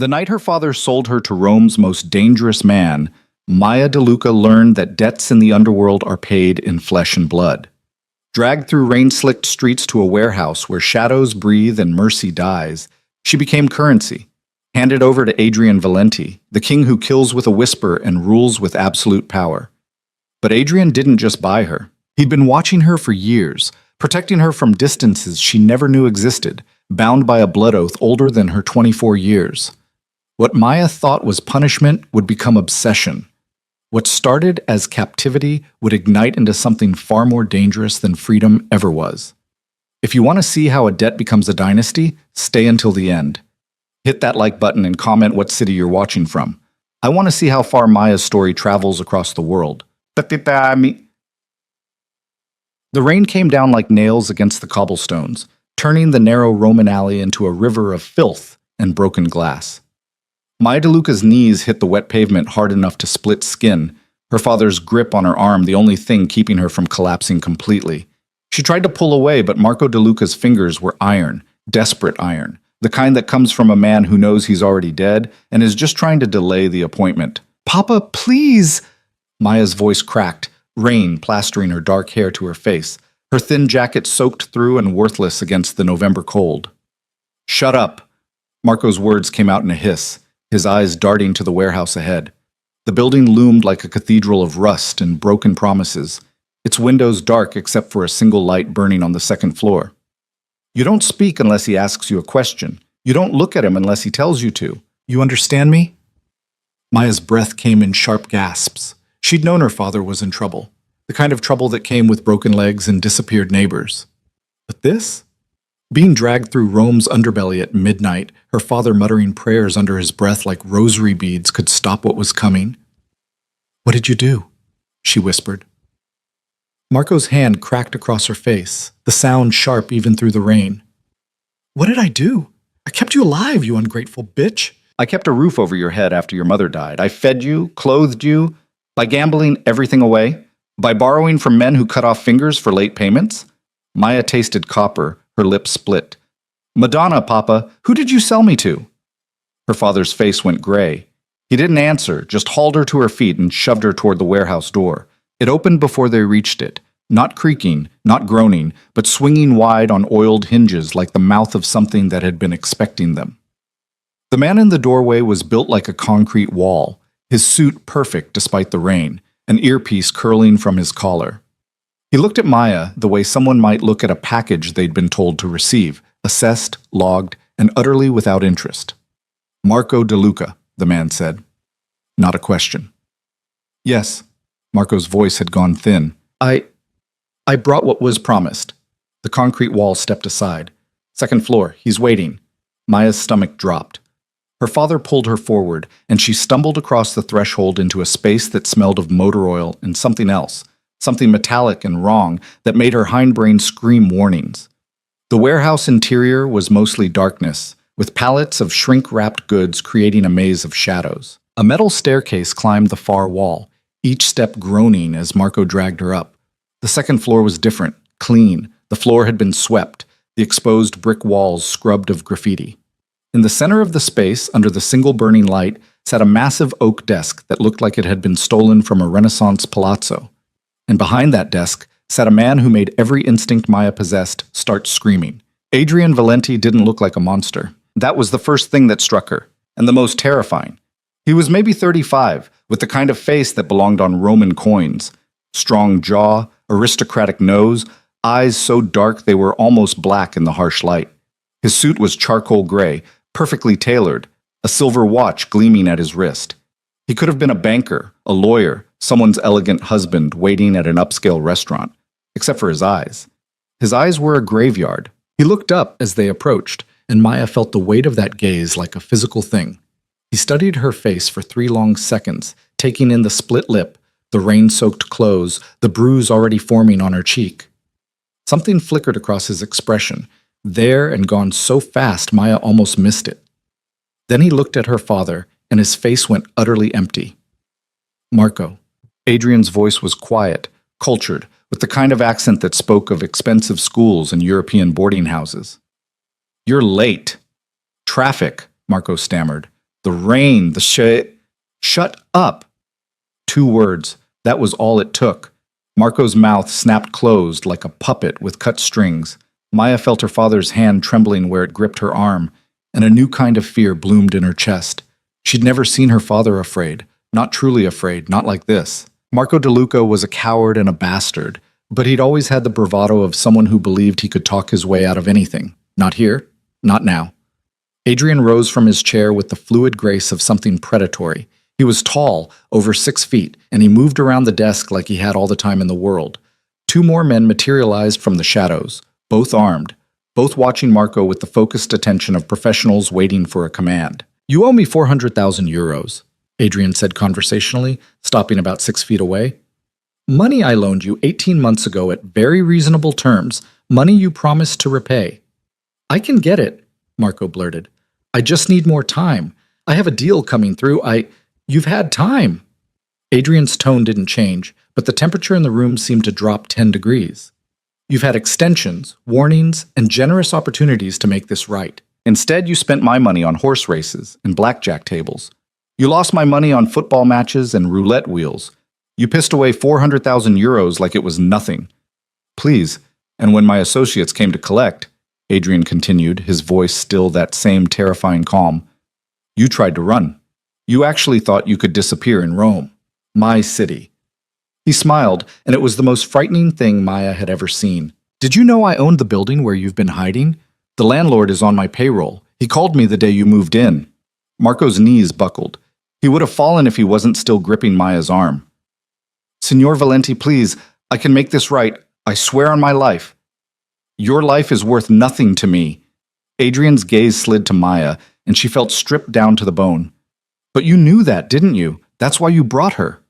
The night her father sold her to Rome's most dangerous man, Maya DeLuca learned that debts in the underworld are paid in flesh and blood. Dragged through rain-slicked streets to a warehouse where shadows breathe and mercy dies, she became currency, handed over to Adrian Valenti, the king who kills with a whisper and rules with absolute power. But Adrian didn't just buy her. He'd been watching her for years, protecting her from distances she never knew existed, bound by a blood oath older than her 24 years. What Maya thought was punishment would become obsession. What started as captivity would ignite into something far more dangerous than freedom ever was. If you want to see how a debt becomes a dynasty, stay until the end. Hit that like button and comment what city you're watching from. I want to see how far Maya's story travels across the world. The rain came down like nails against the cobblestones, turning the narrow Roman alley into a river of filth and broken glass. Maya DeLuca's knees hit the wet pavement hard enough to split skin, her father's grip on her arm the only thing keeping her from collapsing completely. She tried to pull away, but Marco DeLuca's fingers were iron, desperate iron, the kind that comes from a man who knows he's already dead and is just trying to delay the appointment. "Papa, please!" Maya's voice cracked, rain plastering her dark hair to her face, her thin jacket soaked through and worthless against the November cold. "Shut up!" Marco's words came out in a hiss, his eyes darting to the warehouse ahead. The building loomed like a cathedral of rust and broken promises, its windows dark except for a single light burning on the second floor. "You don't speak unless he asks you a question. You don't look at him unless he tells you to. You understand me?" Maya's breath came in sharp gasps. She'd known her father was in trouble, the kind of trouble that came with broken legs and disappeared neighbors. But this? Being dragged through Rome's underbelly at midnight, her father muttering prayers under his breath like rosary beads could stop what was coming. "What did you do?" she whispered. Marco's hand cracked across her face, the sound sharp even through the rain. "What did I do? I kept you alive, you ungrateful bitch." "I kept a roof over your head after your mother died. I fed you, clothed you, by gambling everything away, by borrowing from men who cut off fingers for late payments." Maya tasted copper, her lips split. "Madonna, Papa, who did you sell me to?" Her father's face went gray. He didn't answer, just hauled her to her feet and shoved her toward the warehouse door. It opened before they reached it, not creaking, not groaning, but swinging wide on oiled hinges like the mouth of something that had been expecting them. The man in the doorway was built like a concrete wall, his suit perfect despite the rain, an earpiece curling from his collar. He looked at Maya the way someone might look at a package they'd been told to receive, assessed, logged, and utterly without interest. "Marco DeLuca," the man said. Not a question. "Yes." Marco's voice had gone thin. I brought what was promised." The concrete wall stepped aside. "Second floor, he's waiting." Maya's stomach dropped. Her father pulled her forward, and she stumbled across the threshold into a space that smelled of motor oil and something else, something metallic and wrong that made her hindbrain scream warnings. The warehouse interior was mostly darkness, with pallets of shrink-wrapped goods creating a maze of shadows. A metal staircase climbed the far wall, each step groaning as Marco dragged her up. The second floor was different, clean. The floor had been swept, the exposed brick walls scrubbed of graffiti. In the center of the space, under the single burning light, sat a massive oak desk that looked like it had been stolen from a Renaissance palazzo. And behind that desk sat a man who made every instinct Maya possessed start screaming. Adrian Valenti didn't look like a monster. That was the first thing that struck her, and the most terrifying. He was maybe 35, with the kind of face that belonged on Roman coins. Strong jaw, aristocratic nose, eyes so dark they were almost black in the harsh light. His suit was charcoal gray, perfectly tailored, a silver watch gleaming at his wrist. He could have been a banker, a lawyer, someone's elegant husband waiting at an upscale restaurant, except for his eyes. His eyes were a graveyard. He looked up as they approached, and Maya felt the weight of that gaze like a physical thing. He studied her face for 3 long seconds, taking in the split lip, the rain-soaked clothes, the bruise already forming on her cheek. Something flickered across his expression, there and gone so fast Maya almost missed it. Then he looked at her father, and his face went utterly empty. "Marco." Adrian's voice was quiet, cultured, with the kind of accent that spoke of expensive schools and European boarding houses. "You're late." "Traffic," Marco stammered. The rain, Shut up! 2 words. That was all it took. Marco's mouth snapped closed like a puppet with cut strings. Maya felt her father's hand trembling where it gripped her arm, and a new kind of fear bloomed in her chest. She'd never seen her father afraid, not truly afraid, not like this. Marco DeLuca was a coward and a bastard, but he'd always had the bravado of someone who believed he could talk his way out of anything. Not here, not now. Adrian rose from his chair with the fluid grace of something predatory. He was tall, over 6 feet, and he moved around the desk like he had all the time in the world. 2 more men materialized from the shadows, both armed, both watching Marco with the focused attention of professionals waiting for a command. "You owe me 400,000 euros, Adrian said conversationally, stopping about 6 feet away. "Money I loaned you 18 months ago at very reasonable terms, money you promised to repay." "I can get it," Marco blurted. "I just need more time. I have a deal coming through. You've had time." Adrian's tone didn't change, but the temperature in the room seemed to drop 10 degrees. "You've had extensions, warnings, and generous opportunities to make this right. Instead, you spent my money on horse races and blackjack tables. You lost my money on football matches and roulette wheels. You pissed away 400,000 euros like it was nothing. Please, and when my associates came to collect," Adrian continued, his voice still that same terrifying calm, "you tried to run. You actually thought you could disappear in Rome, my city." He smiled, and it was the most frightening thing Maya had ever seen. "Did you know I owned the building where you've been hiding? The landlord is on my payroll. He called me the day you moved in." Marco's knees buckled. He would have fallen if he wasn't still gripping Maya's arm. "Signor Valenti, please, I can make this right. I swear on my life." "Your life is worth nothing to me." Adrian's gaze slid to Maya, and she felt stripped down to the bone. "But you knew that, didn't you? That's why you brought her."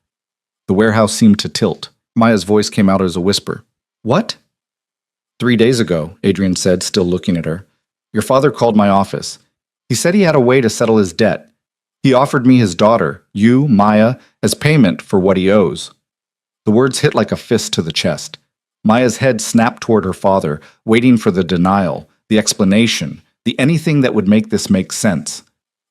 The warehouse seemed to tilt. Maya's voice came out as a whisper. "What?" 3 days ago, Adrian said, still looking at her. "Your father called my office. He said he had a way to settle his debt. He offered me his daughter, you, Maya, as payment for what he owes." The words hit like a fist to the chest. Maya's head snapped toward her father, waiting for the denial, the explanation, the anything that would make this make sense.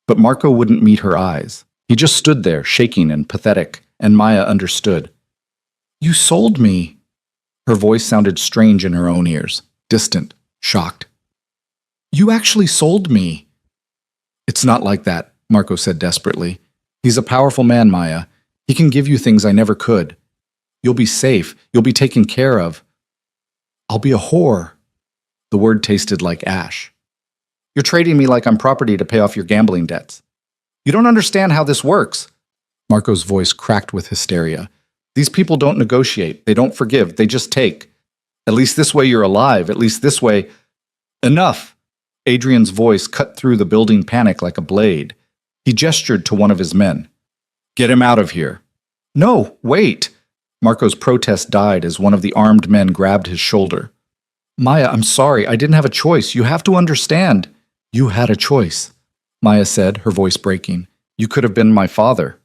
But Marco wouldn't meet her eyes. He just stood there, shaking and pathetic, and Maya understood. "You sold me." Her voice sounded strange in her own ears, distant, shocked. "You actually sold me." "It's not like that," Marco said desperately. "He's a powerful man, Maya. He can give you things I never could. You'll be safe. You'll be taken care of." "I'll be a whore." The word tasted like ash. "You're trading me like I'm property to pay off your gambling debts. You don't understand how this works." Marco's voice cracked with hysteria. "These people don't negotiate. They don't forgive. They just take. At least this way you're alive. At least this way—" "Enough!" Adrian's voice cut through the building panic like a blade. He gestured to one of his men. "Get him out of here." "No, wait!" Marco's protest died as one of the armed men grabbed his shoulder. "Maya, I'm sorry. I didn't have a choice. You have to understand." "You had a choice," Maya said, her voice breaking. "You could have been my father."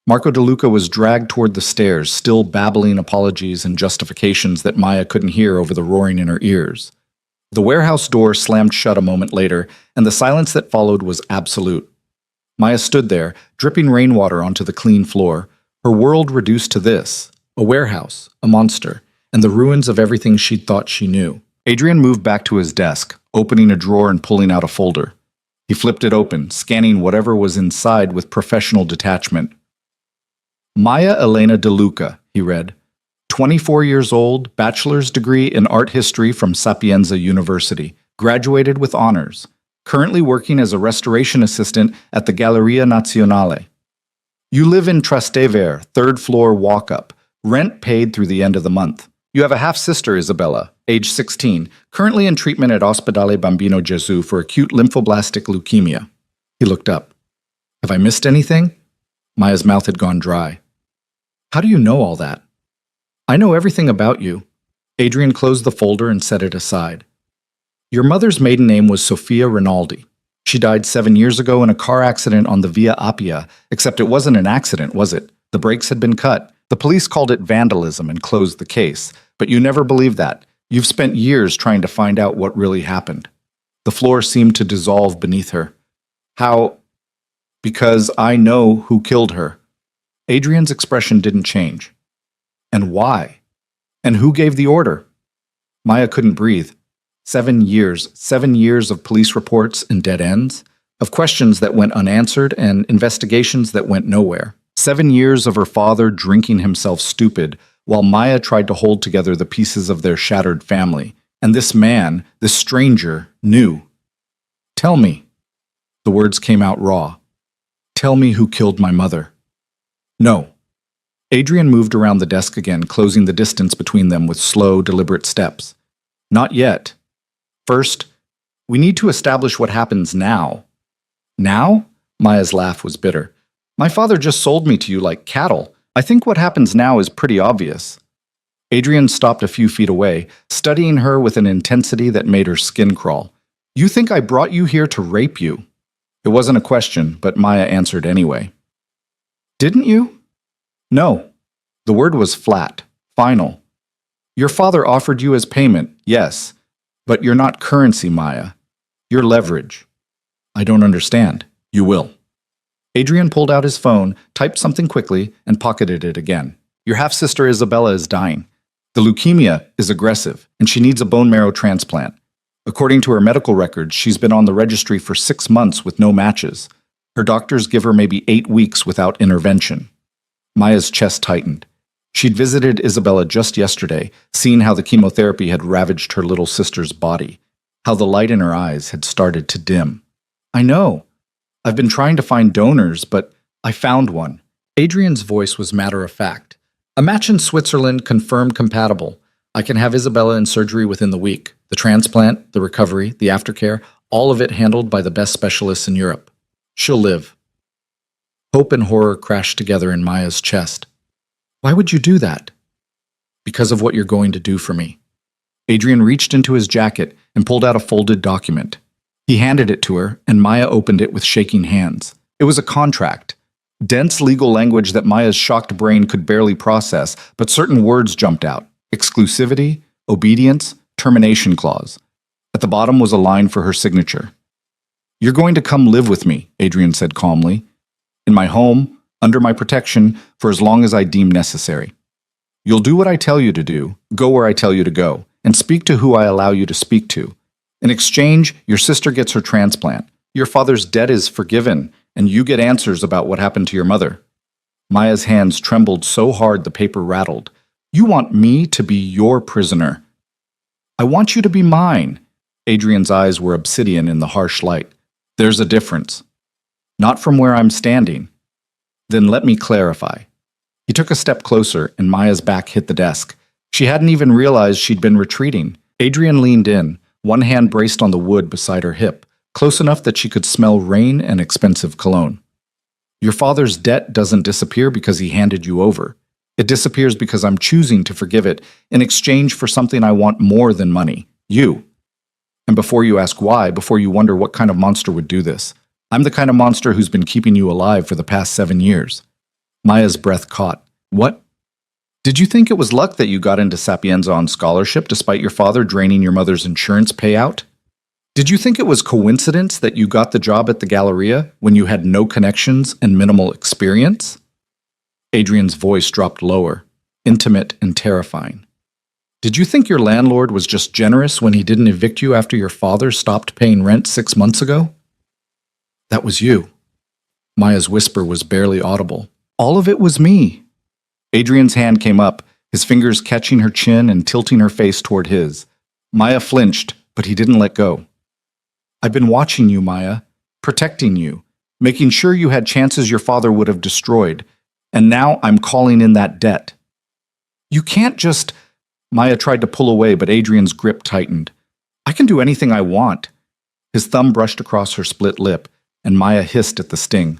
Marco DeLuca was dragged toward the stairs, still babbling apologies and justifications that Maya couldn't hear over the roaring in her ears. The warehouse door slammed shut a moment later, and the silence that followed was absolute. Maya stood there, dripping rainwater onto the clean floor, her world reduced to this: a warehouse, a monster, and the ruins of everything she'd thought she knew. Adrian moved back to his desk, opening a drawer and pulling out a folder. He flipped it open, scanning whatever was inside with professional detachment. "Maya Elena DeLuca," he read. 24 years old, bachelor's degree in art history from Sapienza University, graduated with honors, currently working as a restoration assistant at the Galleria Nazionale. You live in Trastevere, 3rd floor walk-up, rent paid through the end of the month. You have a half-sister, Isabella, age 16, currently in treatment at Ospedale Bambino Gesù for acute lymphoblastic leukemia. He looked up. "Have I missed anything?" Maya's mouth had gone dry. "How do you know all that?" "I know everything about you." Adrian closed the folder and set it aside. "Your mother's maiden name was Sofia Rinaldi. She died 7 years ago in a car accident on the Via Appia, except it wasn't an accident, was it? The brakes had been cut. The police called it vandalism and closed the case, but you never believed that. You've spent years trying to find out what really happened." The floor seemed to dissolve beneath her. "How?" Because I know who killed her. Adrian's expression didn't change. And why? And who gave the order? Maya couldn't breathe. 7 years of police reports and dead ends, of questions that went unanswered and investigations that went nowhere. 7 years of her father drinking himself stupid while Maya tried to hold together the pieces of their shattered family. And this man, this stranger, knew. Tell me. The words came out raw. Tell me who killed my mother. No. Adrian moved around the desk again, closing the distance between them with slow, deliberate steps. Not yet. First, we need to establish what happens now. Now? Maya's laugh was bitter. My father just sold me to you like cattle. I think what happens now is pretty obvious. Adrian stopped a few feet away, studying her with an intensity that made her skin crawl. You think I brought you here to rape you? It wasn't a question, but Maya answered anyway. Didn't you? No. The word was flat, final. Your father offered you as payment, yes, but you're not currency, Maya. You're leverage. I don't understand. You will. Adrian pulled out his phone, typed something quickly, and pocketed it again. Your half-sister Isabella is dying. The leukemia is aggressive, and she needs a bone marrow transplant. According to her medical records, she's been on the registry for 6 months with no matches. Her doctors give her maybe 8 weeks without intervention. Maya's chest tightened. She'd visited Isabella just yesterday, seeing how the chemotherapy had ravaged her little sister's body, how the light in her eyes had started to dim. I know. I've been trying to find donors, but I found one. Adrian's voice was matter-of-fact. A match in Switzerland confirmed compatible. I can have Isabella in surgery within the week. The transplant, the recovery, the aftercare, all of it handled by the best specialists in Europe. She'll live. Hope and horror crashed together in Maya's chest. Why would you do that? Because of what you're going to do for me. Adrian reached into his jacket and pulled out a folded document. He handed it to her, and Maya opened it with shaking hands. It was a contract. Dense legal language that Maya's shocked brain could barely process, but certain words jumped out. Exclusivity, obedience, termination clause. At the bottom was a line for her signature. You're going to come live with me, Adrian said calmly. In my home, under my protection, for as long as I deem necessary. You'll do what I tell you to do, go where I tell you to go, and speak to who I allow you to speak to. In exchange, your sister gets her transplant. Your father's debt is forgiven, and you get answers about what happened to your mother. Maya's hands trembled so hard the paper rattled. You want me to be your prisoner. I want you to be mine. Adrian's eyes were obsidian in the harsh light. There's a difference. Not from where I'm standing. Then let me clarify. He took a step closer, and Maya's back hit the desk. She hadn't even realized she'd been retreating. Adrian leaned in, one hand braced on the wood beside her hip, close enough that she could smell rain and expensive cologne. Your father's debt doesn't disappear because he handed you over. It disappears because I'm choosing to forgive it in exchange for something I want more than money, you. And before you ask why, before you wonder what kind of monster would do this, I'm the kind of monster who's been keeping you alive for the past 7 years. Maya's breath caught. What? Did you think it was luck that you got into Sapienza on scholarship despite your father draining your mother's insurance payout? Did you think it was coincidence that you got the job at the Galleria when you had no connections and minimal experience? Adrian's voice dropped lower, intimate and terrifying. Did you think your landlord was just generous when he didn't evict you after your father stopped paying rent 6 months ago? That was you. Maya's whisper was barely audible. All of it was me. Adrian's hand came up, his fingers catching her chin and tilting her face toward his. Maya flinched, but he didn't let go. I've been watching you, Maya, protecting you, making sure you had chances your father would have destroyed, and now I'm calling in that debt. You can't just... Maya tried to pull away, but Adrian's grip tightened. I can do anything I want. His thumb brushed across her split lip, and Maya hissed at the sting.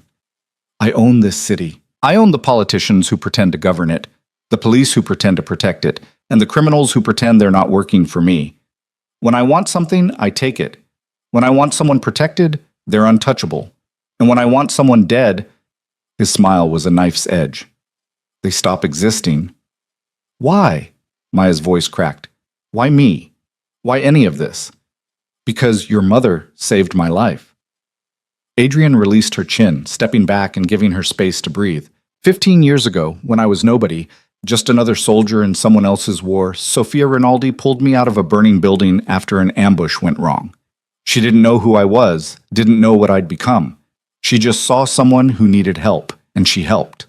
I own this city. I own the politicians who pretend to govern it, the police who pretend to protect it, and the criminals who pretend they're not working for me. When I want something, I take it. When I want someone protected, they're untouchable. And when I want someone dead, his smile was a knife's edge. They stop existing. Why? Maya's voice cracked. Why me? Why any of this? Because your mother saved my life. Adrian released her chin, stepping back and giving her space to breathe. 15 years ago, when I was nobody, just another soldier in someone else's war, Sophia Rinaldi pulled me out of a burning building after an ambush went wrong. She didn't know who I was, didn't know what I'd become. She just saw someone who needed help, and she helped.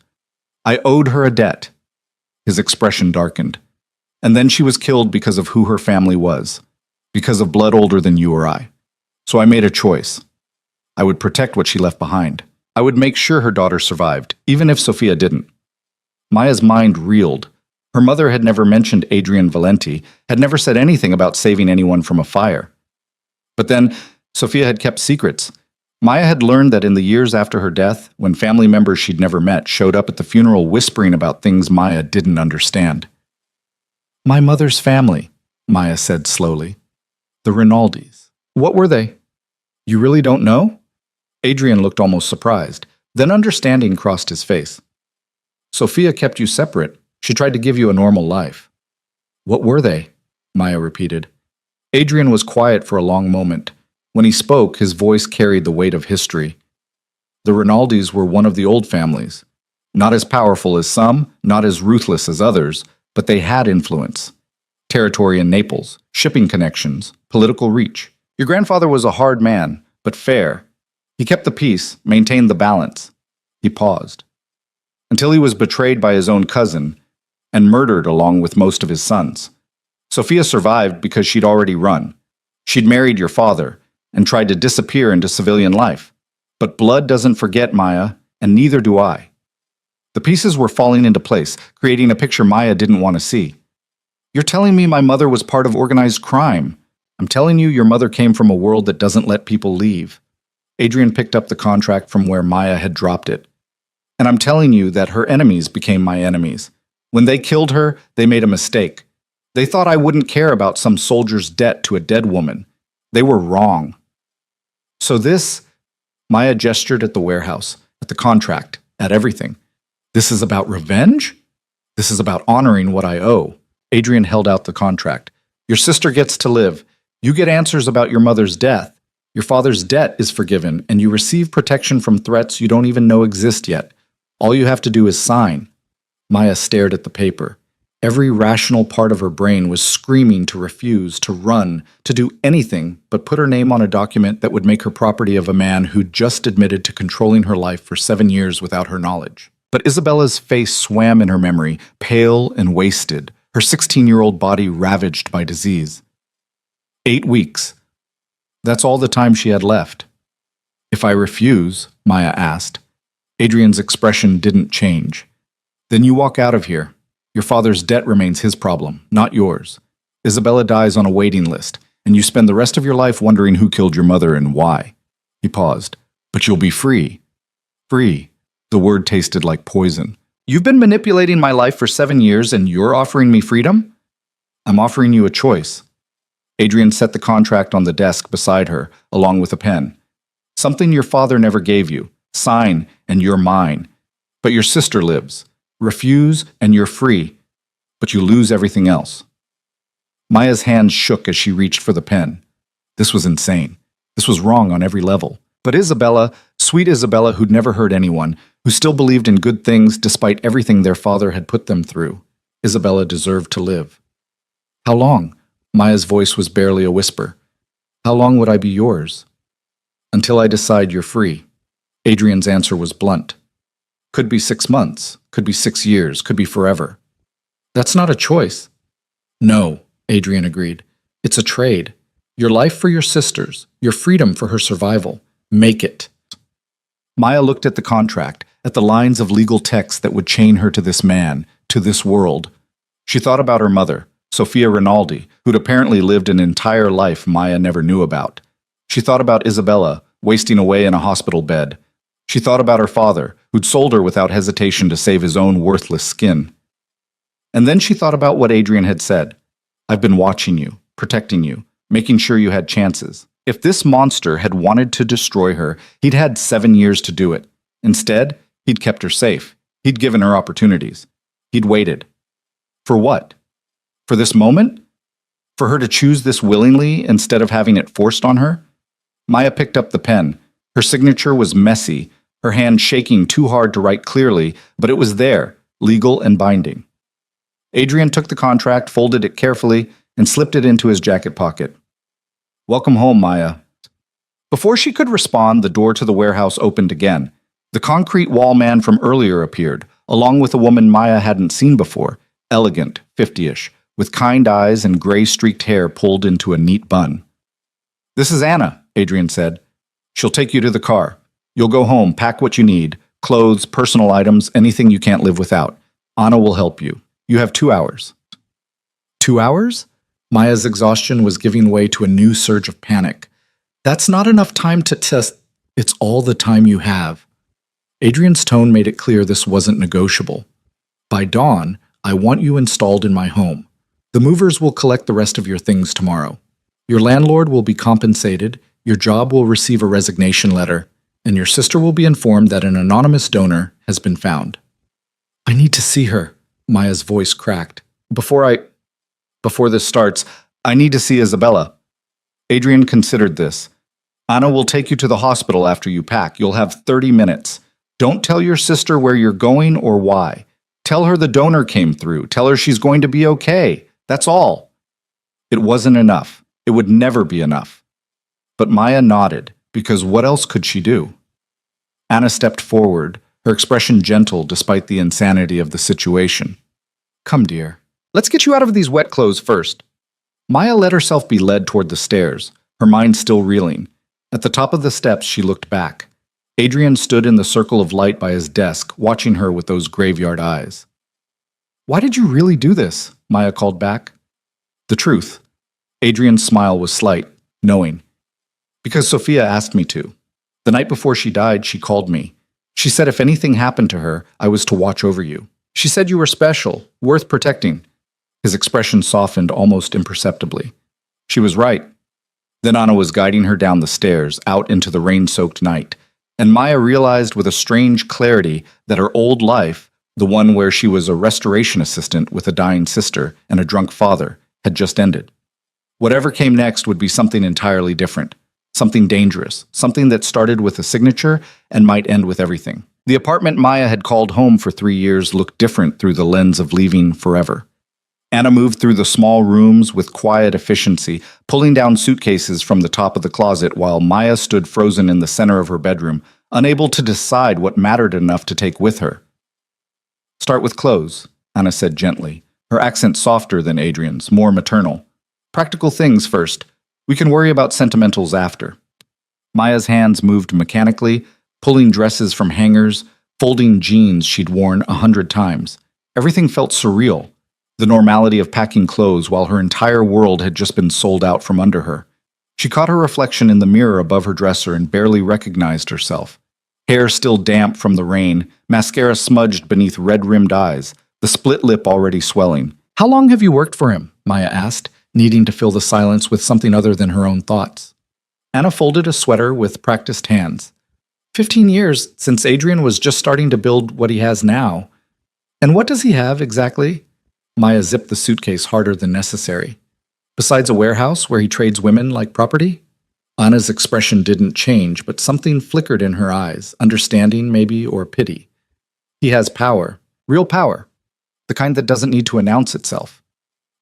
I owed her a debt. His expression darkened. And then she was killed because of who her family was, because of blood older than you or I. So I made a choice. I would protect what she left behind. I would make sure her daughter survived, even if Sophia didn't. Maya's mind reeled. Her mother had never mentioned Adrian Valenti, had never said anything about saving anyone from a fire. But then, Sophia had kept secrets. Maya had learned that in the years after her death, when family members she'd never met showed up at the funeral whispering about things Maya didn't understand. "My mother's family," Maya said slowly. "The Rinaldis. What were they?" "You really don't know?" Adrian looked almost surprised. Then understanding crossed his face. "Sophia kept you separate. She tried to give you a normal life." "What were they?" Maya repeated. Adrian was quiet for a long moment. When he spoke, his voice carried the weight of history. The Rinaldis were one of the old families. Not as powerful as some, not as ruthless as others, but they had influence. Territory in Naples, shipping connections, political reach. Your grandfather was a hard man, but fair. He kept the peace, maintained the balance. He paused. Until he was betrayed by his own cousin and murdered along with most of his sons. Sophia survived because she'd already run. She'd married your father and tried to disappear into civilian life. But blood doesn't forget, Maya, and neither do I. The pieces were falling into place, creating a picture Maya didn't want to see. "You're telling me my mother was part of organized crime. I'm telling you your mother came from a world that doesn't let people leave." Adrian picked up the contract from where Maya had dropped it. "And I'm telling you that her enemies became my enemies. When they killed her, they made a mistake. They thought I wouldn't care about some soldier's debt to a dead woman. They were wrong. So this," Maya gestured at the warehouse, at the contract, at everything. "This is about revenge? This is about honoring what I owe." Adrian held out the contract. "Your sister gets to live. You get answers about your mother's death. Your father's debt is forgiven, and you receive protection from threats you don't even know exist yet. All you have to do is sign." Maya stared at the paper. Every rational part of her brain was screaming to refuse, to run, to do anything but put her name on a document that would make her property of a man who'd just admitted to controlling her life for 7 years without her knowledge. But Isabella's face swam in her memory, pale and wasted, her 16-year-old body ravaged by disease. 8 weeks. That's all the time she had left. "If I refuse," Maya asked. Adrian's expression didn't change. "Then you walk out of here. Your father's debt remains his problem, not yours. Isabella dies on a waiting list, and you spend the rest of your life wondering who killed your mother and why." He paused. "But you'll be free." "Free." The word tasted like poison. "You've been manipulating my life for 7 years, and you're offering me freedom?" "I'm offering you a choice." Adrian set the contract on the desk beside her, along with a pen. "Something your father never gave you. Sign, and you're mine. But your sister lives. Refuse, and you're free. But you lose everything else." Maya's hands shook as she reached for the pen. This was insane. This was wrong on every level. But Isabella, sweet Isabella who'd never hurt anyone, who still believed in good things despite everything their father had put them through, Isabella deserved to live. "How long?" Maya's voice was barely a whisper. "How long would I be yours?" "Until I decide you're free." Adrian's answer was blunt. "Could be 6 months, could be 6 years, could be forever." "That's not a choice." "No," Adrian agreed. "It's a trade. Your life for your sister's, your freedom for her survival. Make it." Maya looked at the contract, at the lines of legal text that would chain her to this man, to this world. She thought about her mother, Sophia Rinaldi, who'd apparently lived an entire life Maya never knew about. She thought about Isabella, wasting away in a hospital bed. She thought about her father, who'd sold her without hesitation to save his own worthless skin. And then she thought about what Adrian had said. "I've been watching you, protecting you, making sure you had chances." If this monster had wanted to destroy her, he'd had 7 years to do it. Instead, he'd kept her safe. He'd given her opportunities. He'd waited. For what? For this moment? For her to choose this willingly instead of having it forced on her? Maya picked up the pen. Her signature was messy, her hand shaking too hard to write clearly, but it was there, legal and binding. Adrian took the contract, folded it carefully, and slipped it into his jacket pocket. "Welcome home, Maya." Before she could respond, the door to the warehouse opened again. The concrete wall man from earlier appeared, along with a woman Maya hadn't seen before, elegant, 50-ish, with kind eyes and gray-streaked hair pulled into a neat bun. "This is Anna," Adrian said. "She'll take you to the car. You'll go home, pack what you need, clothes, personal items, anything you can't live without. Anna will help you. You have 2 hours." 2 hours? Maya's exhaustion was giving way to a new surge of panic. "That's not enough time to test." "It's all the time you have." Adrian's tone made it clear this wasn't negotiable. "By dawn, I want you installed in my home. The movers will collect the rest of your things tomorrow. Your landlord will be compensated, your job will receive a resignation letter, and your sister will be informed that an anonymous donor has been found." "I need to see her," Maya's voice cracked. Before this starts, I need to see Isabella." Adrian considered this. "Anna will take you to the hospital after you pack. You'll have 30 minutes. Don't tell your sister where you're going or why. Tell her the donor came through. Tell her she's going to be okay. That's all." It wasn't enough. It would never be enough. But Maya nodded, because what else could she do? Anna stepped forward, her expression gentle despite the insanity of the situation. "Come, dear. Let's get you out of these wet clothes first." Maya let herself be led toward the stairs, her mind still reeling. At the top of the steps, she looked back. Adrian stood in the circle of light by his desk, watching her with those graveyard eyes. "Why did you really do this?" Maya called back. "The truth." Adrian's smile was slight, knowing. "Because Sophia asked me to. The night before she died, she called me. She said if anything happened to her, I was to watch over you. She said you were special, worth protecting." His expression softened almost imperceptibly. She was right. Then Anna was guiding her down the stairs, out into the rain-soaked night, and Maya realized with a strange clarity that her old life, the one where she was a restoration assistant with a dying sister and a drunk father, had just ended. Whatever came next would be something entirely different, something dangerous, something that started with a signature and might end with everything. The apartment Maya had called home for 3 years looked different through the lens of leaving forever. Anna moved through the small rooms with quiet efficiency, pulling down suitcases from the top of the closet while Maya stood frozen in the center of her bedroom, unable to decide what mattered enough to take with her. "Start with clothes," Anna said gently, her accent softer than Adrian's, more maternal. "Practical things first. We can worry about sentimentals after." Maya's hands moved mechanically, pulling dresses from hangers, folding jeans she'd worn 100 times. Everything felt surreal. The normality of packing clothes while her entire world had just been sold out from under her. She caught her reflection in the mirror above her dresser and barely recognized herself. Hair still damp from the rain, mascara smudged beneath red-rimmed eyes, the split lip already swelling. "How long have you worked for him?" Maya asked, needing to fill the silence with something other than her own thoughts. Anna folded a sweater with practiced hands. 15 years, since Adrian was just starting to build what he has now. And what does he have, exactly? Maya zipped the suitcase harder than necessary. Besides a warehouse where he trades women like property? Anna's expression didn't change, but something flickered in her eyes, understanding maybe, or pity. He has power, real power, the kind that doesn't need to announce itself.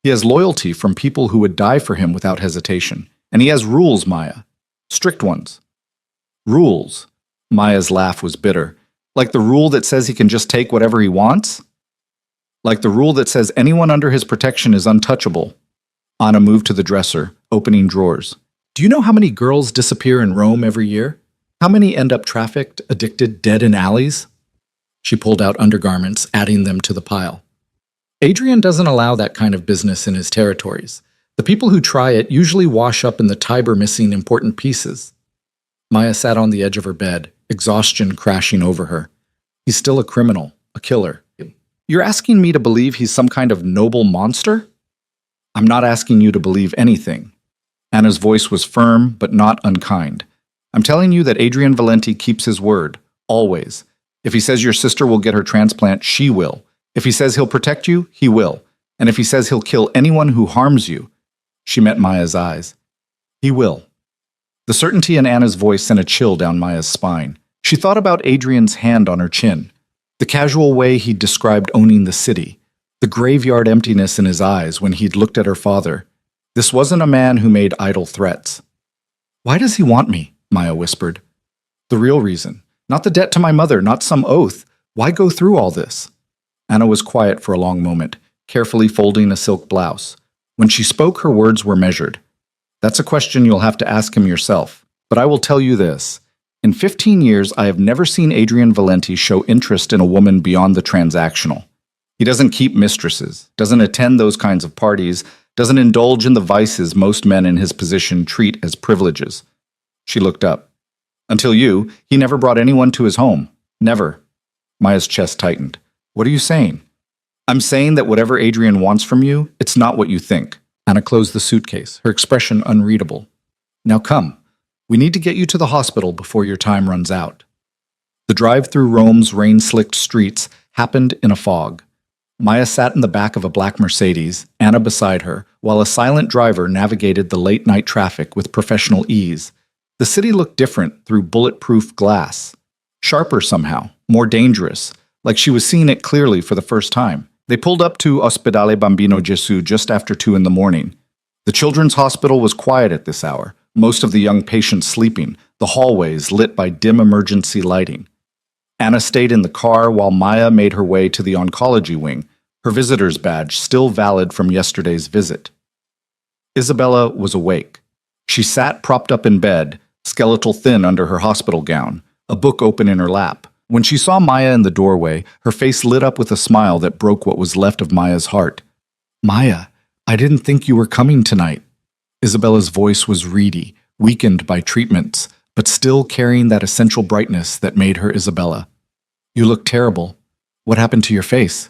He has loyalty from people who would die for him without hesitation. And he has rules, Maya. Strict ones. Rules. Maya's laugh was bitter. Like the rule that says he can just take whatever he wants? Like the rule that says anyone under his protection is untouchable. Anna moved to the dresser, opening drawers. Do you know how many girls disappear in Rome every year? How many end up trafficked, addicted, dead in alleys? She pulled out undergarments, adding them to the pile. Adrian doesn't allow that kind of business in his territories. The people who try it usually wash up in the Tiber missing important pieces. Maya sat on the edge of her bed, exhaustion crashing over her. He's still a criminal, a killer. You're asking me to believe he's some kind of noble monster? I'm not asking you to believe anything. Anna's voice was firm, but not unkind. I'm telling you that Adrian Valenti keeps his word, always. If he says your sister will get her transplant, she will. If he says he'll protect you, he will. And if he says he'll kill anyone who harms you, she met Maya's eyes. He will. The certainty in Anna's voice sent a chill down Maya's spine. She thought about Adrian's hand on her chin, the casual way he'd described owning the city, the graveyard emptiness in his eyes when he'd looked at her father. This wasn't a man who made idle threats. "Why does he want me?" Maya whispered. "The real reason. Not the debt to my mother, not some oath. Why go through all this?" Anna was quiet for a long moment, carefully folding a silk blouse. When she spoke, her words were measured. "That's a question you'll have to ask him yourself. But I will tell you this. In 15 years, I have never seen Adrian Valenti show interest in a woman beyond the transactional. He doesn't keep mistresses, doesn't attend those kinds of parties, doesn't indulge in the vices most men in his position treat as privileges." She looked up. "Until you, he never brought anyone to his home. Never." Maya's chest tightened. "What are you saying?" "I'm saying that whatever Adrian wants from you, it's not what you think." Anna closed the suitcase, her expression unreadable. "Now come. We need to get you to the hospital before your time runs out." The drive through Rome's rain-slicked streets happened in a fog. Maya sat in the back of a black Mercedes, Anna beside her, while a silent driver navigated the late-night traffic with professional ease. The city looked different through bulletproof glass. Sharper somehow, more dangerous, like she was seeing it clearly for the first time. They pulled up to Ospedale Bambino Gesù just after 2 in the morning. The children's hospital was quiet at this hour, most of the young patients sleeping, the hallways lit by dim emergency lighting. Anna stayed in the car while Maya made her way to the oncology wing, her visitor's badge still valid from yesterday's visit. Isabella was awake. She sat propped up in bed, skeletal thin under her hospital gown, a book open in her lap. When she saw Maya in the doorway, her face lit up with a smile that broke what was left of Maya's heart. "Maya, I didn't think you were coming tonight." Isabella's voice was reedy, weakened by treatments, but still carrying that essential brightness that made her Isabella. "You look terrible. What happened to your face?"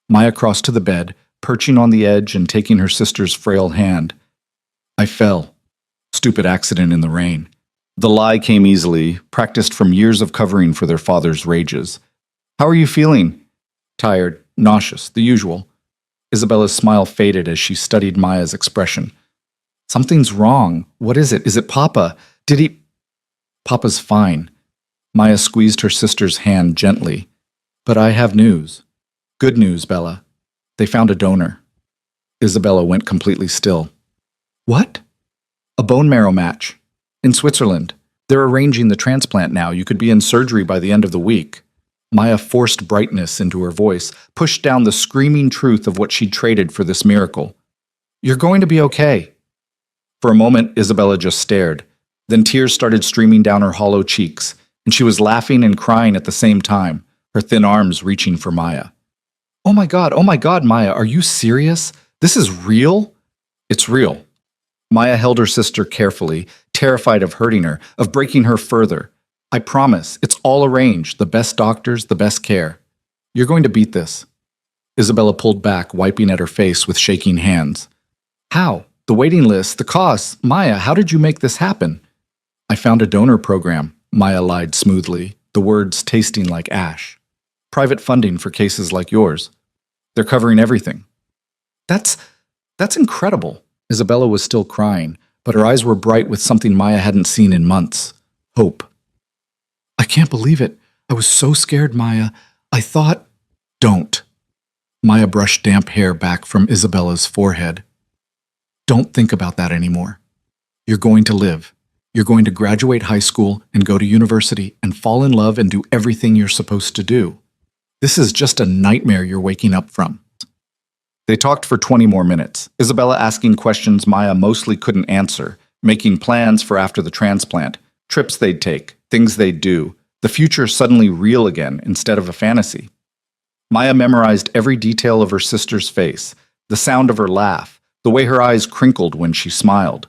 Maya crossed to the bed, perching on the edge and taking her sister's frail hand. "I fell. Stupid accident in the rain." The lie came easily, practiced from years of covering for their father's rages. "How are you feeling?" "Tired, nauseous, the usual." Isabella's smile faded as she studied Maya's expression. "Something's wrong. What is it? Is it Papa? Did he—" "Papa's fine." Maya squeezed her sister's hand gently. "But I have news. Good news, Bella. They found a donor." Isabella went completely still. "What?" "A bone marrow match. In Switzerland. They're arranging the transplant now. You could be in surgery by the end of the week." Maya forced brightness into her voice, pushed down the screaming truth of what she'd traded for this miracle. "You're going to be okay." For a moment, Isabella just stared. Then tears started streaming down her hollow cheeks, and she was laughing and crying at the same time, her thin arms reaching for Maya. Oh my God, Maya, are you serious? This is real?" "It's real." Maya held her sister carefully, terrified of hurting her, of breaking her further. "I promise, it's all arranged, the best doctors, the best care. You're going to beat this." Isabella pulled back, wiping at her face with shaking hands. "How? The waiting list, the costs. Maya, how did you make this happen?" "I found a donor program," Maya lied smoothly, the words tasting like ash. "Private funding for cases like yours. They're covering everything." That's incredible." Isabella was still crying, but her eyes were bright with something Maya hadn't seen in months. Hope. "I can't believe it. I was so scared, Maya. I thought—" "Don't." Maya brushed damp hair back from Isabella's forehead. "Don't think about that anymore. You're going to live. You're going to graduate high school and go to university and fall in love and do everything you're supposed to do. This is just a nightmare you're waking up from." They talked for 20 more minutes, Isabella asking questions Maya mostly couldn't answer, making plans for after the transplant, trips they'd take, things they'd do, the future suddenly real again instead of a fantasy. Maya memorized every detail of her sister's face, the sound of her laugh, the way her eyes crinkled when she smiled.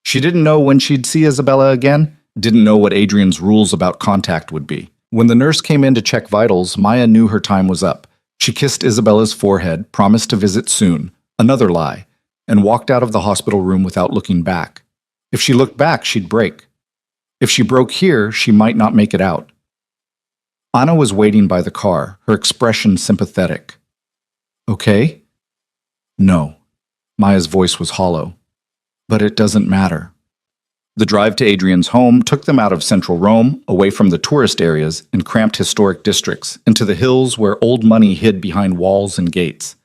She didn't know when she'd see Isabella again, didn't know what Adrian's rules about contact would be. When the nurse came in to check vitals, Maya knew her time was up. She kissed Isabella's forehead, promised to visit soon, another lie, and walked out of the hospital room without looking back. If she looked back, she'd break. If she broke here, she might not make it out. Anna was waiting by the car, her expression sympathetic. "Okay?" "No." Maya's voice was hollow. "But it doesn't matter." The drive to Adrian's home took them out of central Rome, away from the tourist areas and cramped historic districts, into the hills where old money hid behind walls and gates.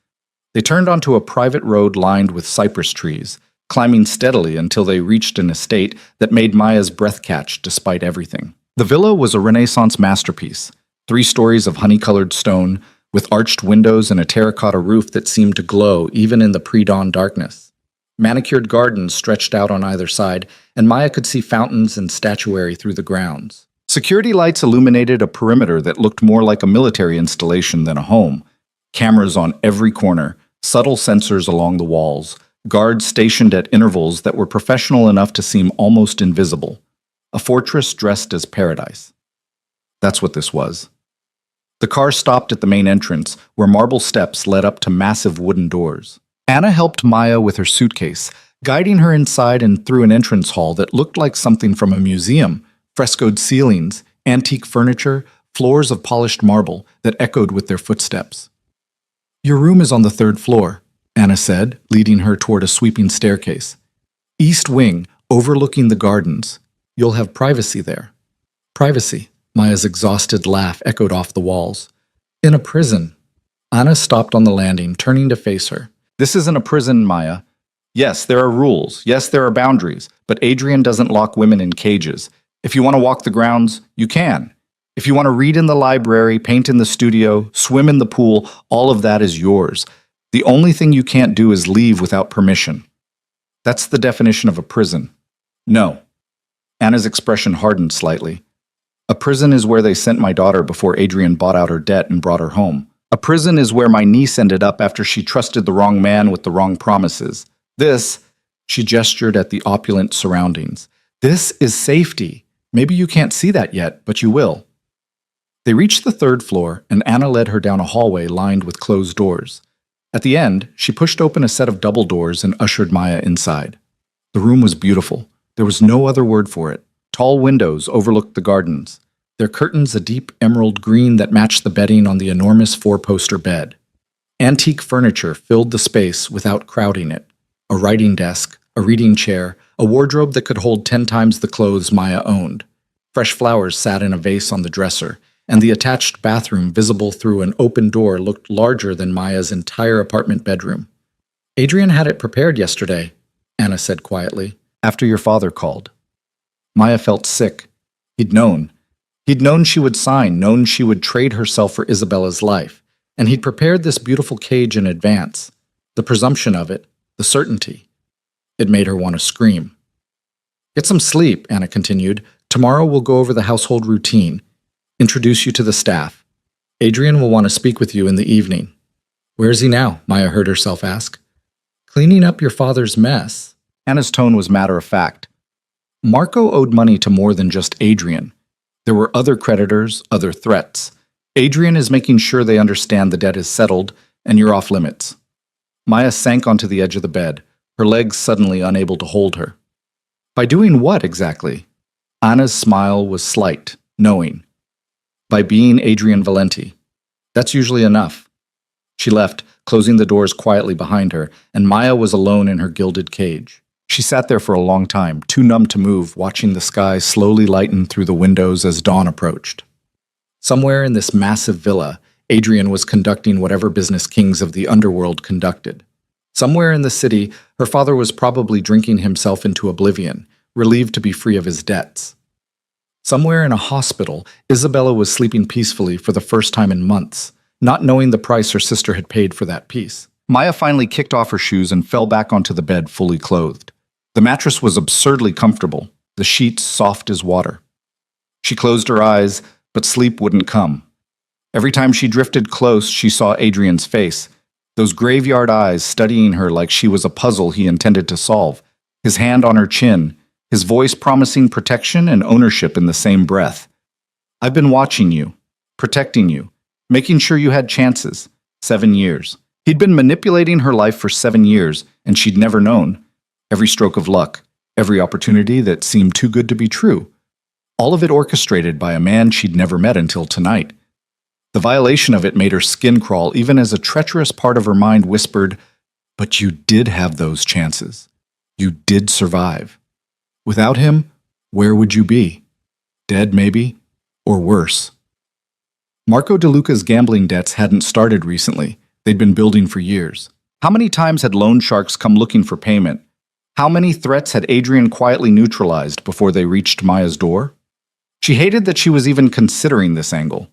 They turned onto a private road lined with cypress trees, climbing steadily until they reached an estate that made Maya's breath catch despite everything. The villa was a Renaissance masterpiece, 3 stories of honey-colored stone, with arched windows and a terracotta roof that seemed to glow even in the pre-dawn darkness. Manicured gardens stretched out on either side, and Maya could see fountains and statuary through the grounds. Security lights illuminated a perimeter that looked more like a military installation than a home. Cameras on every corner, subtle sensors along the walls, guards stationed at intervals that were professional enough to seem almost invisible. A fortress dressed as paradise. That's what this was. The car stopped at the main entrance, where marble steps led up to massive wooden doors. Anna helped Maya with her suitcase, guiding her inside and through an entrance hall that looked like something from a museum, frescoed ceilings, antique furniture, floors of polished marble that echoed with their footsteps. "Your room is on the 3rd floor," Anna said, leading her toward a sweeping staircase. "East wing, overlooking the gardens. You'll have privacy there." Privacy. Maya's exhausted laugh echoed off the walls. "In a prison." Anna stopped on the landing, turning to face her. "This isn't a prison, Maya. Yes, there are rules. Yes, there are boundaries. But Adrian doesn't lock women in cages. If you want to walk the grounds, you can. If you want to read in the library, paint in the studio, swim in the pool, all of that is yours. The only thing you can't do is leave without permission. That's the definition of a prison." "No." Anna's expression hardened slightly. "A prison is where they sent my daughter before Adrian bought out her debt and brought her home. A prison is where my niece ended up after she trusted the wrong man with the wrong promises. This," she gestured at the opulent surroundings, "this is safety. Maybe you can't see that yet, but you will." They reached the 3rd floor, and Anna led her down a hallway lined with closed doors. At the end, she pushed open a set of double doors and ushered Maya inside. The room was beautiful. There was no other word for it. Tall windows overlooked the gardens, their curtains a deep emerald green that matched the bedding on the enormous 4-poster bed. Antique furniture filled the space without crowding it. A writing desk, a reading chair, a wardrobe that could hold 10 times the clothes Maya owned. Fresh flowers sat in a vase on the dresser, and the attached bathroom visible through an open door looked larger than Maya's entire apartment bedroom. "Adrian had it prepared yesterday," Anna said quietly, "after your father called." Maya felt sick. He'd known. He'd known she would sign, known she would trade herself for Isabella's life, and he'd prepared this beautiful cage in advance. The presumption of it, the certainty. It made her want to scream. "Get some sleep," Anna continued. "Tomorrow we'll go over the household routine, introduce you to the staff. Adrian will want to speak with you in the evening." "Where is he now?" Maya heard herself ask. "Cleaning up your father's mess." Anna's tone was matter-of-fact. Marco owed money to more than just Adrian. There were other creditors, other threats. Adrian is making sure they understand the debt is settled, and you're off limits. Maya sank onto the edge of the bed, her legs suddenly unable to hold her. "By doing what exactly?" Anna's smile was slight, knowing. "By being Adrian Valenti. That's usually enough." She left, closing the doors quietly behind her, and Maya was alone in her gilded cage. She sat there for a long time, too numb to move, watching the sky slowly lighten through the windows as dawn approached. Somewhere in this massive villa, Adrian was conducting whatever business kings of the underworld conducted. Somewhere in the city, her father was probably drinking himself into oblivion, relieved to be free of his debts. Somewhere in a hospital, Isabella was sleeping peacefully for the first time in months, not knowing the price her sister had paid for that peace. Maya finally kicked off her shoes and fell back onto the bed fully clothed. The mattress was absurdly comfortable, the sheets soft as water. She closed her eyes, but sleep wouldn't come. Every time she drifted close, she saw Adrian's face, those graveyard eyes studying her like she was a puzzle he intended to solve, his hand on her chin, his voice promising protection and ownership in the same breath. "I've been watching you, protecting you, making sure you had chances. 7 years. He'd been manipulating her life for 7 years, and she'd never known. Every stroke of luck, every opportunity that seemed too good to be true. All of it orchestrated by a man she'd never met until tonight. The violation of it made her skin crawl even as a treacherous part of her mind whispered, "But you did have those chances. You did survive." Without him, where would you be? Dead, maybe? Or worse? Marco DeLuca's gambling debts hadn't started recently. They'd been building for years. How many times had loan sharks come looking for payment? How many threats had Adrian quietly neutralized before they reached Maya's door? She hated that she was even considering this angle.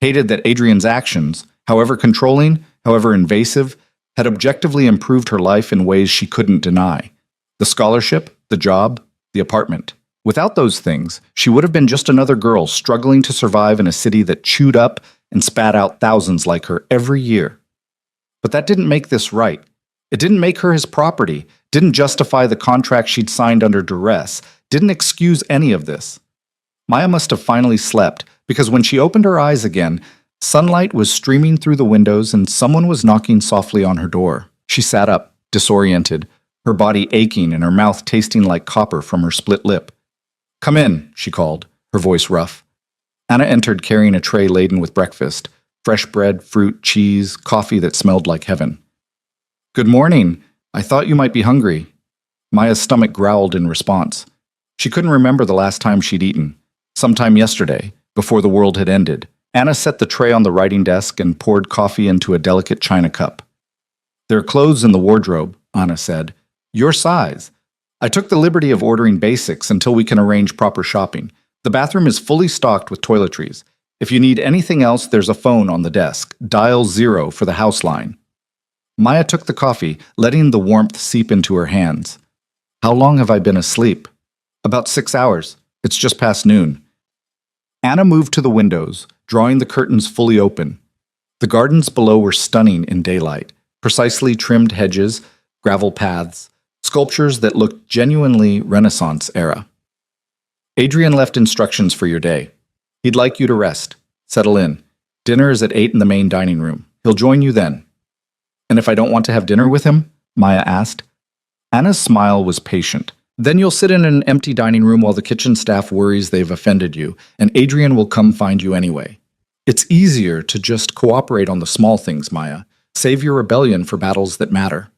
Hated that Adrian's actions, however controlling, however invasive, had objectively improved her life in ways she couldn't deny. The scholarship, the job, the apartment. Without those things, she would have been just another girl struggling to survive in a city that chewed up and spat out thousands like her every year. But that didn't make this right. It didn't make her his property, didn't justify the contract she'd signed under duress, didn't excuse any of this. Maya must have finally slept, because when she opened her eyes again, sunlight was streaming through the windows and someone was knocking softly on her door. She sat up, disoriented, her body aching and her mouth tasting like copper from her split lip. "Come in," she called, her voice rough. Anna entered carrying a tray laden with breakfast, fresh bread, fruit, cheese, coffee that smelled like heaven. "Good morning. I thought you might be hungry." Maya's stomach growled in response. She couldn't remember the last time she'd eaten. Sometime yesterday, before the world had ended. Anna set the tray on the writing desk and poured coffee into a delicate china cup. "There are clothes in the wardrobe," Anna said. "Your size. I took the liberty of ordering basics until we can arrange proper shopping. The bathroom is fully stocked with toiletries. If you need anything else, there's a phone on the desk. Dial 0 for the house line." Maya took the coffee, letting the warmth seep into her hands. "How long have I been asleep?" "About 6 hours. It's just past noon." Anna moved to the windows, drawing the curtains fully open. The gardens below were stunning in daylight. Precisely trimmed hedges, gravel paths, sculptures that looked genuinely Renaissance era. "Adrian left instructions for your day. He'd like you to rest. Settle in. Dinner is at 8 in the main dining room. He'll join you then." "And if I don't want to have dinner with him?" Maya asked. Anna's smile was patient. "Then you'll sit in an empty dining room while the kitchen staff worries they've offended you, and Adrian will come find you anyway. It's easier to just cooperate on the small things, Maya. Save your rebellion for battles that matter."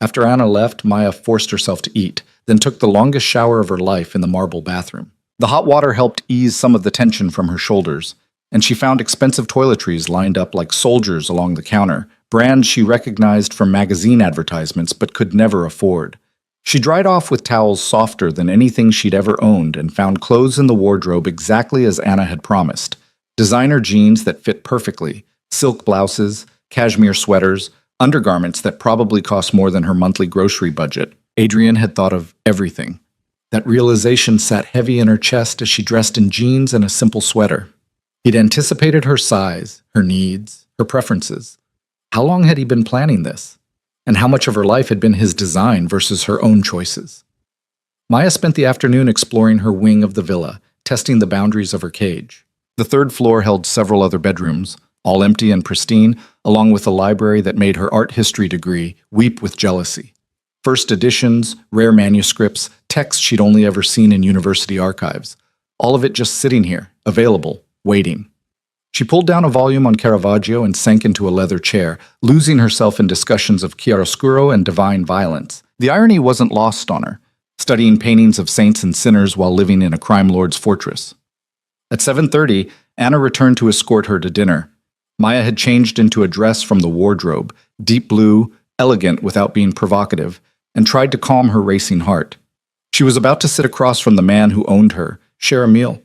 After Anna left, Maya forced herself to eat, then took the longest shower of her life in the marble bathroom. The hot water helped ease some of the tension from her shoulders, and she found expensive toiletries lined up like soldiers along the counter, brands she recognized from magazine advertisements but could never afford. She dried off with towels softer than anything she'd ever owned and found clothes in the wardrobe exactly as Anna had promised. Designer jeans that fit perfectly, silk blouses, cashmere sweaters, undergarments that probably cost more than her monthly grocery budget. Adrian had thought of everything. That realization sat heavy in her chest as she dressed in jeans and a simple sweater. He'd anticipated her size, her needs, her preferences. How long had he been planning this? And how much of her life had been his design versus her own choices? Maya spent the afternoon exploring her wing of the villa, testing the boundaries of her cage. The third floor held several other bedrooms, all empty and pristine, along with a library that made her art history degree weep with jealousy. First editions, rare manuscripts, texts she'd only ever seen in university archives. All of it just sitting here, available, waiting. She pulled down a volume on Caravaggio and sank into a leather chair, losing herself in discussions of chiaroscuro and divine violence. The irony wasn't lost on her, studying paintings of saints and sinners while living in a crime lord's fortress. At 7:30, Anna returned to escort her to dinner. Maya had changed into a dress from the wardrobe, deep blue, elegant without being provocative, and tried to calm her racing heart. She was about to sit across from the man who owned her, share a meal.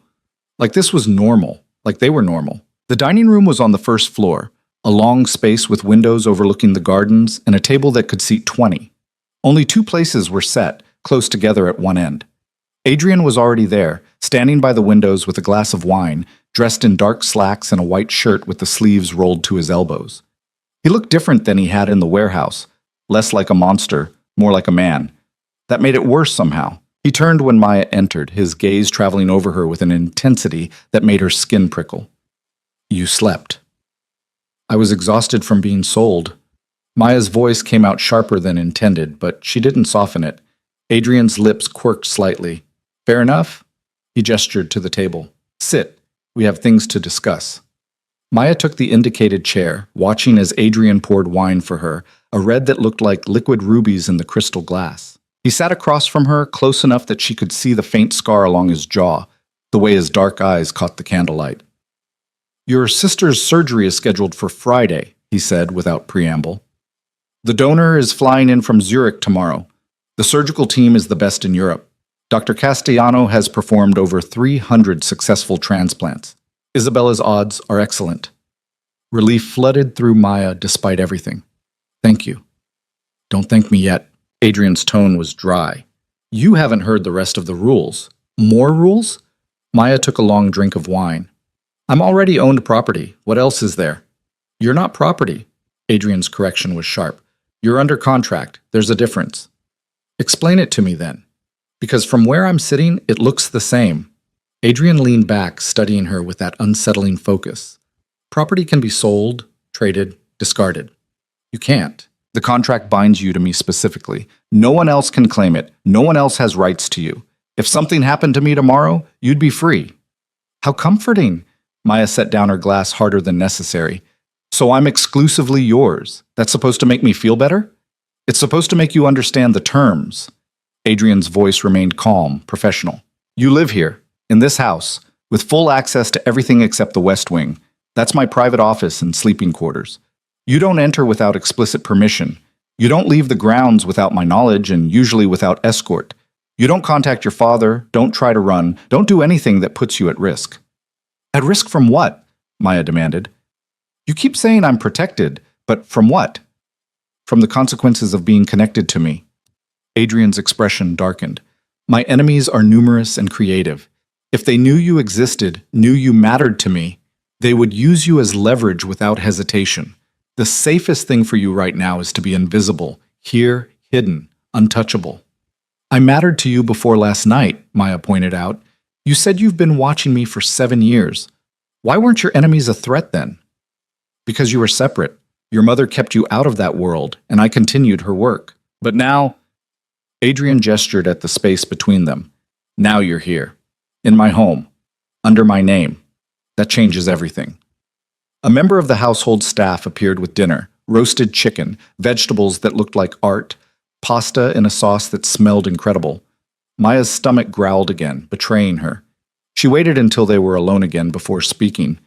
Like this was normal, like they were normal. The dining room was on the first floor, a long space with windows overlooking the gardens and a table that could seat 20. Only 2 places were set, close together at one end. Adrian was already there, standing by the windows with a glass of wine, dressed in dark slacks and a white shirt with the sleeves rolled to his elbows. He looked different than he had in the warehouse, less like a monster, more like a man. That made it worse somehow. He turned when Maya entered, his gaze traveling over her with an intensity that made her skin prickle. "You slept." "I was exhausted from being sold." Maya's voice came out sharper than intended, but she didn't soften it. Adrian's lips quirked slightly. "Fair enough?" He gestured to the table. "Sit. We have things to discuss." Maya took the indicated chair, watching as Adrian poured wine for her, a red that looked like liquid rubies in the crystal glass. He sat across from her, close enough that she could see the faint scar along his jaw, the way his dark eyes caught the candlelight. "Your sister's surgery is scheduled for Friday," he said without preamble. "The donor is flying in from Zurich tomorrow. The surgical team is the best in Europe. Dr. Castellano has performed over 300 successful transplants. Isabella's odds are excellent." Relief flooded through Maya despite everything. "Thank you." "Don't thank me yet." Adrian's tone was dry. "You haven't heard the rest of the rules." "More rules?" Maya took a long drink of wine. "I'm already owned property. What else is there?" "You're not property." Adrian's correction was sharp. "You're under contract. There's a difference." "Explain it to me then. Because from where I'm sitting, it looks the same." Adrian leaned back, studying her with that unsettling focus. "Property can be sold, traded, discarded. You can't. The contract binds you to me specifically. No one else can claim it. No one else has rights to you. If something happened to me tomorrow, you'd be free." "How comforting." Maya set down her glass harder than necessary. "So I'm exclusively yours. That's supposed to make me feel better? It's supposed to make you understand the terms." Adrian's voice remained calm, professional. "You live here, in this house, with full access to everything except the West Wing. That's my private office and sleeping quarters. You don't enter without explicit permission. You don't leave the grounds without my knowledge and usually without escort. You don't contact your father, don't try to run, don't do anything that puts you at risk." "At risk from what?" Maya demanded. "You keep saying I'm protected, but from what?" "From the consequences of being connected to me." Adrian's expression darkened. "My enemies are numerous and creative. If they knew you existed, knew you mattered to me, they would use you as leverage without hesitation. The safest thing for you right now is to be invisible, here, hidden, untouchable." "I mattered to you before last night," Maya pointed out. "You said you've been watching me for 7 years. Why weren't your enemies a threat then?" "Because you were separate. Your mother kept you out of that world, and I continued her work. But now—" Adrian gestured at the space between them. "Now you're here. In my home. Under my name. That changes everything." A member of the household staff appeared with dinner: roasted chicken, vegetables that looked like art, pasta in a sauce that smelled incredible. Maya's stomach growled again, betraying her. She waited until they were alone again before speaking.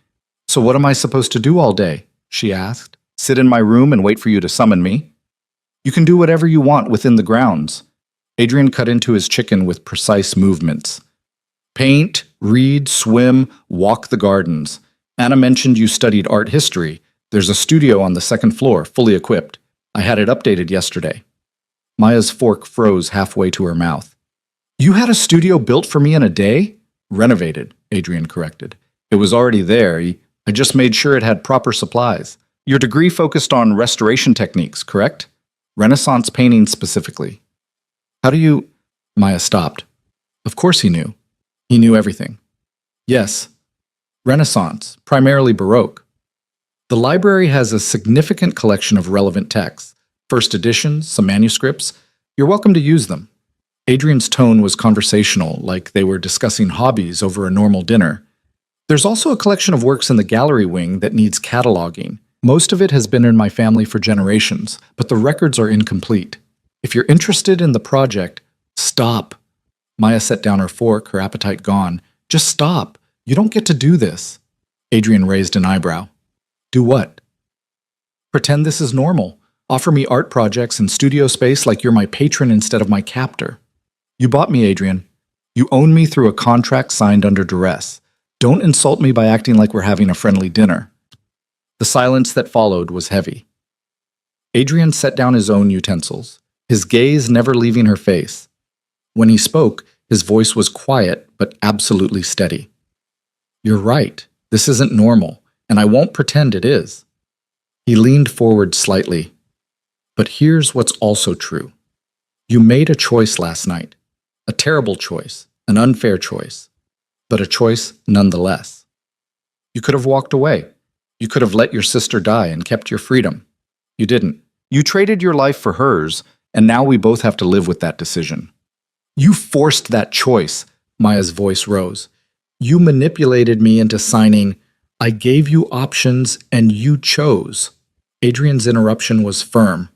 "So what am I supposed to do all day?" she asked. "Sit in my room and wait for you to summon me?" "You can do whatever you want within the grounds." Adrian cut into his chicken with precise movements. "Paint, read, swim, walk the gardens. Anna mentioned you studied art history. There's a studio on the second floor, fully equipped. I had it updated yesterday." Maya's fork froze halfway to her mouth. "You had a studio built for me in a day?" "Renovated," Adrian corrected. "It was already there. I just made sure it had proper supplies. Your degree focused on restoration techniques, correct? Renaissance painting specifically." "How do you—" Maya stopped. Of course he knew. He knew everything. "Yes. Renaissance, primarily Baroque. The library has a significant collection of relevant texts, first editions, some manuscripts. You're welcome to use them." Adrian's tone was conversational, like they were discussing hobbies over a normal dinner. "There's also a collection of works in the gallery wing that needs cataloging. Most of it has been in my family for generations, but the records are incomplete. If you're interested in the project—" "Stop." Maya set down her fork, her appetite gone. "Just stop. You don't get to do this." Adrian raised an eyebrow. "Do what?" "Pretend this is normal. Offer me art projects and studio space like you're my patron instead of my captor." "You bought me, Adrian. You own me through a contract signed under duress. Don't insult me by acting like we're having a friendly dinner." The silence that followed was heavy. Adrian set down his own utensils, his gaze never leaving her face. When he spoke, his voice was quiet but absolutely steady. "You're right. This isn't normal, and I won't pretend it is." He leaned forward slightly. "But here's what's also true. You made a choice last night. A terrible choice, an unfair choice, but a choice nonetheless. You could have walked away. You could have let your sister die and kept your freedom. You didn't. You traded your life for hers, and now we both have to live with that decision." "You forced that choice," Maya's voice rose. "You manipulated me into signing. I gave you options, and you chose." Adrian's interruption was firm.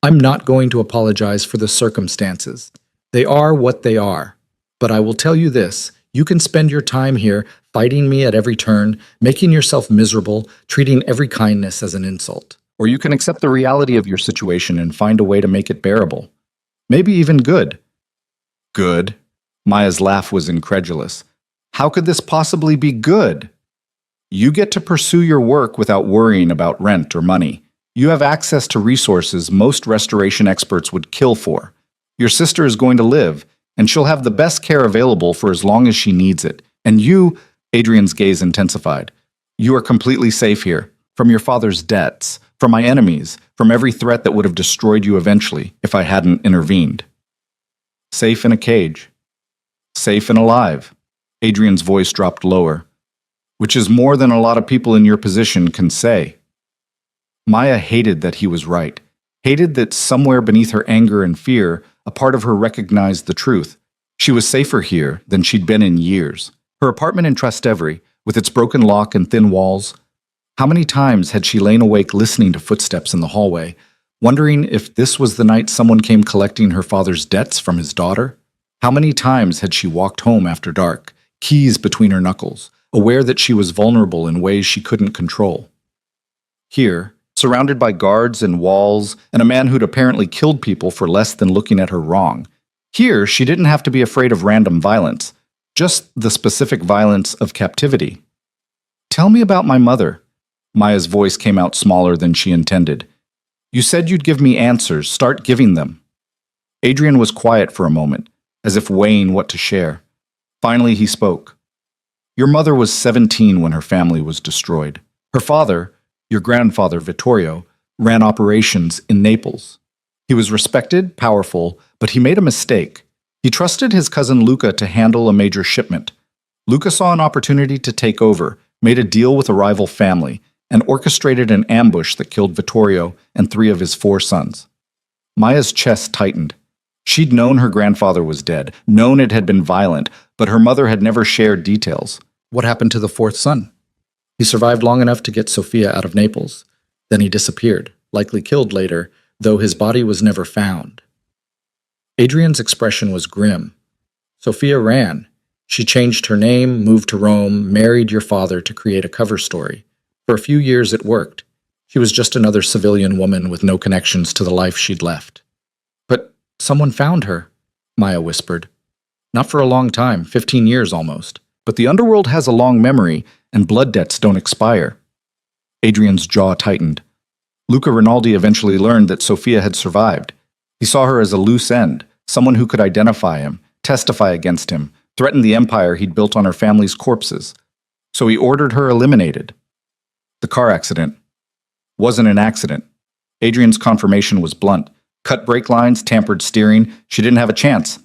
"I'm not going to apologize for the circumstances. They are what they are. But I will tell you this, you can spend your time here fighting me at every turn, making yourself miserable, treating every kindness as an insult. Or you can accept the reality of your situation and find a way to make it bearable. Maybe even good. Good? Maya's laugh was incredulous. How could this possibly be good? You get to pursue your work without worrying about rent or money. You have access to resources most restoration experts would kill for. Your sister is going to live, and she'll have the best care available for as long as she needs it. And you, Adrian's gaze intensified, you are completely safe here, from your father's debts, from my enemies, from every threat that would have destroyed you eventually if I hadn't intervened. Safe in a cage. Safe and alive. Adrian's voice dropped lower, which is more than a lot of people in your position can say. Maya hated that he was right, hated that somewhere beneath her anger and fear, a part of her recognized the truth. She was safer here than she'd been in years. Her apartment in Trastevere, with its broken lock and thin walls. How many times had she lain awake listening to footsteps in the hallway, wondering if this was the night someone came collecting her father's debts from his daughter? How many times had she walked home after dark, keys between her knuckles, aware that she was vulnerable in ways she couldn't control? Here, surrounded by guards and walls, and a man who'd apparently killed people for less than looking at her wrong. Here, she didn't have to be afraid of random violence, just the specific violence of captivity. Tell me about my mother. Maya's voice came out smaller than she intended. You said you'd give me answers. Start giving them. Adrian was quiet for a moment, as if weighing what to share. Finally, he spoke. Your mother was 17 when her family was destroyed. Her father, your grandfather, Vittorio, ran operations in Naples. He was respected, powerful, but he made a mistake. He trusted his cousin Luca to handle a major shipment. Luca saw an opportunity to take over, made a deal with a rival family, and orchestrated an ambush that killed Vittorio and 3 of his 4 sons. Maya's chest tightened. She'd known her grandfather was dead, known it had been violent, but her mother had never shared details. What happened to the 4th son? He survived long enough to get Sofia out of Naples. Then he disappeared, likely killed later, though his body was never found. Adrian's expression was grim. Sofia ran. She changed her name, moved to Rome, married your father to create a cover story. For a few years it worked. She was just another civilian woman with no connections to the life she'd left. But someone found her, Maya whispered. Not for a long time, 15 years almost. But the underworld has a long memory, and blood debts don't expire. Adrian's jaw tightened. Luca Rinaldi eventually learned that Sofia had survived. He saw her as a loose end, someone who could identify him, testify against him, threaten the empire he'd built on her family's corpses. So he ordered her eliminated. The car accident wasn't an accident. Adrian's confirmation was blunt. Cut brake lines, tampered steering. She didn't have a chance.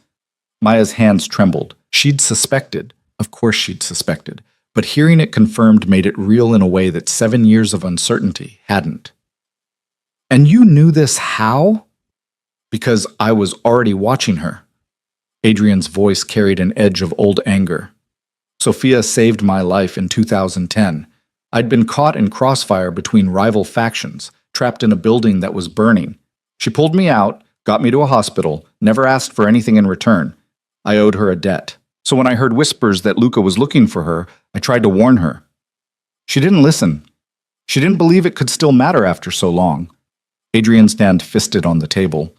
Maya's hands trembled. She'd suspected. Of course she'd suspected. But hearing it confirmed made it real in a way that 7 years of uncertainty hadn't. And you knew this how? Because I was already watching her. Adrian's voice carried an edge of old anger. Sofia saved my life in 2010. I'd been caught in crossfire between rival factions, trapped in a building that was burning. She pulled me out, got me to a hospital, never asked for anything in return. I owed her a debt. So when I heard whispers that Luca was looking for her, I tried to warn her. She didn't listen. She didn't believe it could still matter after so long. Adrian's hand fisted on the table.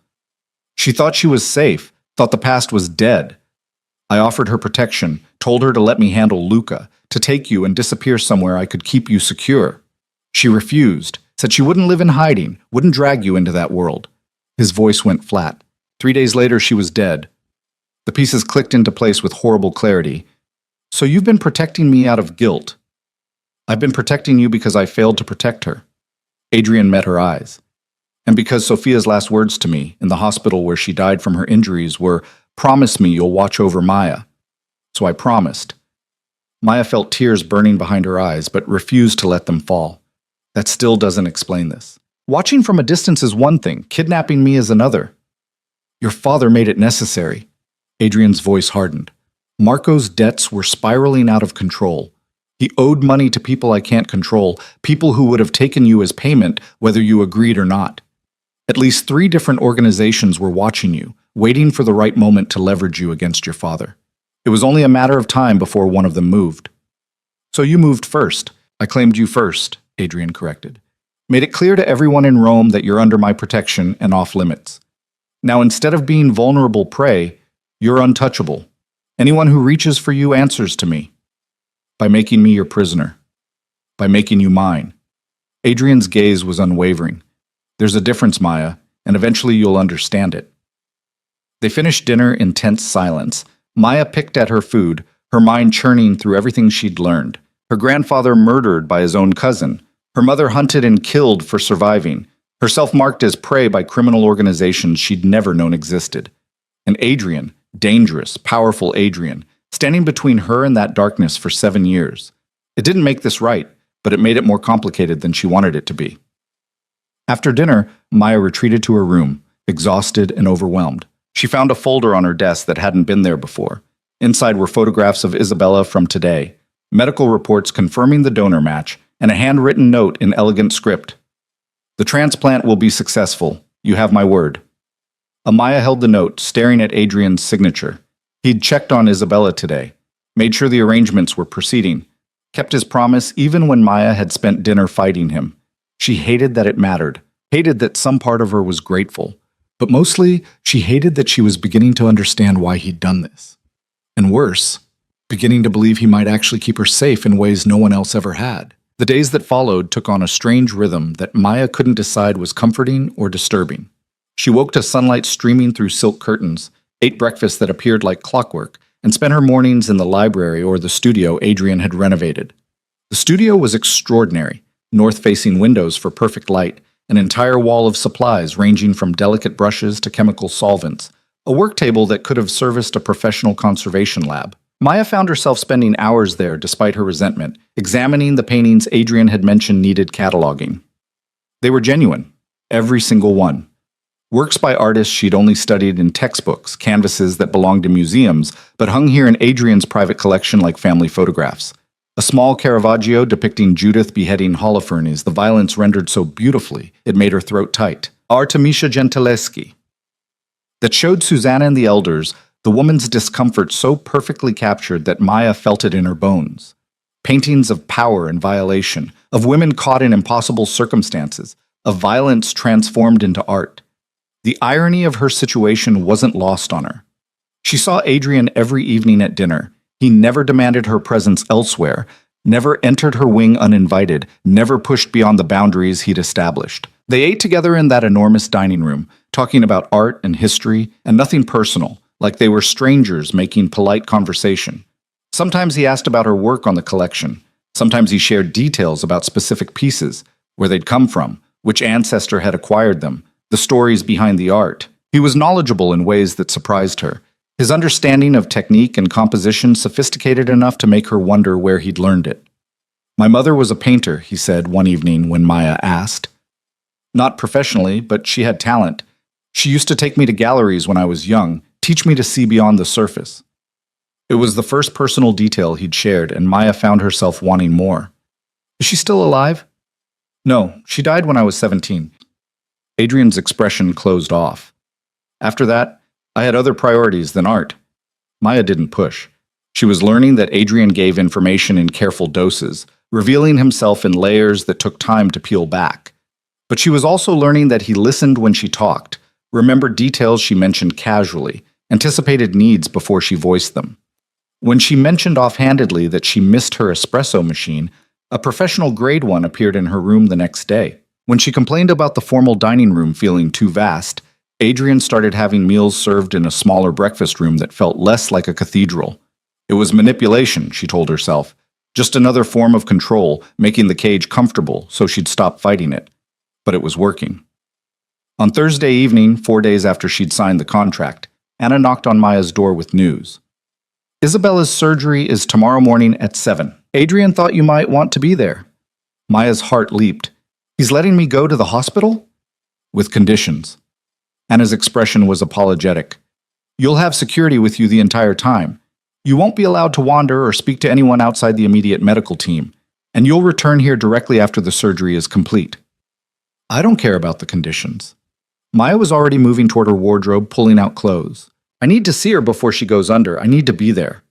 She thought she was safe, thought the past was dead. I offered her protection, told her to let me handle Luca, to take you and disappear somewhere I could keep you secure. She refused, said she wouldn't live in hiding, wouldn't drag you into that world. His voice went flat. 3 days later, she was dead. The pieces clicked into place with horrible clarity. So you've been protecting me out of guilt. I've been protecting you because I failed to protect her. Adrian met her eyes. And because Sofia's last words to me, in the hospital where she died from her injuries, were, "Promise me you'll watch over Maya." So I promised. Maya felt tears burning behind her eyes, but refused to let them fall. That still doesn't explain this. Watching from a distance is one thing, kidnapping me is another. Your father made it necessary. Adrian's voice hardened. Marco's debts were spiraling out of control. He owed money to people I can't control, people who would have taken you as payment whether you agreed or not. At least 3 different organizations were watching you, waiting for the right moment to leverage you against your father. It was only a matter of time before one of them moved. So you moved first. I claimed you first, Adrian corrected. Made it clear to everyone in Rome that you're under my protection and off limits. Now, instead of being vulnerable prey, you're untouchable. Anyone who reaches for you answers to me. By making me your prisoner. By making you mine. Adrian's gaze was unwavering. There's a difference, Maya, and eventually you'll understand it. They finished dinner in tense silence. Maya picked at her food, her mind churning through everything she'd learned. Her grandfather murdered by his own cousin. Her mother hunted and killed for surviving. Herself marked as prey by criminal organizations she'd never known existed. And Adrian, dangerous, powerful Adrian, standing between her and that darkness for 7 years. It didn't make this right, but it made it more complicated than she wanted it to be. After dinner, Maya retreated to her room, exhausted and overwhelmed. She found a folder on her desk that hadn't been there before. Inside were photographs of Isabella from today, medical reports confirming the donor match, and a handwritten note in elegant script. The transplant will be successful. You have my word. Amaya held the note, staring at Adrian's signature. He'd checked on Isabella today, made sure the arrangements were proceeding, kept his promise even when Maya had spent dinner fighting him. She hated that it mattered, hated that some part of her was grateful, but mostly she hated that she was beginning to understand why he'd done this. And worse, beginning to believe he might actually keep her safe in ways no one else ever had. The days that followed took on a strange rhythm that Maya couldn't decide was comforting or disturbing. She woke to sunlight streaming through silk curtains, ate breakfast that appeared like clockwork, and spent her mornings in the library or the studio Adrian had renovated. The studio was extraordinary, north-facing windows for perfect light, an entire wall of supplies ranging from delicate brushes to chemical solvents, a work table that could have serviced a professional conservation lab. Maya found herself spending hours there despite her resentment, examining the paintings Adrian had mentioned needed cataloging. They were genuine, every single one. Works by artists she'd only studied in textbooks, canvases that belonged to museums, but hung here in Adrian's private collection like family photographs. A small Caravaggio depicting Judith beheading Holofernes, the violence rendered so beautifully it made her throat tight. Artemisia Gentileschi. That showed Susanna and the elders the woman's discomfort so perfectly captured that Maya felt it in her bones. Paintings of power and violation, of women caught in impossible circumstances, of violence transformed into art. The irony of her situation wasn't lost on her. She saw Adrian every evening at dinner. He never demanded her presence elsewhere, never entered her wing uninvited, never pushed beyond the boundaries he'd established. They ate together in that enormous dining room, talking about art and history and nothing personal, like they were strangers making polite conversation. Sometimes he asked about her work on the collection. Sometimes he shared details about specific pieces, where they'd come from, which ancestor had acquired them, the stories behind the art. He was knowledgeable in ways that surprised her. His understanding of technique and composition sophisticated enough to make her wonder where he'd learned it. My mother was a painter, he said one evening when Maya asked. Not professionally, but she had talent. She used to take me to galleries when I was young, teach me to see beyond the surface. It was the first personal detail he'd shared, and Maya found herself wanting more. Is she still alive? No, she died when I was 17. Adrian's expression closed off. After that, I had other priorities than art. Maya didn't push. She was learning that Adrian gave information in careful doses, revealing himself in layers that took time to peel back. But she was also learning that he listened when she talked, remembered details she mentioned casually, anticipated needs before she voiced them. When she mentioned offhandedly that she missed her espresso machine, a professional grade one appeared in her room the next day. When she complained about the formal dining room feeling too vast, Adrian started having meals served in a smaller breakfast room that felt less like a cathedral. It was manipulation, she told herself, just another form of control, making the cage comfortable so she'd stop fighting it. But it was working. On Thursday evening, 4 days after she'd signed the contract, Anna knocked on Maya's door with news. Isabella's surgery is tomorrow morning at 7. Adrian thought you might want to be there. Maya's heart leaped. He's letting me go to the hospital? With conditions. Anna's expression was apologetic. You'll have security with you the entire time. You won't be allowed to wander or speak to anyone outside the immediate medical team, and you'll return here directly after the surgery is complete. I don't care about the conditions. Maya was already moving toward her wardrobe, pulling out clothes. I need to see her before she goes under. I need to be there.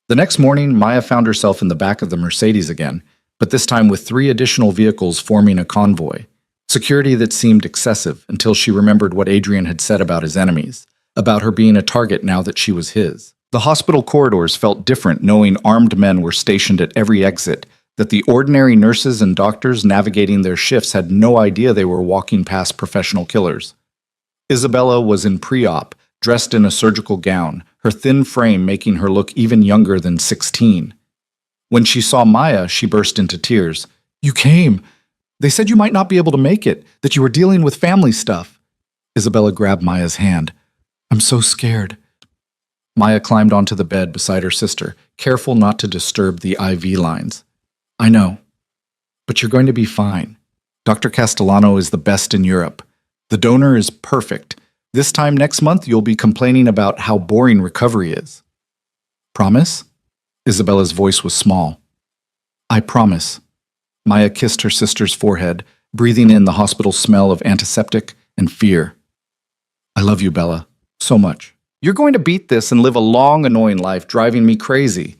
The next morning, Maya found herself in the back of the Mercedes again, but this time with 3 additional vehicles forming a convoy. Security that seemed excessive until she remembered what Adrian had said about his enemies, about her being a target now that she was his. The hospital corridors felt different knowing armed men were stationed at every exit, that the ordinary nurses and doctors navigating their shifts had no idea they were walking past professional killers. Isabella was in pre-op, dressed in a surgical gown, her thin frame making her look even younger than 16. When she saw Maya, she burst into tears. "You came! They said you might not be able to make it, that you were dealing with family stuff." Isabella grabbed Maya's hand. "I'm so scared." Maya climbed onto the bed beside her sister, careful not to disturb the IV lines. "I know, but you're going to be fine. Dr. Castellano is the best in Europe. The donor is perfect. This time next month, you'll be complaining about how boring recovery is." "Promise?" Isabella's voice was small. "I promise." Maya kissed her sister's forehead, breathing in the hospital smell of antiseptic and fear. "I love you, Bella, so much. You're going to beat this and live a long, annoying life, driving me crazy."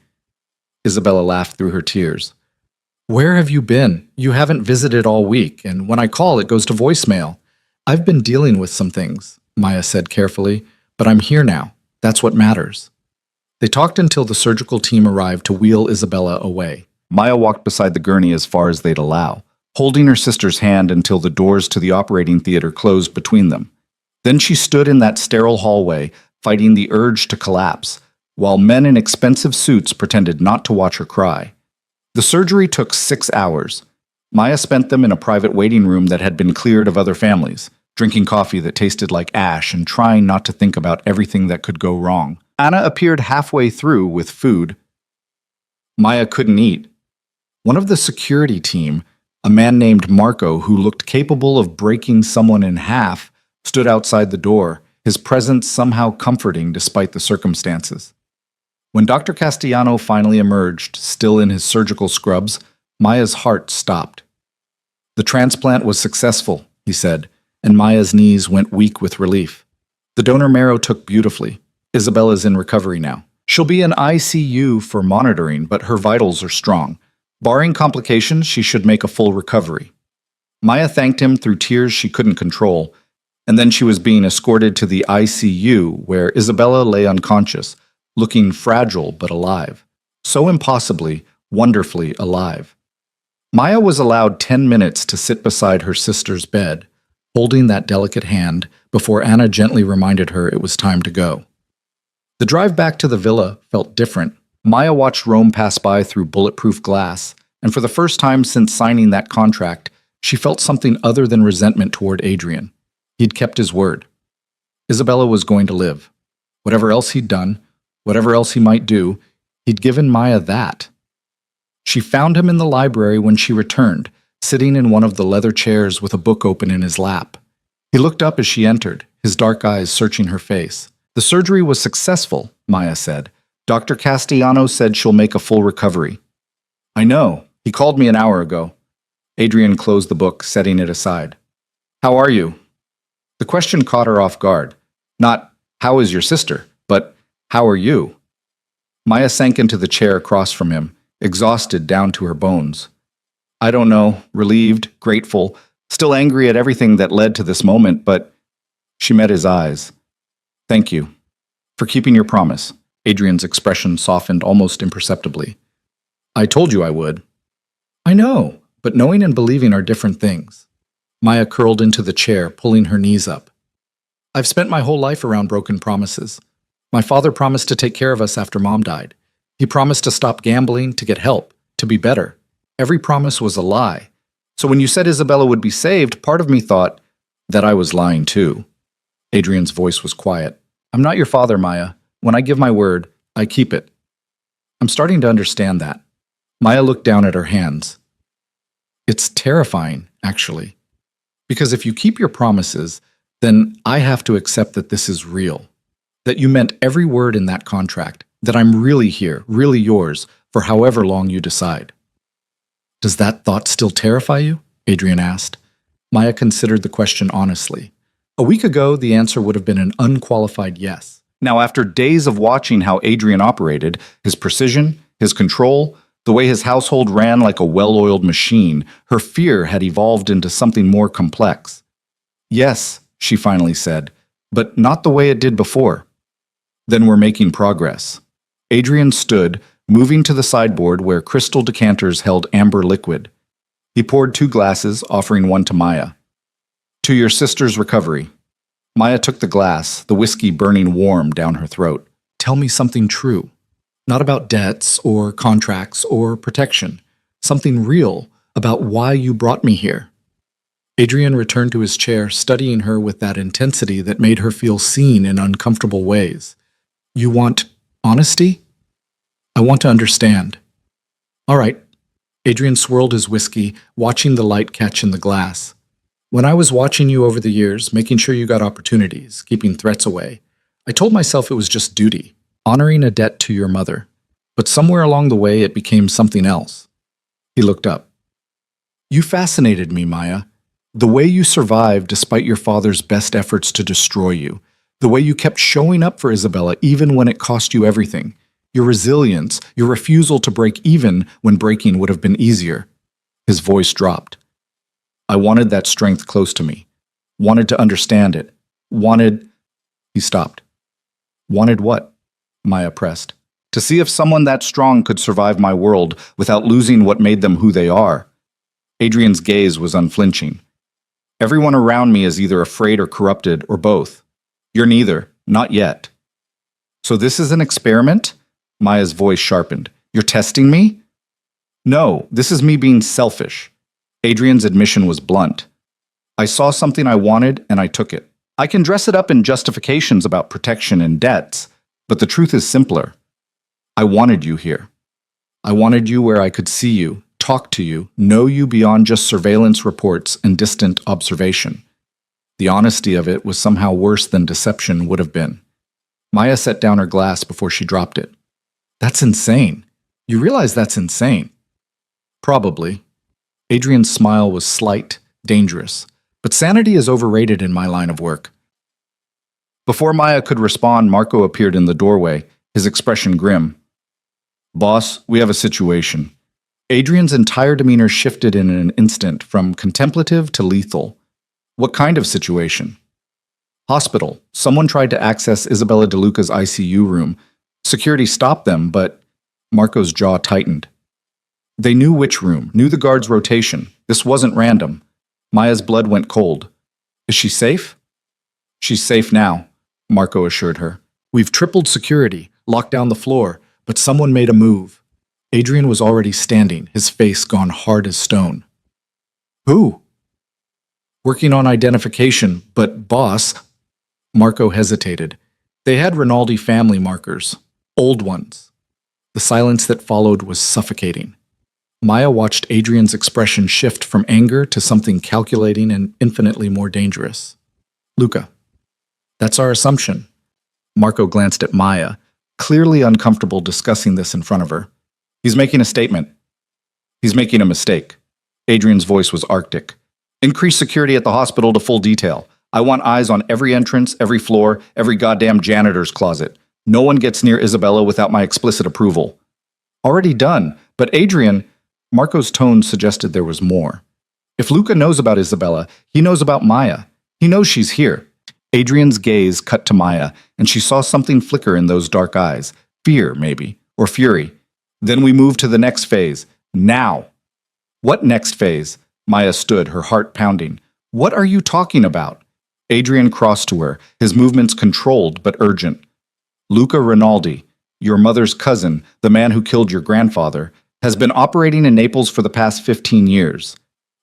Isabella laughed through her tears. "Where have you been? You haven't visited all week, and when I call, it goes to voicemail." "I've been dealing with some things," Maya said carefully, "but I'm here now. That's what matters." They talked until the surgical team arrived to wheel Isabella away. Maya walked beside the gurney as far as they'd allow, holding her sister's hand until the doors to the operating theater closed between them. Then she stood in that sterile hallway, fighting the urge to collapse, while men in expensive suits pretended not to watch her cry. The surgery took 6 hours. Maya spent them in a private waiting room that had been cleared of other families, drinking coffee that tasted like ash and trying not to think about everything that could go wrong. Anna appeared halfway through with food. Maya couldn't eat. One of the security team, a man named Marco who looked capable of breaking someone in half, stood outside the door, his presence somehow comforting despite the circumstances. When Dr. Castellano finally emerged, still in his surgical scrubs, Maya's heart stopped. "The transplant was successful," he said, and Maya's knees went weak with relief. "The donor marrow took beautifully. Isabella's in recovery now. She'll be in ICU for monitoring, but her vitals are strong. Barring complications, she should make a full recovery." Maya thanked him through tears she couldn't control, and then she was being escorted to the ICU, where Isabella lay unconscious, looking fragile but alive. So impossibly, wonderfully alive. Maya was allowed 10 minutes to sit beside her sister's bed, holding that delicate hand, before Anna gently reminded her it was time to go. The drive back to the villa felt different. Maya watched Rome pass by through bulletproof glass, and for the first time since signing that contract, she felt something other than resentment toward Adrian. He'd kept his word. Isabella was going to live. Whatever else he'd done, whatever else he might do, he'd given Maya that. She found him in the library when she returned, sitting in one of the leather chairs with a book open in his lap. He looked up as she entered, his dark eyes searching her face. "The surgery was successful," Maya said. "Dr. Castellano said she'll make a full recovery." "I know. He called me an hour ago." Adrian closed the book, setting it aside. "How are you?" The question caught her off guard. Not, "How is your sister?" but, "How are you?" Maya sank into the chair across from him, exhausted down to her bones. "I don't know, relieved, grateful, still angry at everything that led to this moment, but..." She met his eyes. "Thank you. For keeping your promise." Adrian's expression softened almost imperceptibly. "I told you I would." "I know, but knowing and believing are different things." Maya curled into the chair, pulling her knees up. "I've spent my whole life around broken promises. My father promised to take care of us after Mom died. He promised to stop gambling, to get help, to be better. Every promise was a lie. So when you said Isabella would be saved, part of me thought that I was lying too." Adrian's voice was quiet. "I'm not your father, Maya. When I give my word, I keep it." "I'm starting to understand that." Maya looked down at her hands. "It's terrifying, actually. Because if you keep your promises, then I have to accept that this is real. That you meant every word in that contract. That I'm really here, really yours, for however long you decide." "Does that thought still terrify you?" Adrian asked. Maya considered the question honestly. A week ago, the answer would have been an unqualified yes. Now, after days of watching how Adrian operated, his precision, his control, the way his household ran like a well-oiled machine, her fear had evolved into something more complex. Yes, she finally said, but not the way it did before. Then we're making progress. Adrian stood, moving to the sideboard where crystal decanters held amber liquid. He poured 2 glasses, offering one to Maya. To your sister's recovery. Maya took the glass, the whiskey burning warm down her throat. Tell me something true. Not about debts or contracts or protection. Something real about why you brought me here. Adrian returned to his chair, studying her with that intensity that made her feel seen in uncomfortable ways. You want honesty? I want to understand. All right. Adrian swirled his whiskey, watching the light catch in the glass. When I was watching you over the years, making sure you got opportunities, keeping threats away, I told myself it was just duty, honoring a debt to your mother. But somewhere along the way, it became something else. He looked up. You fascinated me, Maya. The way you survived despite your father's best efforts to destroy you. The way you kept showing up for Isabella even when it cost you everything. Your resilience, your refusal to break even when breaking would have been easier. His voice dropped. I wanted that strength close to me. Wanted to understand it. He stopped. Wanted what? Maya pressed. To see if someone that strong could survive my world without losing what made them who they are. Adrian's gaze was unflinching. Everyone around me is either afraid or corrupted, or both. You're neither. Not yet. So this is an experiment? Maya's voice sharpened. You're testing me? No, this is me being selfish. Adrian's admission was blunt. I saw something I wanted and I took it. I can dress it up in justifications about protection and debts, but the truth is simpler. I wanted you here. I wanted you where I could see you, talk to you, know you beyond just surveillance reports and distant observation. The honesty of it was somehow worse than deception would have been. Maya set down her glass before she dropped it. That's insane. You realize that's insane. Probably. Adrian's smile was slight, dangerous, but sanity is overrated in my line of work. Before Maya could respond, Marco appeared in the doorway, his expression grim. Boss, we have a situation. Adrian's entire demeanor shifted in an instant from contemplative to lethal. What kind of situation? Hospital. Someone tried to access Isabella DeLuca's ICU room. Security stopped them, but Marco's jaw tightened. They knew which room, knew the guard's rotation. This wasn't random. Maya's blood went cold. Is she safe? She's safe now, Marco assured her. We've tripled security, locked down the floor, but someone made a move. Adrian was already standing, his face gone hard as stone. Who? Working on identification, but boss... Marco hesitated. They had Rinaldi family markers, old ones. The silence that followed was suffocating. Maya watched Adrian's expression shift from anger to something calculating and infinitely more dangerous. Luca. That's our assumption. Marco glanced at Maya, clearly uncomfortable discussing this in front of her. He's making a statement. He's making a mistake. Adrian's voice was arctic. Increase security at the hospital to full detail. I want eyes on every entrance, every floor, every goddamn janitor's closet. No one gets near Isabella without my explicit approval. Already done, but Adrian... Marco's tone suggested there was more. If Luca knows about Isabella, he knows about Maya. He knows she's here. Adrian's gaze cut to Maya, and she saw something flicker in those dark eyes. Fear, maybe, or fury. Then we move to the next phase. Now. What next phase? Maya stood, her heart pounding. What are you talking about? Adrian crossed to her, his movements controlled but urgent. Luca Rinaldi, your mother's cousin, the man who killed your grandfather, has been operating in Naples for the past 15 years.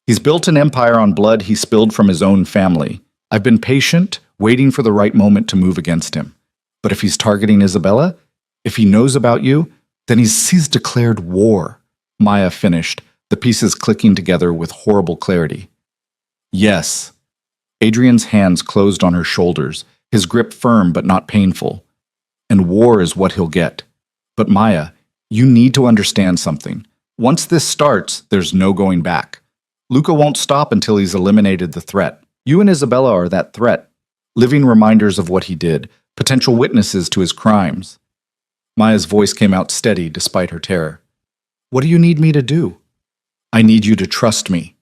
He's built an empire on blood he spilled from his own family. I've been patient, waiting for the right moment to move against him. But if he's targeting Isabella, if he knows about you, then he's declared war. Maya finished, the pieces clicking together with horrible clarity. Yes. Adrian's hands closed on her shoulders, his grip firm but not painful. And war is what he'll get. But Maya, you need to understand something. Once this starts, there's no going back. Luca won't stop until he's eliminated the threat. You and Isabella are that threat. living reminders of what he did, potential witnesses to his crimes. Maya's voice came out steady despite her terror. What do you need me to do? I need you to trust me.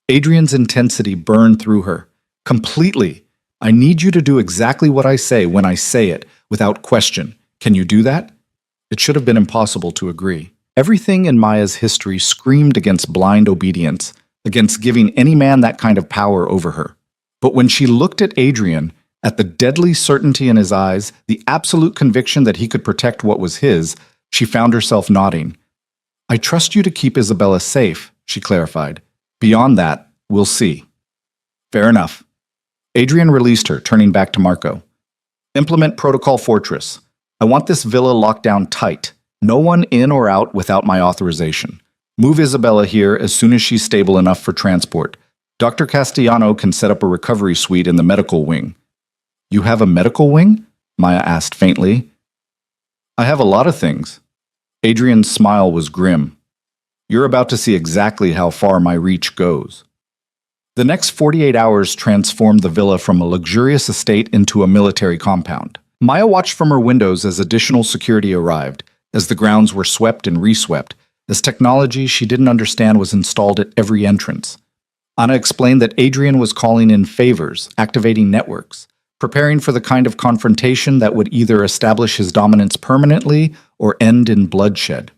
Adrian's intensity burned through her. Completely. I need you to do exactly what I say when I say it, without question. Can you do that? It should have been impossible to agree. Everything in Maya's history screamed against blind obedience, against giving any man that kind of power over her. But when she looked at Adrian, at the deadly certainty in his eyes, the absolute conviction that he could protect what was his, she found herself nodding. I trust you to keep Isabella safe, she clarified. Beyond that, we'll see. Fair enough. Adrian released her, turning back to Marco. Implement Protocol Fortress. I want this villa locked down tight. No one in or out without my authorization. Move Isabella here as soon as she's stable enough for transport. Dr. Castellano can set up a recovery suite in the medical wing. You have a medical wing? Maya asked faintly. I have a lot of things. Adrian's smile was grim. You're about to see exactly how far my reach goes. The next 48 hours transformed the villa from a luxurious estate into a military compound. Maya watched from her windows as additional security arrived, as the grounds were swept and reswept, as technology she didn't understand was installed at every entrance. Anna explained that Adrian was calling in favors, activating networks, preparing for the kind of confrontation that would either establish his dominance permanently or end in bloodshed.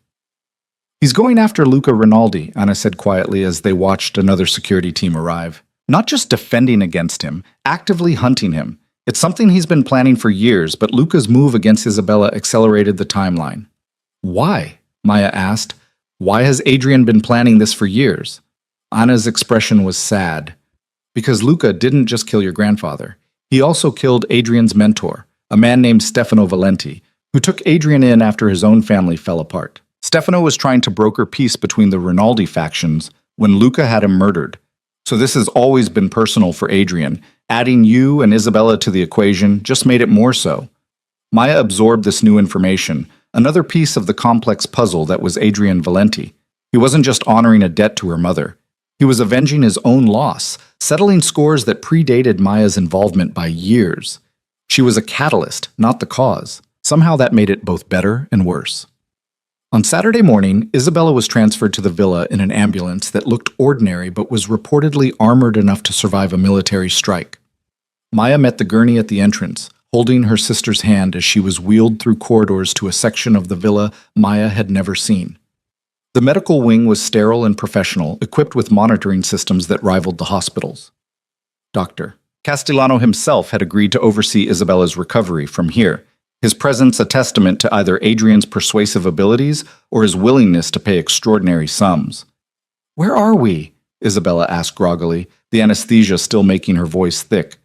He's going after Luca Rinaldi, Anna said quietly as they watched another security team arrive. Not just defending against him, actively hunting him. It's something he's been planning for years, but Luca's move against Isabella accelerated the timeline. Why? Maya asked. Why has Adrian been planning this for years? Anna's expression was sad. Because Luca didn't just kill your grandfather. He also killed Adrian's mentor, a man named Stefano Valenti, who took Adrian in after his own family fell apart. Stefano was trying to broker peace between the Rinaldi factions when Luca had him murdered. So this has always been personal for Adrian. Adding you and Isabella to the equation just made it more so. Maya absorbed this new information, another piece of the complex puzzle that was Adrian Valenti. He wasn't just honoring a debt to her mother. He was avenging his own loss, settling scores that predated Maya's involvement by years. She was a catalyst, not the cause. Somehow that made it both better and worse. On Saturday morning, Isabella was transferred to the villa in an ambulance that looked ordinary but was reportedly armored enough to survive a military strike. Maya met the gurney at the entrance, holding her sister's hand as she was wheeled through corridors to a section of the villa Maya had never seen. The medical wing was sterile and professional, equipped with monitoring systems that rivaled the hospital's. Dr. Castellano himself had agreed to oversee Isabella's recovery from here, his presence a testament to either Adrian's persuasive abilities or his willingness to pay extraordinary sums. Where are we? Isabella asked groggily, the anesthesia still making her voice thick.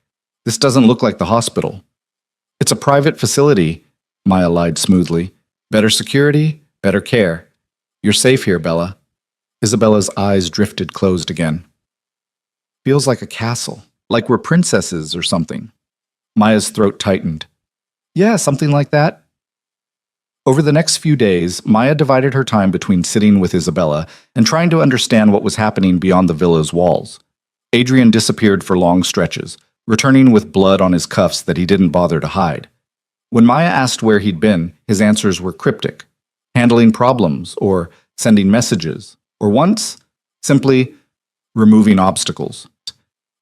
This doesn't look like the hospital. It's a private facility, Maya lied smoothly. Better security, better care. You're safe here, Bella. Isabella's eyes drifted closed again. Feels like a castle, like we're princesses or something. Maya's throat tightened. Yeah, something like that. Over the next few days, Maya divided her time between sitting with Isabella and trying to understand what was happening beyond the villa's walls. Adrian disappeared for long stretches, returning with blood on his cuffs that he didn't bother to hide. When Maya asked where he'd been, his answers were cryptic. Handling problems, or sending messages, or once, simply removing obstacles.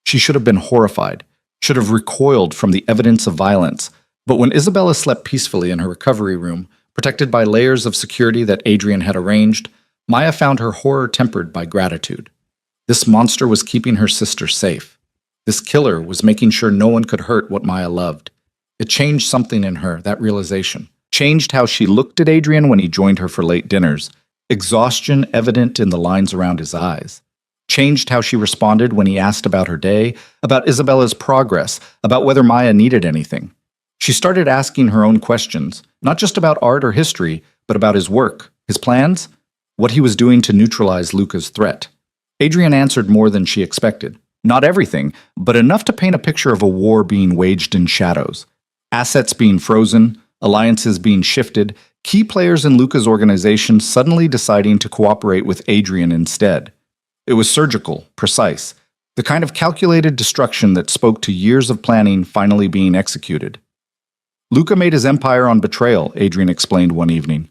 She should have been horrified, should have recoiled from the evidence of violence, but when Isabella slept peacefully in her recovery room, protected by layers of security that Adrian had arranged, Maya found her horror tempered by gratitude. This monster was keeping her sister safe. This killer was making sure no one could hurt what Maya loved. It changed something in her, that realization. Changed how she looked at Adrian when he joined her for late dinners, exhaustion evident in the lines around his eyes. Changed how she responded when he asked about her day, about Isabella's progress, about whether Maya needed anything. She started asking her own questions, not just about art or history, but about his work, his plans, what he was doing to neutralize Luca's threat. Adrian answered more than she expected. Not everything, but enough to paint a picture of a war being waged in shadows. Assets being frozen, alliances being shifted, key players in Luca's organization suddenly deciding to cooperate with Adrian instead. It was surgical, precise. The kind of calculated destruction that spoke to years of planning finally being executed. Luca made his empire on betrayal, Adrian explained one evening.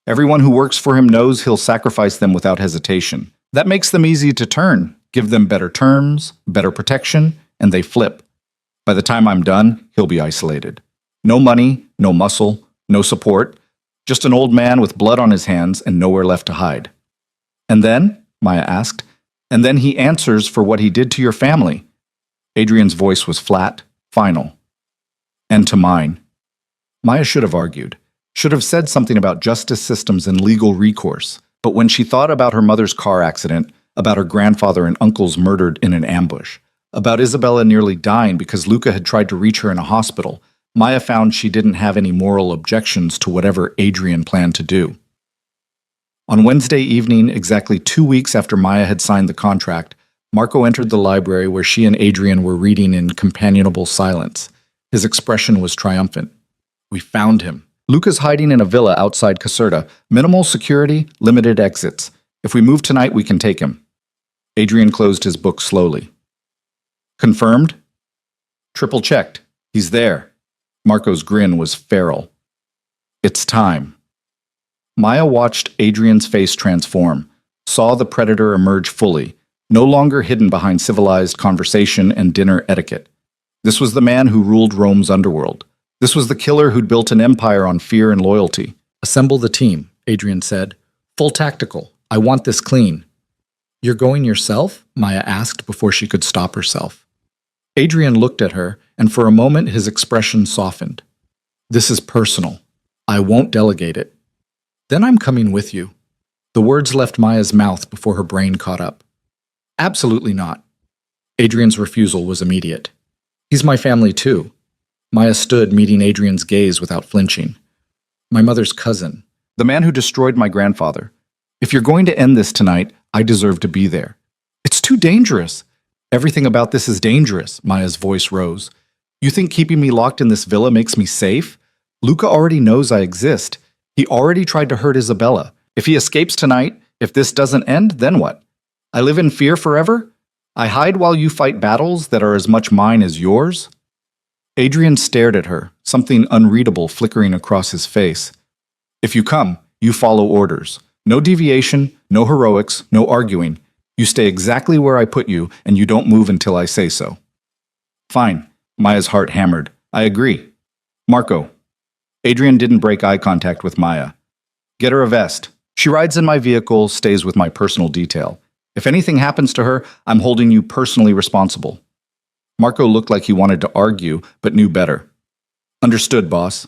Everyone who works for him knows he'll sacrifice them without hesitation. That makes them easy to turn, give them better terms, better protection, and they flip. By the time I'm done, he'll be isolated. No money, no muscle, no support, just an old man with blood on his hands and nowhere left to hide. And then, Maya asked, and then he answers for what he did to your family. Adrian's voice was flat, final. And to mine. Maya should have argued, should have said something about justice systems and legal recourse, but when she thought about her mother's car accident, about her grandfather and uncles murdered in an ambush, about Isabella nearly dying because Luca had tried to reach her in a hospital, Maya found she didn't have any moral objections to whatever Adrian planned to do. On Wednesday evening, exactly 2 weeks after Maya had signed the contract, Marco entered the library where she and Adrian were reading in companionable silence. His expression was triumphant. We found him. Luca's hiding in a villa outside Caserta. Minimal security, limited exits. If we move tonight, we can take him. Adrian closed his book slowly. Confirmed? Triple checked. He's there. Marco's grin was feral. It's time. Maya watched Adrian's face transform, saw the predator emerge fully, no longer hidden behind civilized conversation and dinner etiquette. This was the man who ruled Rome's underworld. This was the killer who'd built an empire on fear and loyalty. Assemble the team, Adrian said. Full tactical. I want this clean. You're going yourself? Maya asked before she could stop herself. Adrian looked at her, and for a moment his expression softened. This is personal. I won't delegate it. Then I'm coming with you. The words left Maya's mouth before her brain caught up. Absolutely not. Adrian's refusal was immediate. He's my family too. Maya stood, meeting Adrian's gaze without flinching. My mother's cousin. The man who destroyed my grandfather. If you're going to end this tonight, I deserve to be there. It's too dangerous. Everything about this is dangerous, Maya's voice rose. You think keeping me locked in this villa makes me safe? Luca already knows I exist. He already tried to hurt Isabella. If he escapes tonight, if this doesn't end, then what? I live in fear forever? I hide while you fight battles that are as much mine as yours? Adrian stared at her, something unreadable flickering across his face. If you come, you follow orders. No deviation, no heroics, no arguing. You stay exactly where I put you, and you don't move until I say so. Fine. Maya's heart hammered. I agree. Marco. Adrian didn't break eye contact with Maya. Get her a vest. She rides in my vehicle, stays with my personal detail. If anything happens to her, I'm holding you personally responsible. Marco looked like he wanted to argue, but knew better. Understood, boss.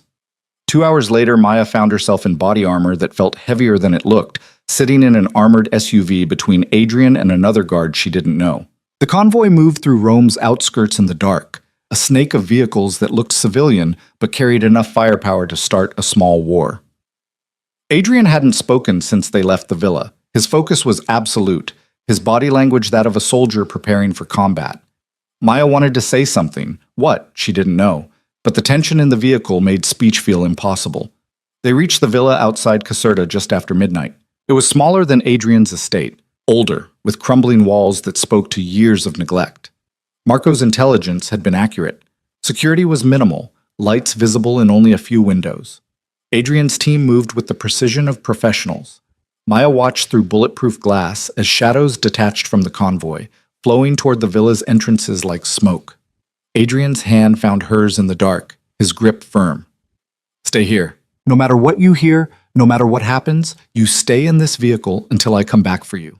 2 hours later, Maya found herself in body armor that felt heavier than it looked, sitting in an armored SUV between Adrian and another guard she didn't know. The convoy moved through Rome's outskirts in the dark, a snake of vehicles that looked civilian but carried enough firepower to start a small war. Adrian hadn't spoken since they left the villa. His focus was absolute, his body language that of a soldier preparing for combat. Maya wanted to say something. What? She didn't know. But the tension in the vehicle made speech feel impossible. They reached the villa outside Caserta just after midnight. It was smaller than Adrian's estate, older, with crumbling walls that spoke to years of neglect. Marco's intelligence had been accurate. Security was minimal, lights visible in only a few windows. Adrian's team moved with the precision of professionals. Maya watched through bulletproof glass as shadows detached from the convoy, flowing toward the villa's entrances like smoke. Adrian's hand found hers in the dark, his grip firm. Stay here. No matter what you hear, no matter what happens, you stay in this vehicle until I come back for you.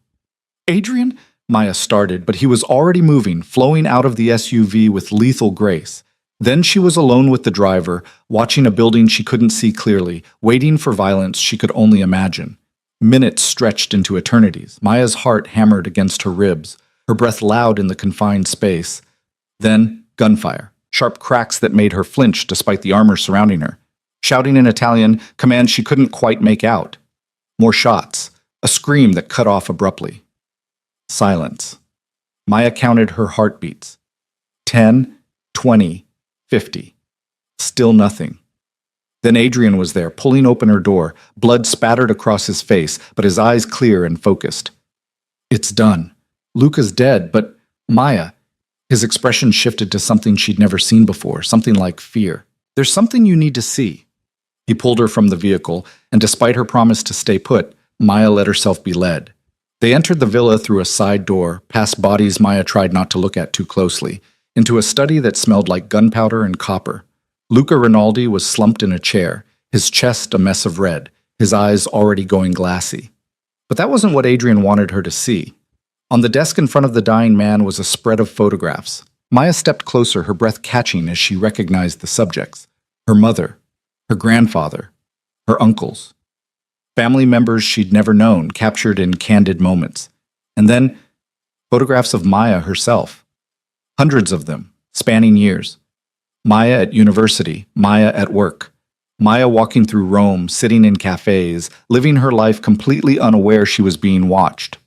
Adrian? Maya started, but he was already moving, flowing out of the SUV with lethal grace. Then she was alone with the driver, watching a building she couldn't see clearly, waiting for violence she could only imagine. Minutes stretched into eternities. Maya's heart hammered against her ribs, her breath loud in the confined space. Then, gunfire, sharp cracks that made her flinch despite the armor surrounding her. Shouting in Italian, commands she couldn't quite make out. More shots, a scream that cut off abruptly. Silence. Maya counted her heartbeats. 10, 20, 50. Still nothing. Then Adrian was there, pulling open her door, blood spattered across his face, but his eyes clear and focused. It's done. Luca's dead, but Maya. His expression shifted to something she'd never seen before, something like fear. There's something you need to see. He pulled her from the vehicle, and despite her promise to stay put, Maya let herself be led. They entered the villa through a side door, past bodies Maya tried not to look at too closely, into a study that smelled like gunpowder and copper. Luca Rinaldi was slumped in a chair, his chest a mess of red, his eyes already going glassy. But that wasn't what Adrian wanted her to see. On the desk in front of the dying man was a spread of photographs. Maya stepped closer, her breath catching as she recognized the subjects. Her mother, her grandfather, her uncles. Family members she'd never known, captured in candid moments. And then, photographs of Maya herself. Hundreds of them, spanning years. Maya at university, Maya at work. Maya walking through Rome, sitting in cafes, living her life completely unaware she was being watched.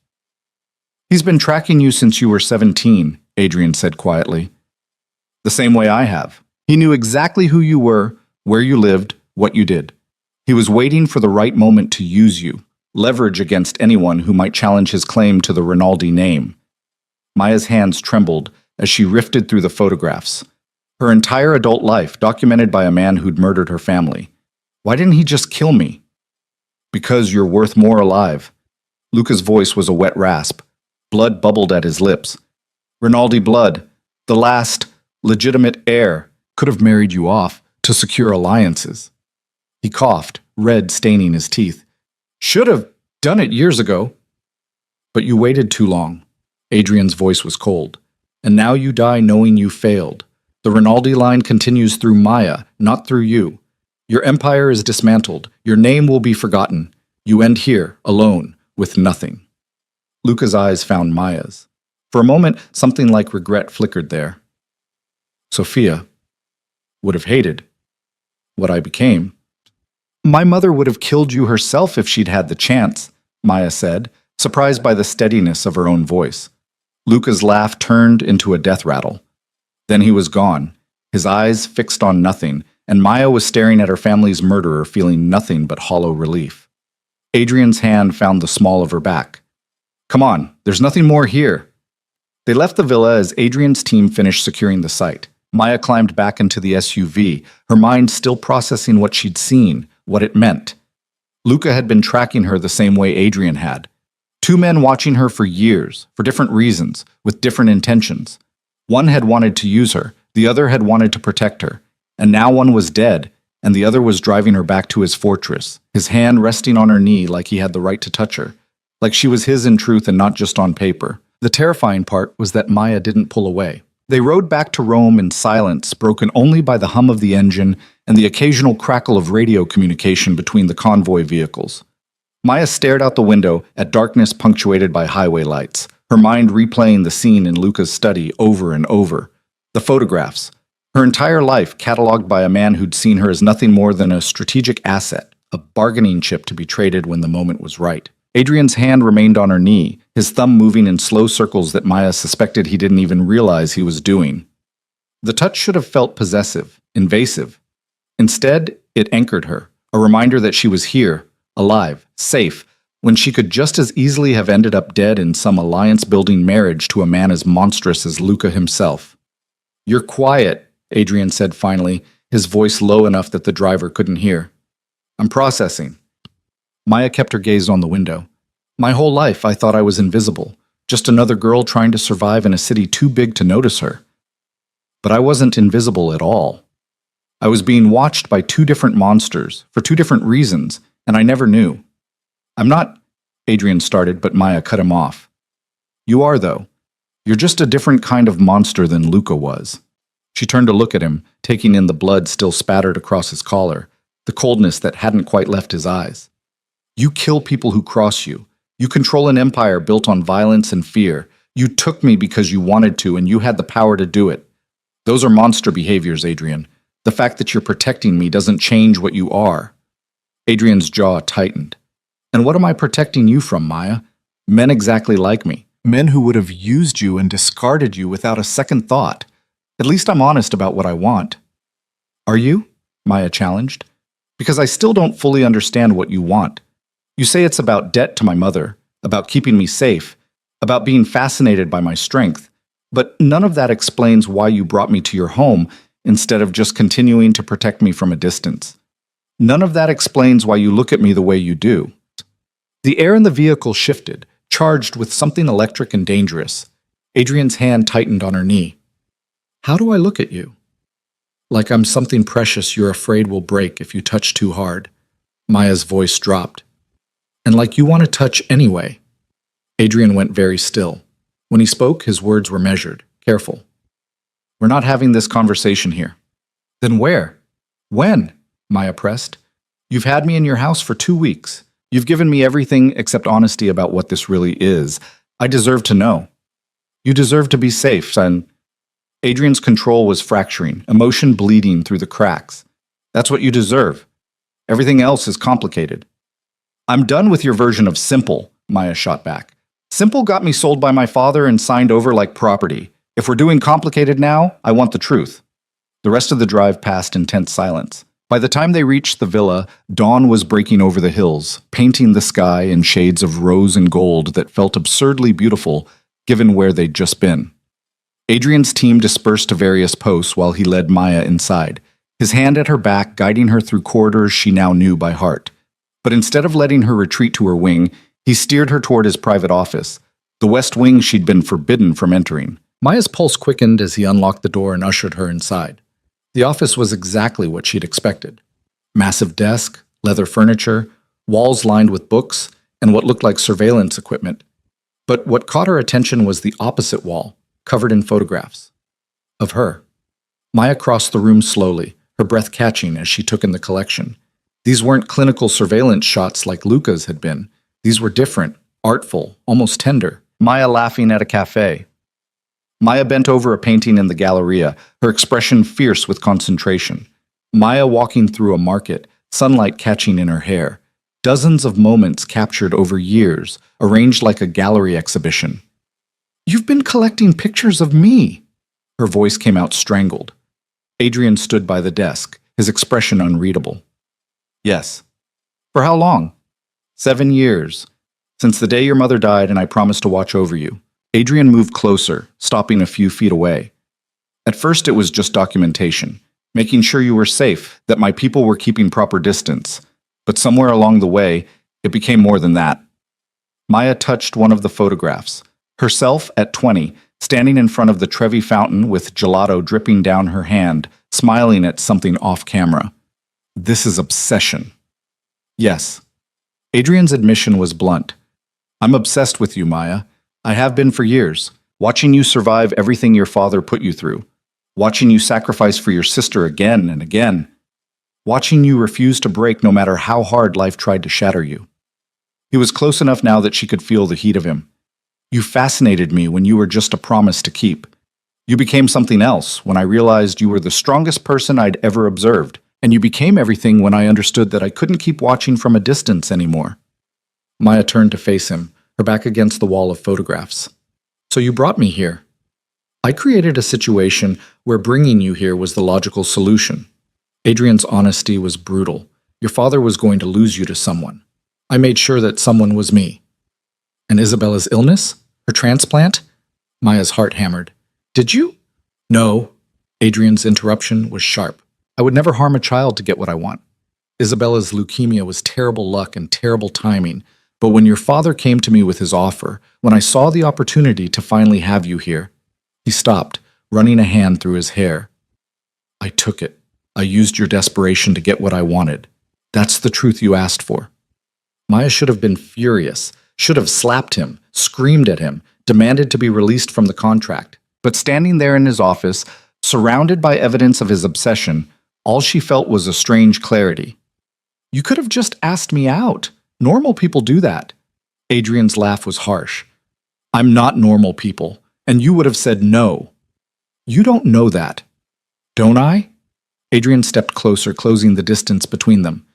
"He's been tracking you since you were 17, Adrian said quietly. "The same way I have. He knew exactly who you were, where you lived, what you did. He was waiting for the right moment to use you, leverage against anyone who might challenge his claim to the Rinaldi name." Maya's hands trembled as she rifted through the photographs. Her entire adult life documented by a man who'd murdered her family. "Why didn't he just kill me?" "Because you're worth more alive." Luca's voice was a wet rasp. Blood bubbled at his lips. "Rinaldi blood, the last legitimate heir, could have married you off to secure alliances." He coughed, red staining his teeth. "Should have done it years ago." "But you waited too long." Adrian's voice was cold. "And now you die knowing you failed. The Rinaldi line continues through Maya, not through you. Your empire is dismantled. Your name will be forgotten. You end here, alone, with nothing." Luca's eyes found Maya's. For a moment, something like regret flickered there. "Sophia would have hated what I became." "My mother would have killed you herself if she'd had the chance," Maya said, surprised by the steadiness of her own voice. Luca's laugh turned into a death rattle. Then he was gone, his eyes fixed on nothing, and Maya was staring at her family's murderer, feeling nothing but hollow relief. Adrian's hand found the small of her back. "Come on, there's nothing more here." They left the villa as Adrian's team finished securing the site. Maya climbed back into the SUV, her mind still processing what she'd seen, what it meant. Luca had been tracking her the same way Adrian had. Two men watching her for years, for different reasons, with different intentions. One had wanted to use her, the other had wanted to protect her, and now one was dead, and the other was driving her back to his fortress, his hand resting on her knee like he had the right to touch her, like she was his in truth and not just on paper. The terrifying part was that Maya didn't pull away. They rode back to Rome in silence, broken only by the hum of the engine and the occasional crackle of radio communication between the convoy vehicles. Maya stared out the window at darkness punctuated by highway lights, her mind replaying the scene in Luca's study over and over. The photographs, her entire life catalogued by a man who'd seen her as nothing more than a strategic asset, a bargaining chip to be traded when the moment was right. Adrian's hand remained on her knee, his thumb moving in slow circles that Maya suspected he didn't even realize he was doing. The touch should have felt possessive, invasive. Instead, it anchored her, a reminder that she was here, alive, safe, when she could just as easily have ended up dead in some alliance-building marriage to a man as monstrous as Luca himself. "You're quiet," Adrian said finally, his voice low enough that the driver couldn't hear. "I'm processing." Maya kept her gaze on the window. "My whole life I thought I was invisible, just another girl trying to survive in a city too big to notice her. But I wasn't invisible at all. I was being watched by two different monsters, for two different reasons, and I never knew. I'm not," Adrian started, but Maya cut him off. "You are, though. You're just a different kind of monster than Luca was." She turned to look at him, taking in the blood still spattered across his collar, the coldness that hadn't quite left his eyes. "You kill people who cross you. You control an empire built on violence and fear. You took me because you wanted to, and you had the power to do it. Those are monster behaviors, Adrian. The fact that you're protecting me doesn't change what you are." Adrian's jaw tightened. "And what am I protecting you from, Maya? Men exactly like me. Men who would have used you and discarded you without a second thought. At least I'm honest about what I want." "Are you?" Maya challenged. "Because I still don't fully understand what you want. You say it's about debt to my mother, about keeping me safe, about being fascinated by my strength. But none of that explains why you brought me to your home instead of just continuing to protect me from a distance. None of that explains why you look at me the way you do. The air in the vehicle shifted, charged with something electric and dangerous. Adrian's hand tightened on her knee. How do I look at you? Like I'm something precious you're afraid will break if you touch too hard. Maya's voice dropped. And like you want to touch anyway. Adrian went very still. When he spoke, his words were measured, careful. We're not having this conversation here. Then where? When? Maya pressed. You've had me in your house for 2 weeks. You've given me everything except honesty about what this really is. I deserve to know. You deserve to be safe, son. Adrian's control was fracturing, emotion bleeding through the cracks. That's what you deserve. Everything else is complicated. I'm done with your version of simple, Maya shot back. Simple got me sold by my father and signed over like property. If we're doing complicated now, I want the truth. The rest of the drive passed in tense silence. By the time they reached the villa, dawn was breaking over the hills, painting the sky in shades of rose and gold that felt absurdly beautiful given where they'd just been. Adrian's team dispersed to various posts while he led Maya inside, his hand at her back guiding her through corridors she now knew by heart. But instead of letting her retreat to her wing, he steered her toward his private office, the west wing she'd been forbidden from entering. Maya's pulse quickened as he unlocked the door and ushered her inside. The office was exactly what she'd expected. Massive desk, leather furniture, walls lined with books, and what looked like surveillance equipment. But what caught her attention was the opposite wall, covered in photographs. Of her. Maya crossed the room slowly, her breath catching as she took in the collection. These weren't clinical surveillance shots like Luca's had been. These were different, artful, almost tender. Maya laughing at a cafe. Maya bent over a painting in the Galleria, her expression fierce with concentration. Maya walking through a market, sunlight catching in her hair. Dozens of moments captured over years, arranged like a gallery exhibition. You've been collecting pictures of me. Her voice came out strangled. Adrian stood by the desk, his expression unreadable. Yes. For how long? 7 years. Since the day your mother died and I promised to watch over you. Adrian moved closer, stopping a few feet away. At first it was just documentation, making sure you were safe, that my people were keeping proper distance. But somewhere along the way, it became more than that. Maya touched one of the photographs. Herself at 20, standing in front of the Trevi fountain with gelato dripping down her hand, smiling at something off camera. This is obsession. Yes. Adrian's admission was blunt. I'm obsessed with you, Maya. I have been for years, watching you survive everything your father put you through, watching you sacrifice for your sister again and again, watching you refuse to break no matter how hard life tried to shatter you. He was close enough now that she could feel the heat of him. You fascinated me when you were just a promise to keep. You became something else when I realized you were the strongest person I'd ever observed, and you became everything when I understood that I couldn't keep watching from a distance anymore. Maya turned to face him, her back against the wall of photographs. So you brought me here. I created a situation where bringing you here was the logical solution. Adrian's honesty was brutal. Your father was going to lose you to someone. I made sure that someone was me. And Isabella's illness? Her transplant? Maya's heart hammered. Did you? No. Adrian's interruption was sharp. I would never harm a child to get what I want. Isabella's leukemia was terrible luck and terrible timing, but when your father came to me with his offer, when I saw the opportunity to finally have you here, he stopped, running a hand through his hair. I took it. I used your desperation to get what I wanted. That's the truth you asked for. Maya should have been furious, should have slapped him, screamed at him, demanded to be released from the contract. But standing there in his office, surrounded by evidence of his obsession, all she felt was a strange clarity. You could have just asked me out. Normal people do that. Adrian's laugh was harsh. I'm not normal people, and you would have said no. You don't know that. Don't I? Adrian stepped closer, closing the distance between them.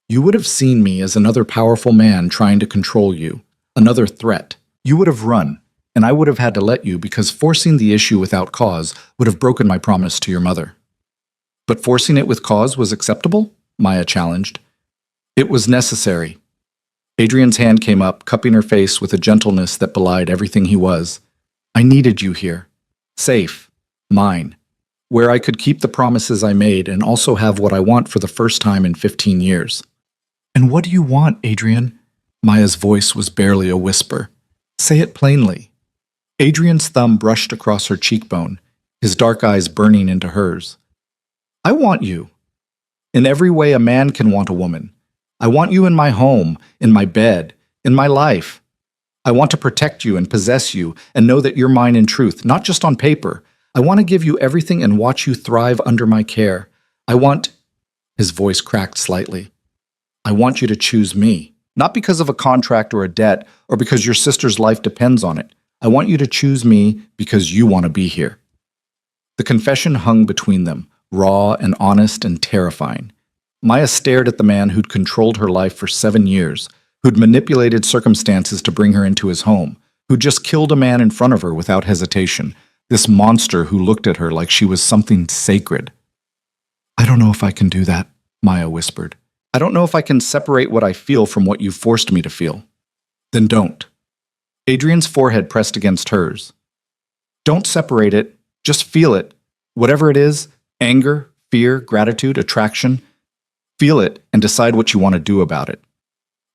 You would have seen me as another powerful man trying to control you, another threat. You would have run, and I would have had to let you because forcing the issue without cause would have broken my promise to your mother. But forcing it with cause was acceptable? Maya challenged. It was necessary. Adrian's hand came up, cupping her face with a gentleness that belied everything he was. I needed you here. Safe. Mine. Where I could keep the promises I made and also have what I want for the first time in 15 years. And what do you want, Adrian? Maya's voice was barely a whisper. Say it plainly. Adrian's thumb brushed across her cheekbone, his dark eyes burning into hers. I want you. In every way a man can want a woman. I want you in my home, in my bed, in my life. I want to protect you and possess you and know that you're mine in truth, not just on paper. I want to give you everything and watch you thrive under my care. I want... His voice cracked slightly. I want you to choose me, not because of a contract or a debt or because your sister's life depends on it. I want you to choose me because you want to be here. The confession hung between them, raw and honest and terrifying. Maya stared at the man who'd controlled her life for 7 years, who'd manipulated circumstances to bring her into his home, who'd just killed a man in front of her without hesitation, this monster who looked at her like she was something sacred. I don't know if I can do that, Maya whispered. I don't know if I can separate what I feel from what you've forced me to feel. Then don't. Adrian's forehead pressed against hers. Don't separate it, just feel it. Whatever it is, anger, fear, gratitude, attraction, feel it and decide what you want to do about it.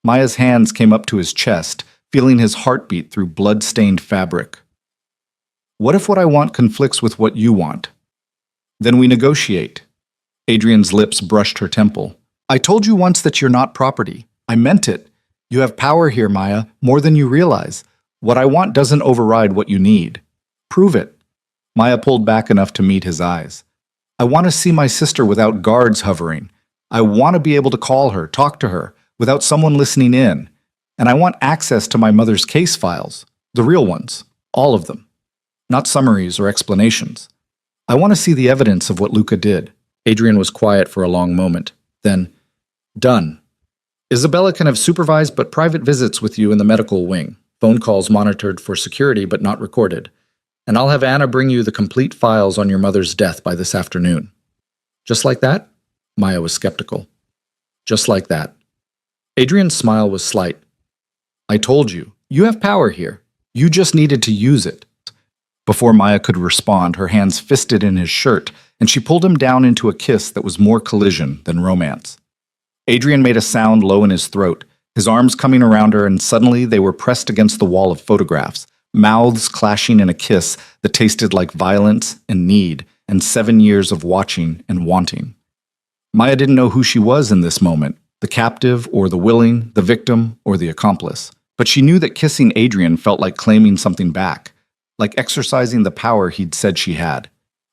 Maya's hands came up to his chest, feeling his heartbeat through blood-stained fabric. What if what I want conflicts with what you want? Then we negotiate. Adrian's lips brushed her temple. I told you once that you're not property. I meant it. You have power here, Maya, more than you realize. What I want doesn't override what you need. Prove it. Maya pulled back enough to meet his eyes. I want to see my sister without guards hovering. I want to be able to call her, talk to her, without someone listening in. And I want access to my mother's case files, the real ones, all of them. Not summaries or explanations. I want to see the evidence of what Luca did. Adrian was quiet for a long moment. Then, done. Isabella can have supervised but private visits with you in the medical wing. Phone calls monitored for security but not recorded. And I'll have Anna bring you the complete files on your mother's death by this afternoon. Just like that? Maya was skeptical. Just like that. Adrian's smile was slight. I told you, you have power here. You just needed to use it. Before Maya could respond, her hands fisted in his shirt, and she pulled him down into a kiss that was more collision than romance. Adrian made a sound low in his throat, his arms coming around her, and suddenly they were pressed against the wall of photographs, mouths clashing in a kiss that tasted like violence and need and 7 years of watching and wanting. Maya didn't know who she was in this moment, the captive or the willing, the victim or the accomplice. But she knew that kissing Adrian felt like claiming something back, like exercising the power he'd said she had.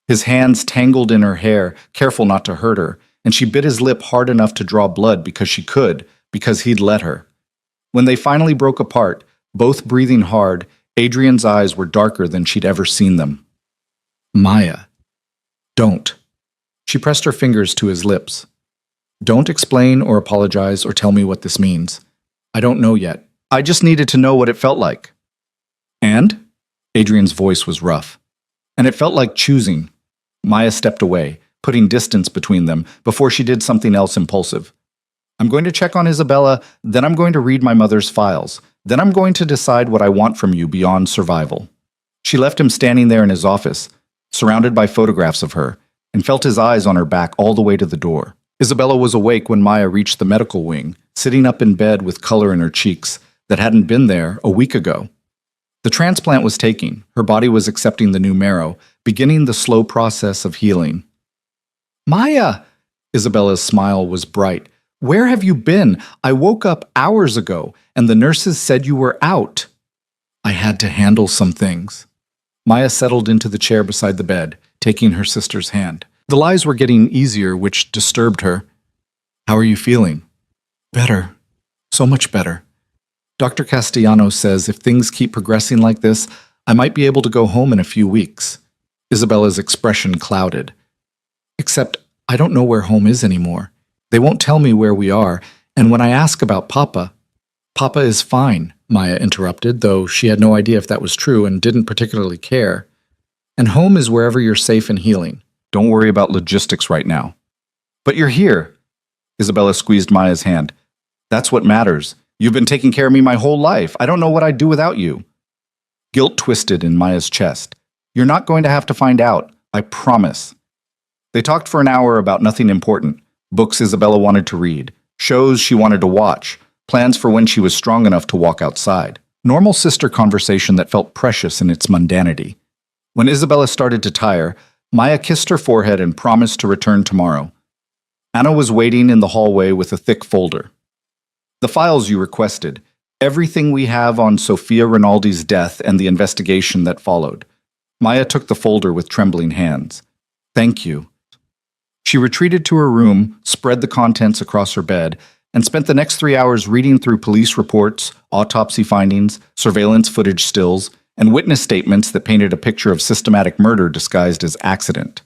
His hands tangled in her hair, careful not to hurt her, and she bit his lip hard enough to draw blood because she could, because he'd let her. When they finally broke apart, both breathing hard, Adrian's eyes were darker than she'd ever seen them. Maya. Don't. She pressed her fingers to his lips. Don't explain or apologize or tell me what this means. I don't know yet. I just needed to know what it felt like. And? Adrian's voice was rough. And it felt like choosing. Maya stepped away, putting distance between them before she did something else impulsive. I'm going to check on Isabella, then I'm going to read my mother's files. Then I'm going to decide what I want from you beyond survival. She left him standing there in his office, surrounded by photographs of her, and felt his eyes on her back all the way to the door. Isabella was awake when Maya reached the medical wing, sitting up in bed with color in her cheeks that hadn't been there a week ago. The transplant was taking, her body was accepting the new marrow, beginning the slow process of healing. Maya! Isabella's smile was bright. Where have you been? I woke up hours ago, and the nurses said you were out. I had to handle some things. Maya settled into the chair beside the bed, taking her sister's hand. The lies were getting easier, which disturbed her. How are you feeling? Better. So much better. Dr. Castellanos says if things keep progressing like this, I might be able to go home in a few weeks. Isabella's expression clouded. Except I don't know where home is anymore. They won't tell me where we are, and when I ask about Papa... Papa is fine, Maya interrupted, though she had no idea if that was true and didn't particularly care. And home is wherever you're safe and healing. Don't worry about logistics right now. But you're here. Isabella squeezed Maya's hand. That's what matters. You've been taking care of me my whole life. I don't know what I'd do without you. Guilt twisted in Maya's chest. You're not going to have to find out. I promise. They talked for an hour about nothing important. Books Isabella wanted to read, shows she wanted to watch, plans for when she was strong enough to walk outside. Normal sister conversation that felt precious in its mundanity. When Isabella started to tire, Maya kissed her forehead and promised to return tomorrow. Anna was waiting in the hallway with a thick folder. The files you requested. Everything we have on Sofia Rinaldi's death and the investigation that followed. Maya took the folder with trembling hands. Thank you. She retreated to her room, spread the contents across her bed, and spent the next 3 hours reading through police reports, autopsy findings, surveillance footage stills, and witness statements that painted a picture of systematic murder disguised as accident.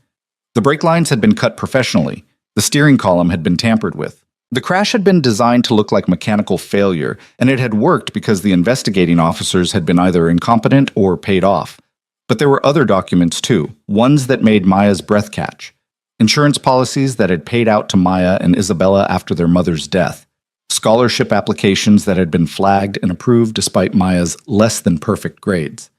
The brake lines had been cut professionally. The steering column had been tampered with. The crash had been designed to look like mechanical failure, and it had worked because the investigating officers had been either incompetent or paid off. But there were other documents too, ones that made Maya's breath catch. Insurance policies that had paid out to Maya and Isabella after their mother's death. Scholarship applications that had been flagged and approved despite Maya's less-than-perfect grades.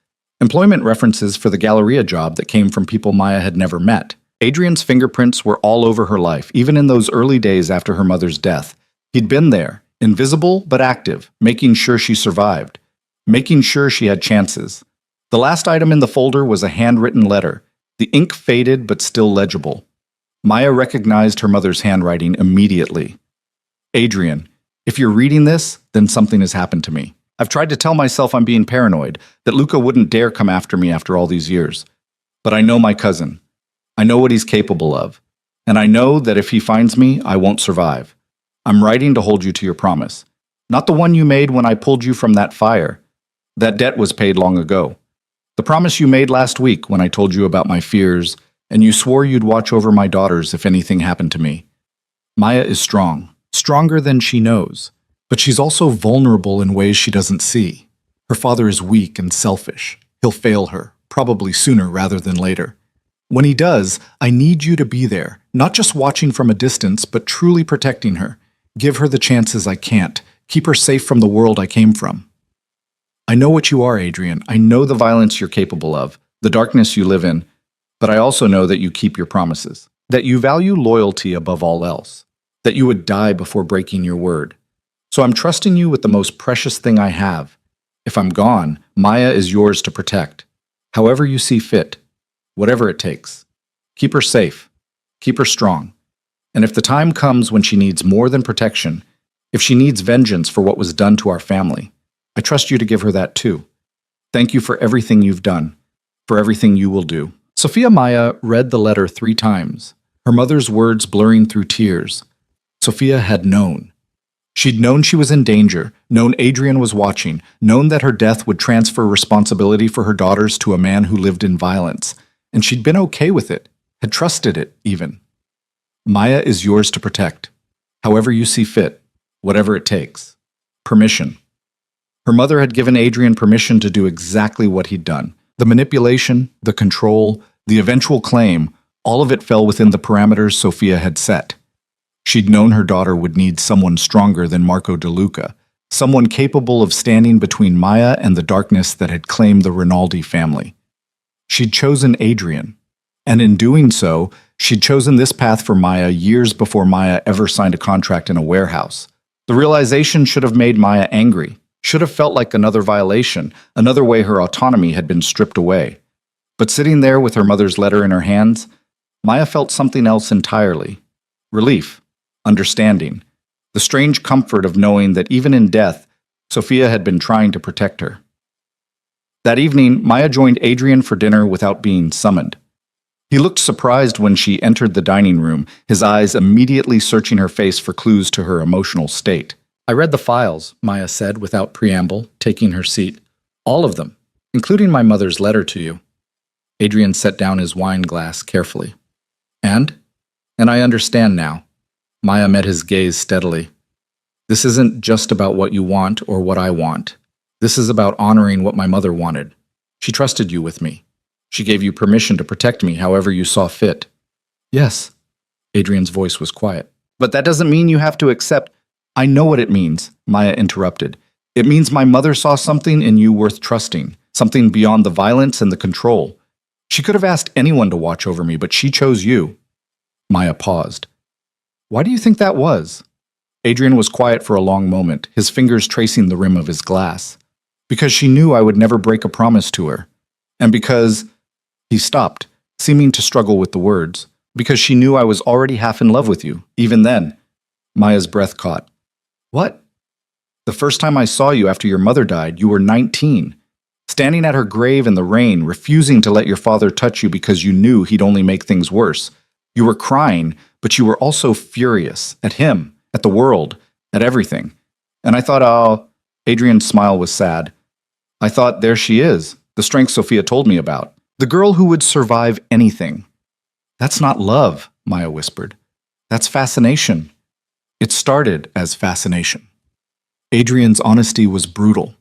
Employment references for the Galleria job that came from people Maya had never met. Adrian's fingerprints were all over her life, even in those early days after her mother's death. He'd been there, invisible but active, making sure she survived, making sure she had chances. The last item in the folder was a handwritten letter, the ink faded but still legible. Maya recognized her mother's handwriting immediately. Adrian, if you're reading this, then something has happened to me. I've tried to tell myself I'm being paranoid, that Luca wouldn't dare come after me after all these years. But I know my cousin. I know what he's capable of. And I know that if he finds me, I won't survive. I'm writing to hold you to your promise. Not the one you made when I pulled you from that fire. That debt was paid long ago. The promise you made last week when I told you about my fears, and you swore you'd watch over my daughters if anything happened to me. Maya is strong, stronger than she knows, but she's also vulnerable in ways she doesn't see. Her father is weak and selfish. He'll fail her, probably sooner rather than later. When he does, I need you to be there, not just watching from a distance, but truly protecting her. Give her the chances I can't. Keep her safe from the world I came from. I know what you are, Adrian. I know the violence you're capable of, the darkness you live in, but I also know that you keep your promises, that you value loyalty above all else, that you would die before breaking your word. So I'm trusting you with the most precious thing I have. If I'm gone, Maya is yours to protect, however you see fit. Whatever it takes. Keep her safe. Keep her strong. And if the time comes when she needs more than protection, if she needs vengeance for what was done to our family, I trust you to give her that too. Thank you for everything you've done, for everything you will do. Sophia Maya read the letter 3 times, her mother's words blurring through tears. Sophia had known. She'd known she was in danger, known Adrian was watching, known that her death would transfer responsibility for her daughters to a man who lived in violence. And she'd been okay with it, had trusted it, even. Maya is yours to protect, however you see fit, whatever it takes. Permission. Her mother had given Adrian permission to do exactly what he'd done. The manipulation, the control, the eventual claim, all of it fell within the parameters Sophia had set. She'd known her daughter would need someone stronger than Marco De Luca, someone capable of standing between Maya and the darkness that had claimed the Rinaldi family. She'd chosen Adrian, and in doing so, she'd chosen this path for Maya years before Maya ever signed a contract in a warehouse. The realization should have made Maya angry, should have felt like another violation, another way her autonomy had been stripped away. But sitting there with her mother's letter in her hands, Maya felt something else entirely. Relief, understanding, the strange comfort of knowing that even in death, Sophia had been trying to protect her. That evening, Maya joined Adrian for dinner without being summoned. He looked surprised when she entered the dining room, his eyes immediately searching her face for clues to her emotional state. I read the files, Maya said without preamble, taking her seat. All of them, including my mother's letter to you. Adrian set down his wine glass carefully. And I understand now. Maya met his gaze steadily. This isn't just about what you want or what I want. This is about honoring what my mother wanted. She trusted you with me. She gave you permission to protect me however you saw fit. Yes. Adrian's voice was quiet. But that doesn't mean you have to accept. I know what it means, Maya interrupted. It means my mother saw something in you worth trusting, something beyond the violence and the control. She could have asked anyone to watch over me, but she chose you. Maya paused. Why do you think that was? Adrian was quiet for a long moment, his fingers tracing the rim of his glass. Because she knew I would never break a promise to her. And because... He stopped, seeming to struggle with the words. Because she knew I was already half in love with you, even then. Maya's breath caught. What? The first time I saw you after your mother died, you were 19. Standing at her grave in the rain, refusing to let your father touch you because you knew he'd only make things worse. You were crying, but you were also furious. At him, at the world, at everything. And I thought, oh... Adrian's smile was sad. I thought, there she is, the strength Sophia told me about. The girl who would survive anything. That's not love, Maya whispered. That's fascination. It started as fascination. Adrian's honesty was brutal.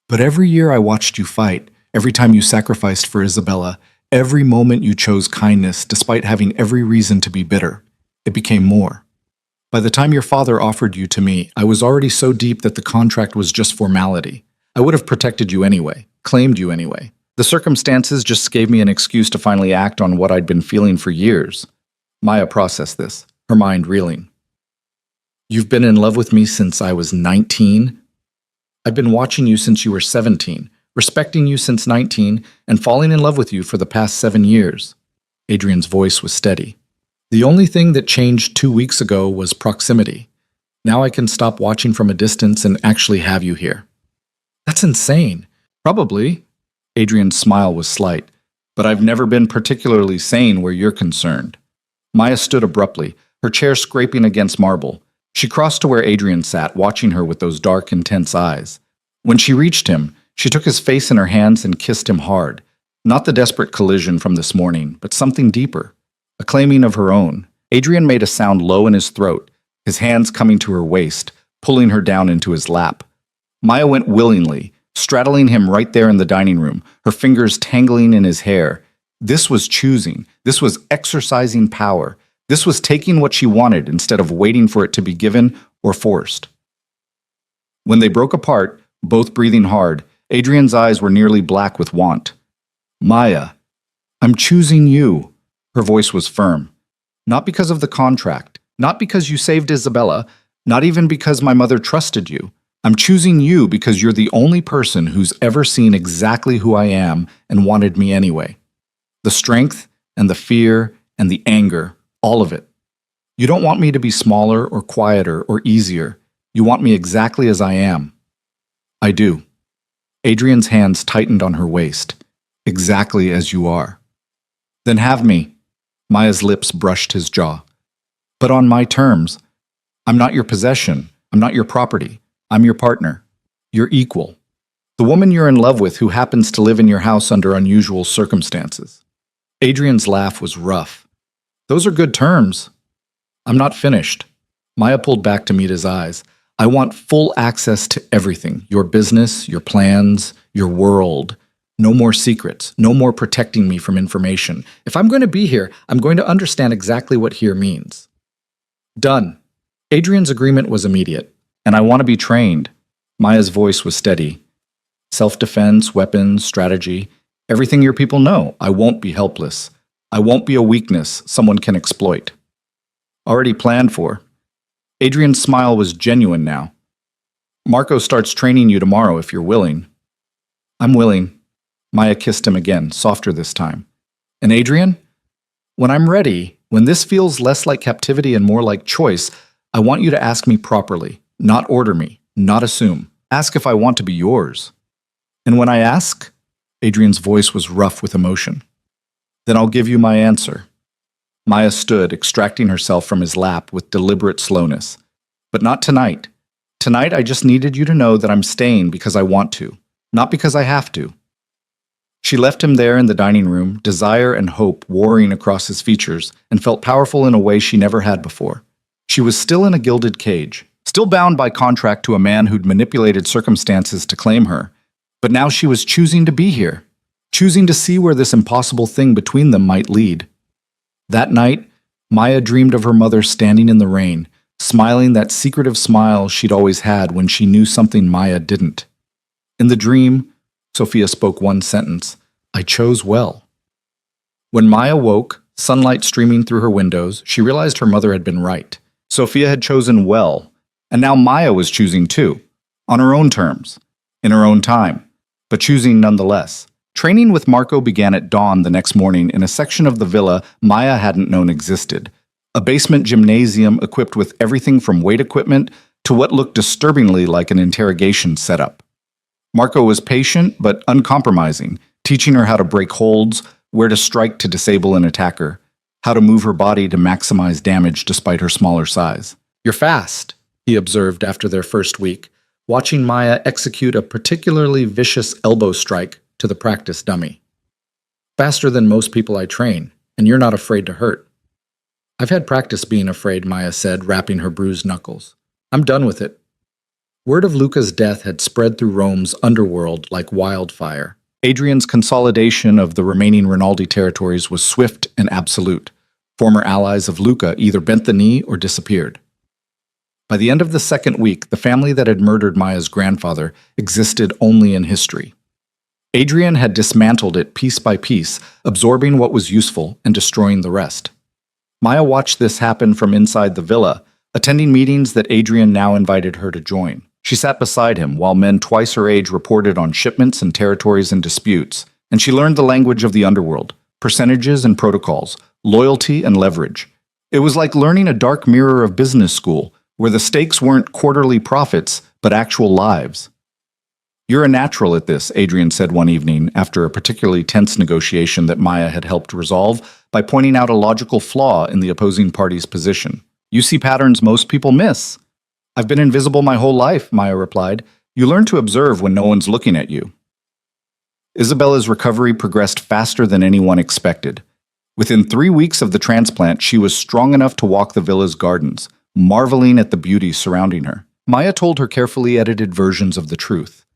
But every year I watched you fight, every time you sacrificed for Isabella, every moment you chose kindness despite having every reason to be bitter. It became more. By the time your father offered you to me, I was already so deep that the contract was just formality. I would have protected you anyway, claimed you anyway. The circumstances just gave me an excuse to finally act on what I'd been feeling for years. Maya processed this, her mind reeling. You've been in love with me since I was 19? I've been watching you since you were 17, respecting you since 19, and falling in love with you for the past 7 years. Adrian's voice was steady. The only thing that changed 2 weeks ago was proximity. Now I can stop watching from a distance and actually have you here. That's insane. Probably. Adrian's smile was slight. But I've never been particularly sane where you're concerned. Maya stood abruptly, her chair scraping against marble. She crossed to where Adrian sat, watching her with those dark, intense eyes. When she reached him, she took his face in her hands and kissed him hard. Not the desperate collision from this morning, but something deeper. A claiming of her own. Adrian made a sound low in his throat, his hands coming to her waist, pulling her down into his lap. Maya went willingly, straddling him right there in the dining room, her fingers tangling in his hair. This was choosing. This was exercising power. This was taking what she wanted instead of waiting for it to be given or forced. When they broke apart, both breathing hard, Adrian's eyes were nearly black with want. Maya, I'm choosing you. Her voice was firm. Not because of the contract, not because you saved Isabella, not even because my mother trusted you. I'm choosing you because you're the only person who's ever seen exactly who I am and wanted me anyway. The strength and the fear and the anger, all of it. You don't want me to be smaller or quieter or easier. You want me exactly as I am. I do. Adrian's hands tightened on her waist. Exactly as you are. Then have me. Maya's lips brushed his jaw. But on my terms. I'm not your possession. I'm not your property. I'm your partner. You're equal. The woman you're in love with who happens to live in your house under unusual circumstances. Adrian's laugh was rough. Those are good terms. I'm not finished. Maya pulled back to meet his eyes. I want full access to everything. Your business, your plans, your world. No more secrets. No more protecting me from information. If I'm going to be here, I'm going to understand exactly what here means. Done. Adrian's agreement was immediate. And I want to be trained. Maya's voice was steady. Self-defense, weapons, strategy, everything your people know. I won't be helpless. I won't be a weakness someone can exploit. Already planned for. Adrian's smile was genuine now. Marco starts training you tomorrow if you're willing. I'm willing. Maya kissed him again, softer this time. And Adrian? When I'm ready, when this feels less like captivity and more like choice, I want you to ask me properly. Not order me, not assume. Ask if I want to be yours. And when I ask, Adrian's voice was rough with emotion. Then I'll give you my answer. Maya stood, extracting herself from his lap with deliberate slowness. But not tonight. Tonight I just needed you to know that I'm staying because I want to, not because I have to. She left him there in the dining room, desire and hope warring across his features, and felt powerful in a way she never had before. She was still in a gilded cage. Still bound by contract to a man who'd manipulated circumstances to claim her. But now she was choosing to be here, choosing to see where this impossible thing between them might lead. That night, Maya dreamed of her mother standing in the rain, smiling that secretive smile she'd always had when she knew something Maya didn't. In the dream, Sophia spoke one sentence, I chose well. When Maya woke, sunlight streaming through her windows, she realized her mother had been right. Sophia had chosen well, and now Maya was choosing too, on her own terms, in her own time, but choosing nonetheless. Training with Marco began at dawn the next morning in a section of the villa Maya hadn't known existed, a basement gymnasium equipped with everything from weight equipment to what looked disturbingly like an interrogation setup. Marco was patient but uncompromising, teaching her how to break holds, where to strike to disable an attacker, how to move her body to maximize damage despite her smaller size. "You're fast," he observed after their first week, watching Maya execute a particularly vicious elbow strike to the practice dummy. "Faster than most people I train, and you're not afraid to hurt." "I've had practice being afraid," Maya said, rapping her bruised knuckles. "I'm done with it." Word of Luca's death had spread through Rome's underworld like wildfire. Adrian's consolidation of the remaining Rinaldi territories was swift and absolute. Former allies of Luca either bent the knee or disappeared. By the end of the second week, the family that had murdered Maya's grandfather existed only in history. Adrian had dismantled it piece by piece, absorbing what was useful and destroying the rest. Maya watched this happen from inside the villa, attending meetings that Adrian now invited her to join. She sat beside him while men twice her age reported on shipments and territories and disputes, and she learned the language of the underworld, percentages and protocols, loyalty and leverage. It was like learning a dark mirror of business school, where the stakes weren't quarterly profits, but actual lives. "You're a natural at this," Adrian said one evening after a particularly tense negotiation that Maya had helped resolve by pointing out a logical flaw in the opposing party's position. "You see patterns most people miss." "I've been invisible my whole life," Maya replied. "You learn to observe when no one's looking at you." Isabella's recovery progressed faster than anyone expected. Within 3 weeks of the transplant, she was strong enough to walk the villa's gardens, marveling at the beauty surrounding her. Maya told her carefully edited versions of the truth.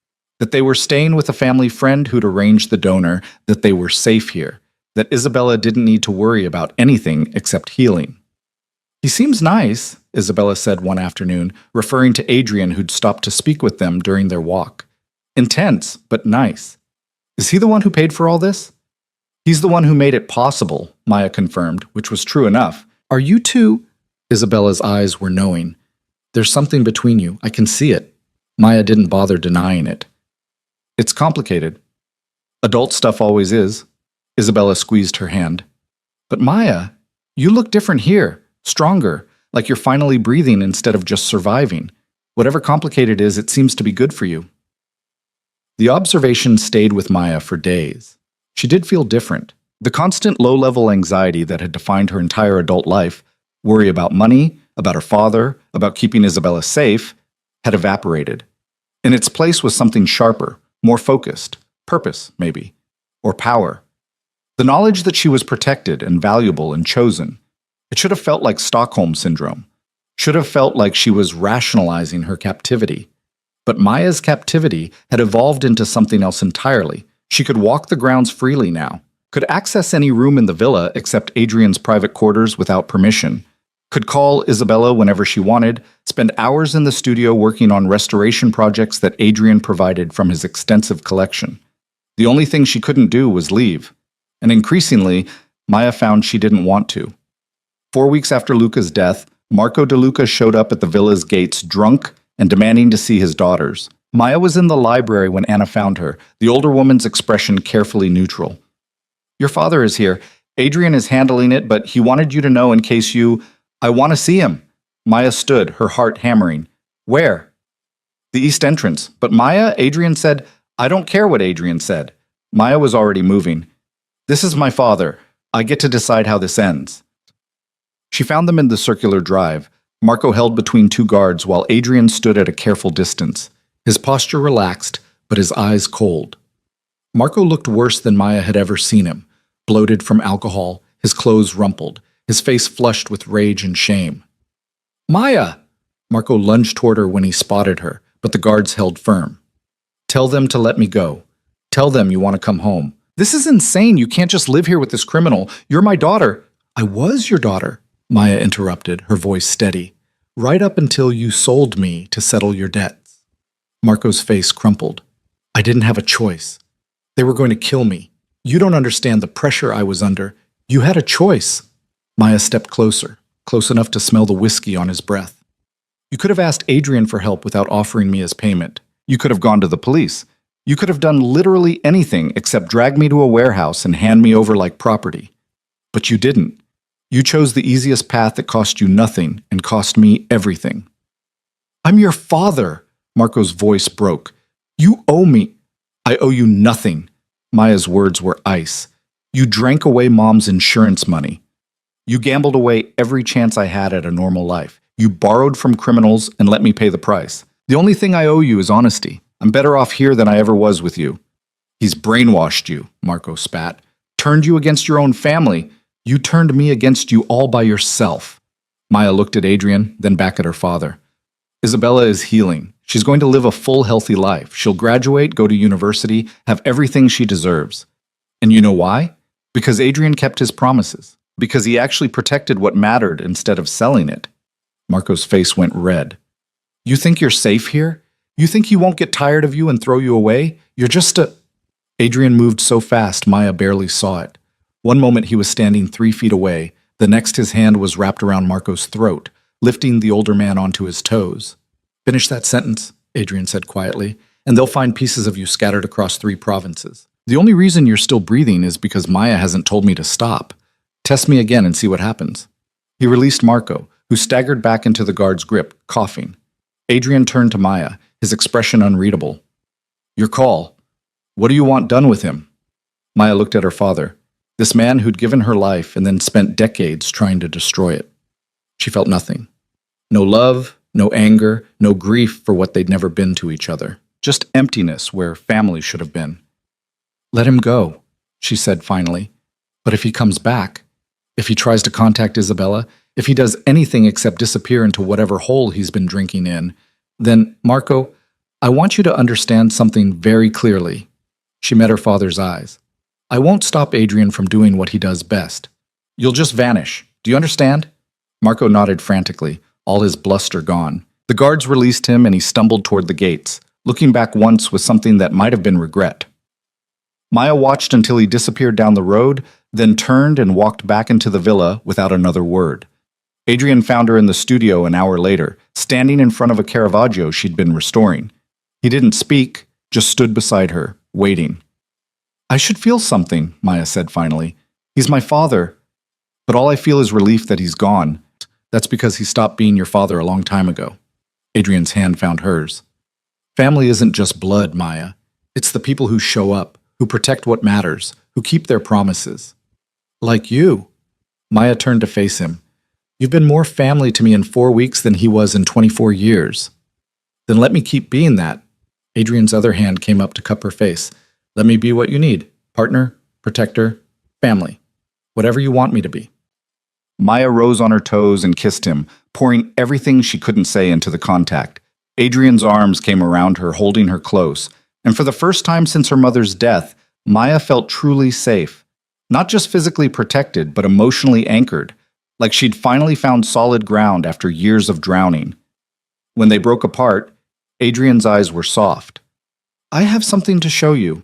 That they were staying with a family friend who'd arranged the donor, that they were safe here, that Isabella didn't need to worry about anything except healing. "He seems nice," Isabella said one afternoon, referring to Adrian who'd stopped to speak with them during their walk. "Intense, but nice. Is he the one who paid for all this?" "He's the one who made it possible," Maya confirmed, which was true enough. "Are you two—" Isabella's eyes were knowing. "There's something between you. I can see it." Maya didn't bother denying it. "It's complicated. Adult stuff always is." Isabella squeezed her hand. "But Maya, you look different here, stronger, like you're finally breathing instead of just surviving. Whatever complicated is, it seems to be good for you." The observation stayed with Maya for days. She did feel different. The constant low-level anxiety that had defined her entire adult life, worry about money, about her father, about keeping Isabella safe, had evaporated. In its place was something sharper, more focused, purpose, maybe, or power. The knowledge that she was protected and valuable and chosen. It should have felt like Stockholm Syndrome. Should have felt like she was rationalizing her captivity. But Maya's captivity had evolved into something else entirely. She could walk the grounds freely now, could access any room in the villa except Adrian's private quarters without permission, could call Isabella whenever she wanted, spend hours in the studio working on restoration projects that Adrian provided from his extensive collection. The only thing she couldn't do was leave. And increasingly, Maya found she didn't want to. 4 weeks after Luca's death, Marco De Luca showed up at the villa's gates drunk and demanding to see his daughters. Maya was in the library when Anna found her, the older woman's expression carefully neutral. "Your father is here. Adrian is handling it, but he wanted you to know in case you—" "I want to see him." Maya stood, her heart hammering. "Where?" "The east entrance." "But Maya," Adrian said. "I don't care what Adrian said." Maya was already moving. "This is my father. I get to decide how this ends." She found them in the circular drive. Marco held between two guards while Adrian stood at a careful distance, his posture relaxed, but his eyes cold. Marco looked worse than Maya had ever seen him, bloated from alcohol, his clothes rumpled, his face flushed with rage and shame. "Maya!" Marco lunged toward her when he spotted her, but the guards held firm. "Tell them to let me go. Tell them you want to come home." "This is insane. You can't just live here with this criminal. You're my daughter." "I was your daughter," Maya interrupted, her voice steady. "Right up until you sold me to settle your debts." Marco's face crumpled. "I didn't have a choice. They were going to kill me. You don't understand the pressure I was under. You had a choice. Maya stepped closer, close enough to smell the whiskey on his breath. You could have asked Adrian for help without offering me his payment. You could have gone to the police. You could have done literally anything except drag me to a warehouse and hand me over like property. But you didn't. You chose the easiest path that cost you nothing and cost me everything. I'm your father, Marco's voice broke. You owe me. I owe you nothing. Maya's words were ice. You drank away Mom's insurance money. You gambled away every chance I had at a normal life. You borrowed from criminals and let me pay the price. The only thing I owe you is honesty. I'm better off here than I ever was with you. He's brainwashed you, Marco spat. Turned you against your own family. You turned me against you all by yourself. Maya looked at Adrian, then back at her father. Isabella is healing. She's going to live a full, healthy life. She'll graduate, go to university, have everything she deserves. And you know why? Because Adrian kept his promises. Because he actually protected what mattered instead of selling it. Marco's face went red. You think you're safe here? You think he won't get tired of you and throw you away? You're just a... Adrian moved so fast Maya barely saw it. One moment he was standing 3 feet away. The next his hand was wrapped around Marco's throat, lifting the older man onto his toes. Finish that sentence, Adrian said quietly, and they'll find pieces of you scattered across 3 provinces. The only reason you're still breathing is because Maya hasn't told me to stop. Test me again and see what happens. He released Marco, who staggered back into the guard's grip, coughing. Adrian turned to Maya, his expression unreadable. Your call. What do you want done with him? Maya looked at her father, this man who'd given her life and then spent decades trying to destroy it. She felt nothing. No love, no anger, no grief for what they'd never been to each other. Just emptiness where family should have been. Let him go, she said finally. But if he comes back, if he tries to contact Isabella, if he does anything except disappear into whatever hole he's been drinking in, then, Marco, I want you to understand something very clearly. She met her father's eyes. I won't stop Adrian from doing what he does best. You'll just vanish. Do you understand? Marco nodded frantically, all his bluster gone. The guards released him and he stumbled toward the gates, looking back once with something that might have been regret. Maya watched until he disappeared down the road, then turned and walked back into the villa without another word. Adrian found her in the studio an hour later, standing in front of a Caravaggio she'd been restoring. He didn't speak, just stood beside her, waiting. I should feel something, Maya said finally. He's my father. But all I feel is relief that he's gone. That's because he stopped being your father a long time ago. Adrian's hand found hers. Family isn't just blood, Maya. It's the people who show up, who protect what matters, who keep their promises. Like you. Maya turned to face him. You've been more family to me in 4 weeks than he was in 24 years. Then let me keep being that. Adrian's other hand came up to cup her face. Let me be what you need. Partner, protector, family. Whatever you want me to be. Maya rose on her toes and kissed him, pouring everything she couldn't say into the contact. Adrian's arms came around her, holding her close. And for the first time since her mother's death, Maya felt truly safe. Not just physically protected, but emotionally anchored. Like she'd finally found solid ground after years of drowning. When they broke apart, Adrian's eyes were soft. I have something to show you.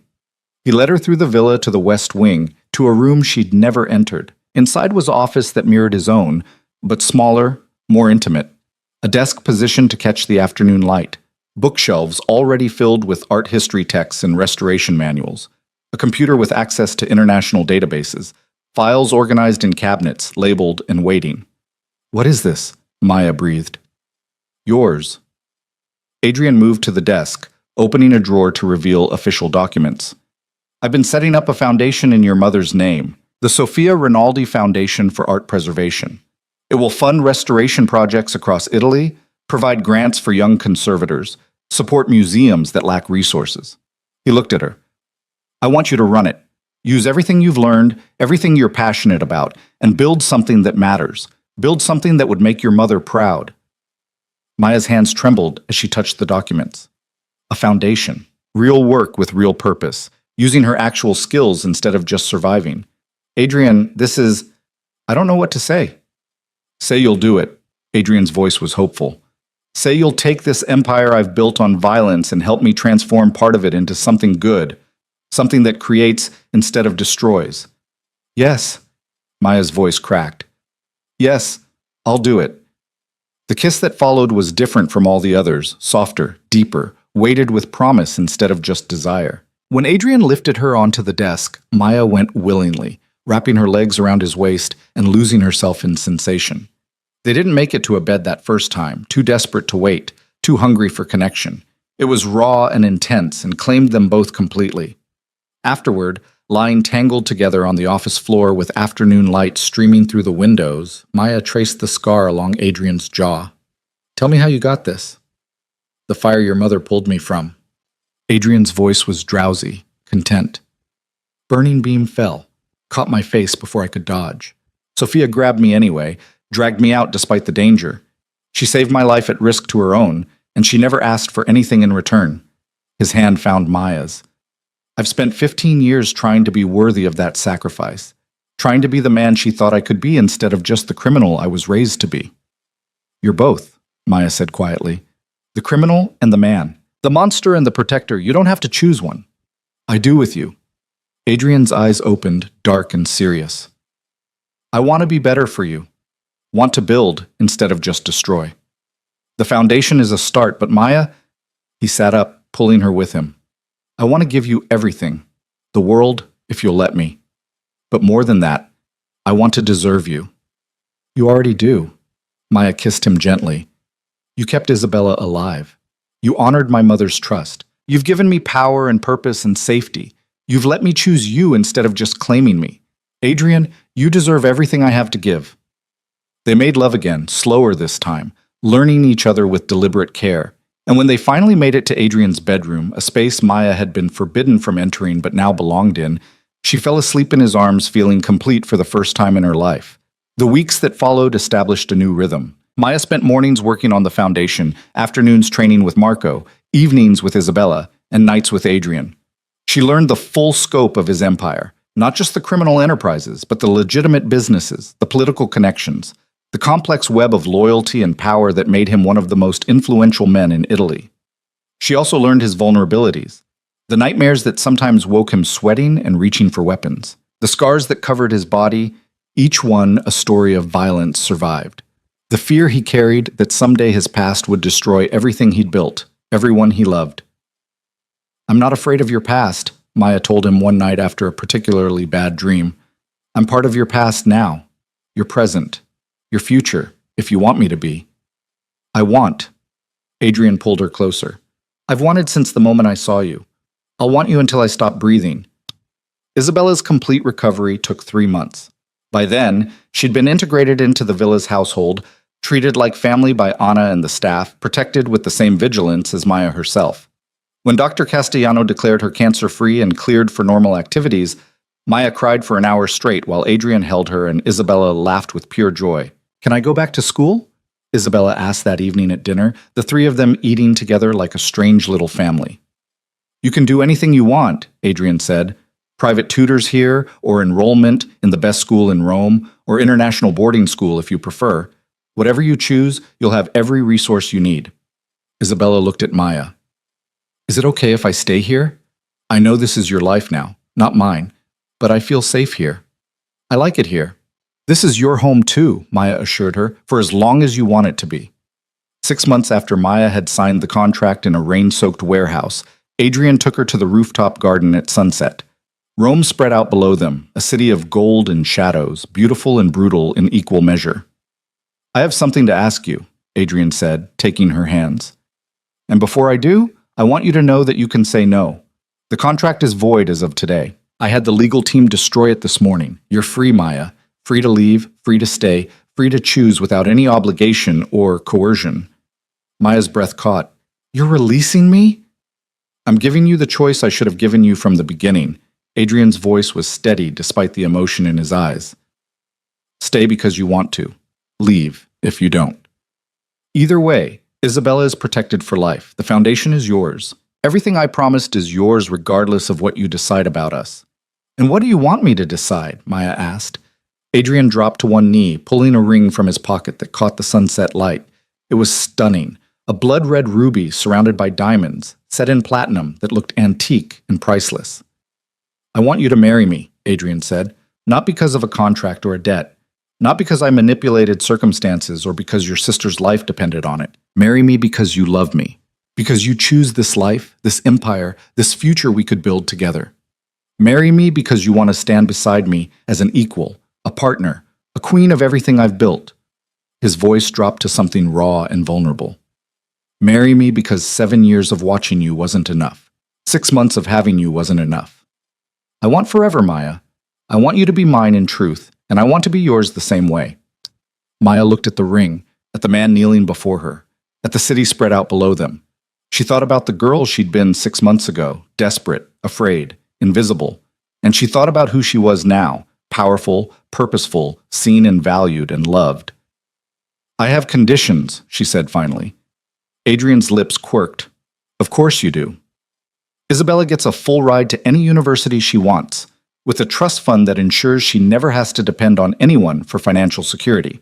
He led her through the villa to the west wing, to a room she'd never entered. Inside was an office that mirrored his own, but smaller, more intimate. A desk positioned to catch the afternoon light. Bookshelves already filled with art history texts and restoration manuals. A computer with access to international databases. Files organized in cabinets, labeled and waiting. What is this? Maya breathed. Yours. Adrian moved to the desk, opening a drawer to reveal official documents. I've been setting up a foundation in your mother's name, the Sofia Rinaldi Foundation for Art Preservation. It will fund restoration projects across Italy, provide grants for young conservators, support museums that lack resources. He looked at her. I want you to run it. Use everything you've learned, everything you're passionate about, and build something that matters. Build something that would make your mother proud. Maya's hands trembled as she touched the documents. A foundation. Real work with real purpose. Using her actual skills instead of just surviving. Adrian, this is... I don't know what to say. Say you'll do it. Adrian's voice was hopeful. Say you'll take this empire I've built on violence and help me transform part of it into something good. Something that creates instead of destroys. Yes. Maya's voice cracked. Yes, I'll do it. The kiss that followed was different from all the others, softer, deeper, weighted with promise instead of just desire. When Adrian lifted her onto the desk, Maya went willingly, wrapping her legs around his waist and losing herself in sensation. They didn't make it to a bed that first time, too desperate to wait, too hungry for connection. It was raw and intense and claimed them both completely. Afterward, lying tangled together on the office floor with afternoon light streaming through the windows, Maya traced the scar along Adrian's jaw. Tell me how you got this. The fire your mother pulled me from. Adrian's voice was drowsy, content. Burning beam fell, caught my face before I could dodge. Sophia grabbed me anyway, dragged me out despite the danger. She saved my life at risk to her own, and she never asked for anything in return. His hand found Maya's. I've spent 15 years trying to be worthy of that sacrifice, trying to be the man she thought I could be instead of just the criminal I was raised to be. You're both, Maya said quietly. The criminal and the man. The monster and the protector. You don't have to choose one. I do with you. Adrian's eyes opened, dark and serious. I want to be better for you. Want to build instead of just destroy. The foundation is a start, but Maya, he sat up, pulling her with him. I want to give you everything, the world, if you'll let me. But more than that, I want to deserve you. You already do. Maya kissed him gently. You kept Isabella alive. You honored my mother's trust. You've given me power and purpose and safety. You've let me choose you instead of just claiming me. Adrian, you deserve everything I have to give. They made love again, slower this time, learning each other with deliberate care. And when they finally made it to Adrian's bedroom, a space Maya had been forbidden from entering but now belonged in, she fell asleep in his arms feeling complete for the first time in her life. The weeks that followed established a new rhythm. Maya spent mornings working on the foundation, afternoons training with Marco, evenings with Isabella, and nights with Adrian. She learned the full scope of his empire, not just the criminal enterprises, but the legitimate businesses, the political connections, the complex web of loyalty and power that made him one of the most influential men in Italy. She also learned his vulnerabilities, the nightmares that sometimes woke him sweating and reaching for weapons, the scars that covered his body, each one a story of violence survived, the fear he carried that someday his past would destroy everything he'd built, everyone he loved. I'm not afraid of your past, Maya told him one night after a particularly bad dream. I'm part of your past now, your present, your future, if you want me to be. I want. Adrian pulled her closer. I've wanted since the moment I saw you. I'll want you until I stop breathing. Isabella's complete recovery took 3 months. By then, she'd been integrated into the villa's household, treated like family by Anna and the staff, protected with the same vigilance as Maya herself. When Dr. Castellano declared her cancer-free and cleared for normal activities, Maya cried for an hour straight while Adrian held her and Isabella laughed with pure joy. Can I go back to school? Isabella asked that evening at dinner, the three of them eating together like a strange little family. You can do anything you want, Adrian said. Private tutors here, or enrollment in the best school in Rome, or international boarding school if you prefer. Whatever you choose, you'll have every resource you need. Isabella looked at Maya. Is it okay if I stay here? I know this is your life now, not mine, but I feel safe here. I like it here. This is your home too, Maya assured her, for as long as you want it to be. 6 months after Maya had signed the contract in a rain-soaked warehouse, Adrian took her to the rooftop garden at sunset. Rome spread out below them, a city of gold and shadows, beautiful and brutal in equal measure. I have something to ask you, Adrian said, taking her hands. And before I do, I want you to know that you can say no. The contract is void as of today. I had the legal team destroy it this morning. You're free, Maya. Free to leave, free to stay, free to choose without any obligation or coercion. Maya's breath caught. You're releasing me? I'm giving you the choice I should have given you from the beginning. Adrian's voice was steady despite the emotion in his eyes. Stay because you want to. Leave if you don't. Either way, Isabella is protected for life. The foundation is yours. Everything I promised is yours regardless of what you decide about us. And what do you want me to decide? Maya asked. Adrian dropped to one knee, pulling a ring from his pocket that caught the sunset light. It was stunning, a blood-red ruby surrounded by diamonds, set in platinum that looked antique and priceless. I want you to marry me, Adrian said. Not because of a contract or a debt. Not because I manipulated circumstances or because your sister's life depended on it. Marry me because you love me. Because you choose this life, this empire, this future we could build together. Marry me because you want to stand beside me as an equal, a partner, a queen of everything I've built. His voice dropped to something raw and vulnerable. Marry me because 7 years of watching you wasn't enough. 6 months of having you wasn't enough. I want forever, Maya. I want you to be mine in truth, and I want to be yours the same way. Maya looked at the ring, at the man kneeling before her, at the city spread out below them. She thought about the girl she'd been 6 months ago, desperate, afraid, invisible, and she thought about who she was now, powerful, purposeful, seen and valued and loved. I have conditions, she said finally. Adrian's lips quirked. Of course you do. Isabella gets a full ride to any university she wants, with a trust fund that ensures she never has to depend on anyone for financial security.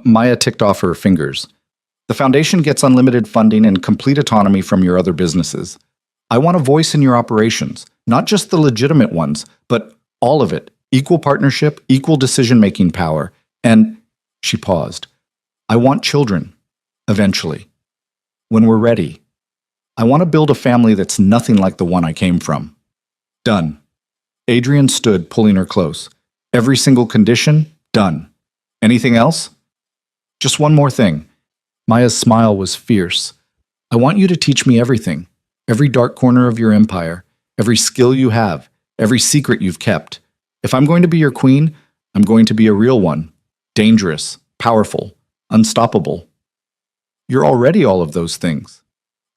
Maya ticked off her fingers. The foundation gets unlimited funding and complete autonomy from your other businesses. I want a voice in your operations, not just the legitimate ones, but all of it. Equal partnership, equal decision-making power, and, she paused, I want children, eventually. When we're ready. I want to build a family that's nothing like the one I came from. Done. Adrian stood, pulling her close. Every single condition, done. Anything else? Just one more thing. Maya's smile was fierce. I want you to teach me everything. Every dark corner of your empire. Every skill you have. Every secret you've kept. If I'm going to be your queen, I'm going to be a real one. Dangerous, powerful, unstoppable. You're already all of those things.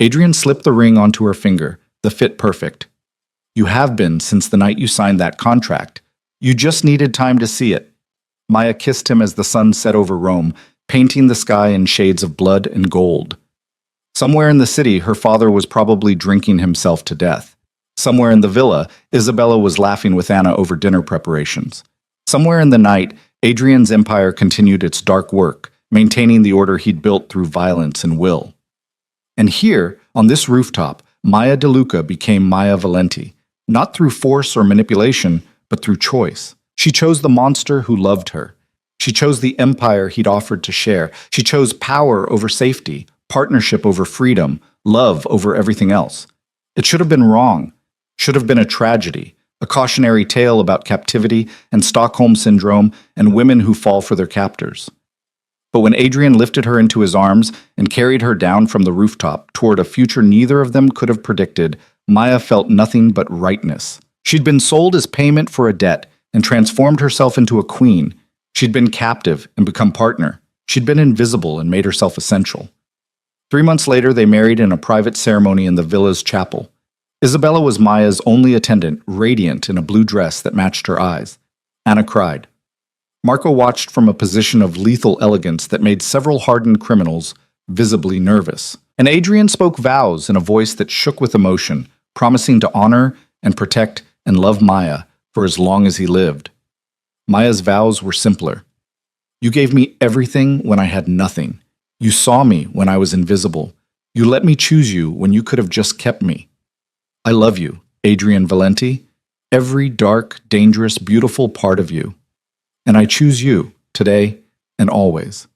Adrian slipped the ring onto her finger, the fit perfect. You have been since the night you signed that contract. You just needed time to see it. Maya kissed him as the sun set over Rome, painting the sky in shades of blood and gold. Somewhere in the city, her father was probably drinking himself to death. Somewhere in the villa, Isabella was laughing with Anna over dinner preparations. Somewhere in the night, Adrian's empire continued its dark work, maintaining the order he'd built through violence and will. And here, on this rooftop, Maya De Luca became Maya Valenti, not through force or manipulation, but through choice. She chose the monster who loved her. She chose the empire he'd offered to share. She chose power over safety, partnership over freedom, love over everything else. It should have been wrong, should have been a tragedy, a cautionary tale about captivity and Stockholm Syndrome and women who fall for their captors. But when Adrian lifted her into his arms and carried her down from the rooftop toward a future neither of them could have predicted, Maya felt nothing but rightness. She'd been sold as payment for a debt and transformed herself into a queen. She'd been captive and become partner. She'd been invisible and made herself essential. 3 months later, they married in a private ceremony in the villa's chapel. Isabella was Maya's only attendant, radiant in a blue dress that matched her eyes. Anna cried. Marco watched from a position of lethal elegance that made several hardened criminals visibly nervous. And Adrian spoke vows in a voice that shook with emotion, promising to honor and protect and love Maya for as long as he lived. Maya's vows were simpler. You gave me everything when I had nothing. You saw me when I was invisible. You let me choose you when you could have just kept me. I love you, Adrian Valenti, every dark, dangerous, beautiful part of you. And I choose you, today and always.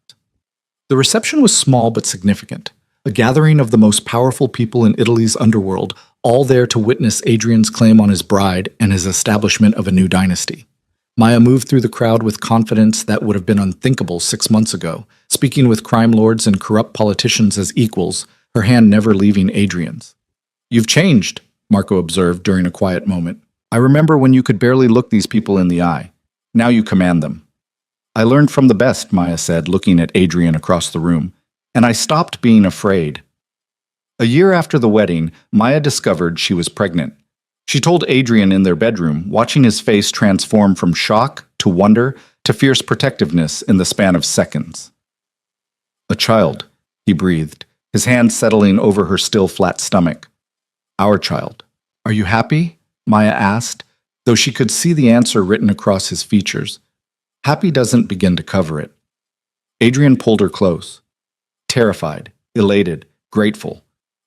The reception was small but significant, a gathering of the most powerful people in Italy's underworld, all there to witness Adrian's claim on his bride and his establishment of a new dynasty. Maya moved through the crowd with confidence that would have been unthinkable 6 months ago, speaking with crime lords and corrupt politicians as equals, her hand never leaving Adrian's. You've changed, Marco observed during a quiet moment. I remember when you could barely look these people in the eye. Now you command them. I learned from the best, Maya said, looking at Adrian across the room, and I stopped being afraid. A year after the wedding, Maya discovered she was pregnant. She told Adrian in their bedroom, watching his face transform from shock to wonder to fierce protectiveness in the span of seconds. A child, he breathed, his hand settling over her still flat stomach. Our child. Are you happy? Maya asked, though she could see the answer written across his features. Happy doesn't begin to cover it. Adrian pulled her close. Terrified, elated, grateful.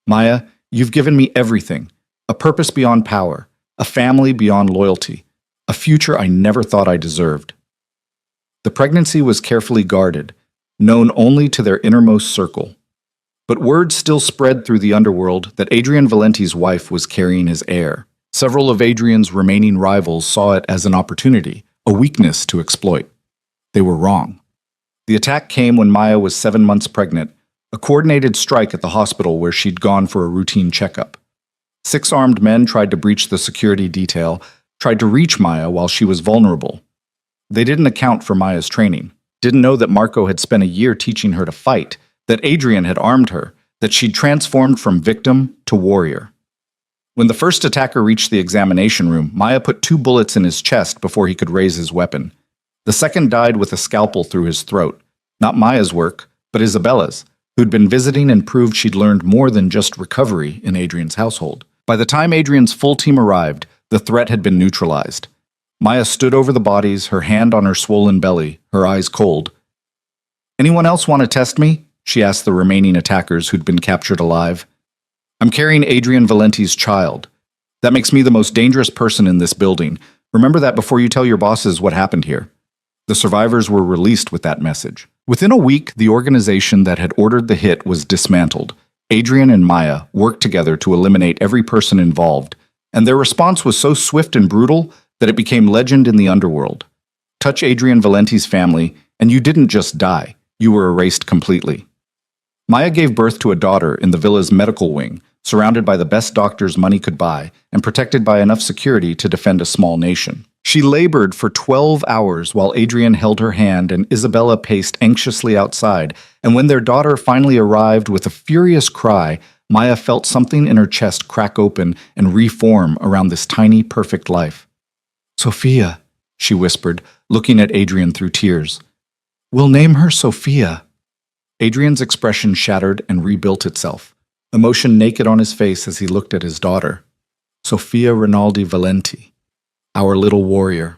Maya, you've given me everything. A purpose beyond power. A family beyond loyalty. a future I never thought I deserved. The pregnancy was carefully guarded, known only to their innermost circle. But word still spread through the underworld that Adrian Valenti's wife was carrying his heir. Several of Adrian's remaining rivals saw it as an opportunity, a weakness to exploit. They were wrong. The attack came when Maya was 7 months pregnant, a coordinated strike at the hospital where she'd gone for a routine checkup. 6 armed men tried to breach the security detail, tried to reach Maya while she was vulnerable. They didn't account for Maya's training, didn't know that Marco had spent a year teaching her to fight, that Adrian had armed her, that she'd transformed from victim to warrior. When the first attacker reached the examination room, Maya put 2 bullets in his chest before he could raise his weapon. The second died with a scalpel through his throat. Not Maya's work, but Isabella's, who'd been visiting and proved she'd learned more than just recovery in Adrian's household. By the time Adrian's full team arrived, the threat had been neutralized. Maya stood over the bodies, her hand on her swollen belly, her eyes cold. "Anyone else want to test me?" she asked the remaining attackers who'd been captured alive. "I'm carrying Adrian Valenti's child. That makes me the most dangerous person in this building. Remember that before you tell your bosses what happened here." The survivors were released with that message. Within a week, the organization that had ordered the hit was dismantled. Adrian and Maya worked together to eliminate every person involved, and their response was so swift and brutal that it became legend in the underworld. Touch Adrian Valenti's family, and you didn't just die, you were erased completely. Maya gave birth to a daughter in the villa's medical wing, surrounded by the best doctors money could buy, and protected by enough security to defend a small nation. She labored for 12 hours while Adrian held her hand and Isabella paced anxiously outside, and when their daughter finally arrived with a furious cry, Maya felt something in her chest crack open and reform around this tiny, perfect life. "Sophia," she whispered, looking at Adrian through tears. "We'll name her Sophia." Adrian's expression shattered and rebuilt itself, emotion naked on his face as he looked at his daughter. Sophia Rinaldi Valenti, our little warrior.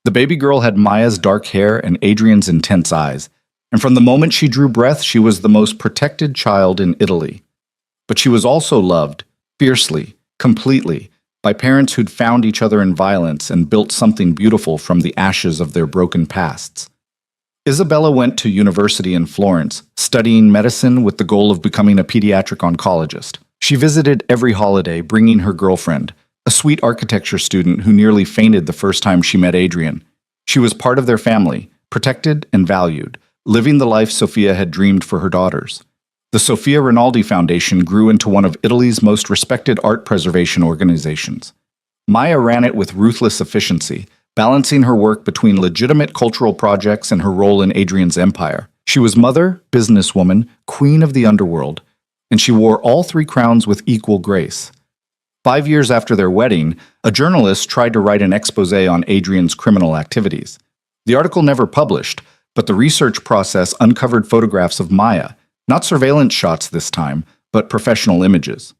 The baby girl had Maya's dark hair and Adrian's intense eyes, and from the moment she drew breath, she was the most protected child in Italy. But she was also loved, fiercely, completely, by parents who'd found each other in violence and built something beautiful from the ashes of their broken pasts. Isabella went to university in Florence, studying medicine with the goal of becoming a pediatric oncologist. She visited every holiday, bringing her girlfriend, a sweet architecture student who nearly fainted the first time she met Adrian. She was part of their family, protected and valued, living the life Sophia had dreamed for her daughters. The Sophia Rinaldi Foundation grew into one of Italy's most respected art preservation organizations. Maya ran it with ruthless efficiency, balancing her work between legitimate cultural projects and her role in Adrian's empire. She was mother, businesswoman, queen of the underworld, and she wore all 3 crowns with equal grace. 5 years after their wedding, a journalist tried to write an exposé on Adrian's criminal activities. The article never published, but the research process uncovered photographs of Maya, not surveillance shots this time, but professional images.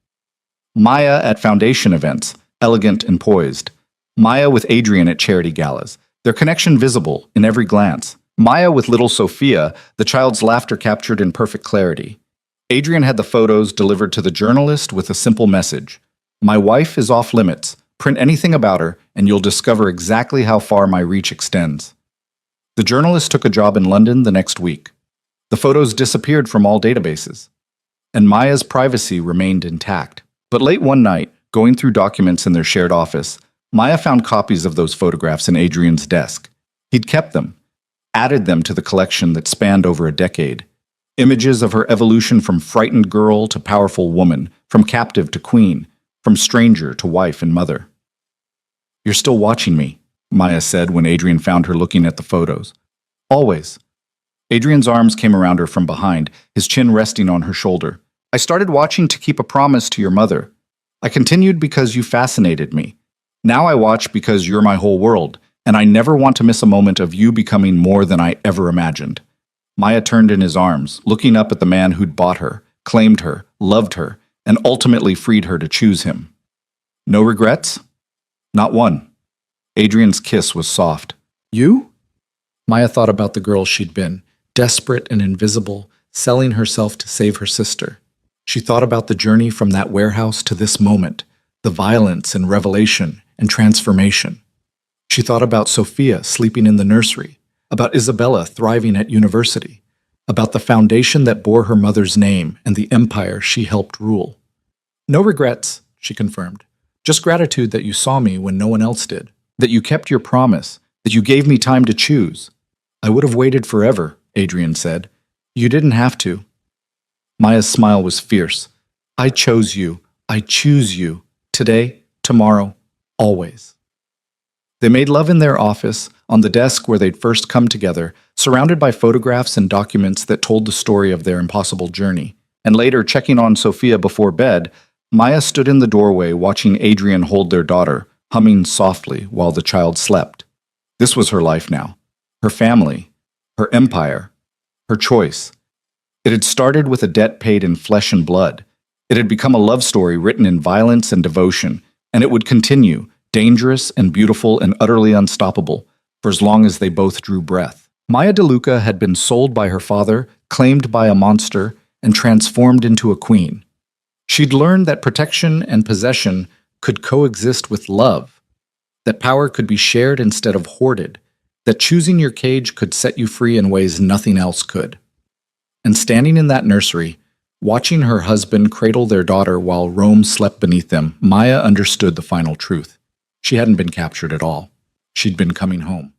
Maya at foundation events, elegant and poised. Maya with Adrian at charity galas, their connection visible in every glance. Maya with little Sophia, the child's laughter captured in perfect clarity. Adrian had the photos delivered to the journalist with a simple message. "My wife is off limits. Print anything about her, and you'll discover exactly how far my reach extends." The journalist took a job in London the next week. The photos disappeared from all databases, and Maya's privacy remained intact. But late one night, going through documents in their shared office, Maya found copies of those photographs in Adrian's desk. He'd kept them, added them to the collection that spanned over a decade. Images of her evolution from frightened girl to powerful woman, from captive to queen, from stranger to wife and mother. "You're still watching me," Maya said when Adrian found her looking at the photos. "Always." Adrian's arms came around her from behind, his chin resting on her shoulder. "I started watching to keep a promise to your mother. I continued because you fascinated me. Now I watch because you're my whole world, and I never want to miss a moment of you becoming more than I ever imagined." Maya turned in his arms, looking up at the man who'd bought her, claimed her, loved her, and ultimately freed her to choose him. "No regrets?" "Not one." Adrian's kiss was soft. "You?" Maya thought about the girl she'd been, desperate and invisible, selling herself to save her sister. She thought about the journey from that warehouse to this moment, the violence and revelation and transformation. She thought about Sophia sleeping in the nursery, about Isabella thriving at university, about the foundation that bore her mother's name and the empire she helped rule. No regrets, she confirmed. Just gratitude that you saw me when no one else did, that you kept your promise, that you gave me time to choose. I would have waited forever, Adrian said. You didn't have to. Maya's smile was fierce. I chose you. I choose you. Today, tomorrow, always. They made love in their office, on the desk where they'd first come together, surrounded by photographs and documents that told the story of their impossible journey. And later, checking on Sophia before bed, Maya stood in the doorway watching Adrian hold their daughter, humming softly while the child slept. This was her life now. Her family. Her empire. Her choice. It had started with a debt paid in flesh and blood. It had become a love story written in violence and devotion, and it would continue, dangerous and beautiful and utterly unstoppable, for as long as they both drew breath. Maya DeLuca had been sold by her father, claimed by a monster, and transformed into a queen. She'd learned that protection and possession could coexist with love, that power could be shared instead of hoarded, that choosing your cage could set you free in ways nothing else could. And standing in that nursery, watching her husband cradle their daughter while Rome slept beneath them, Maya understood the final truth. She hadn't been captured at all. She'd been coming home.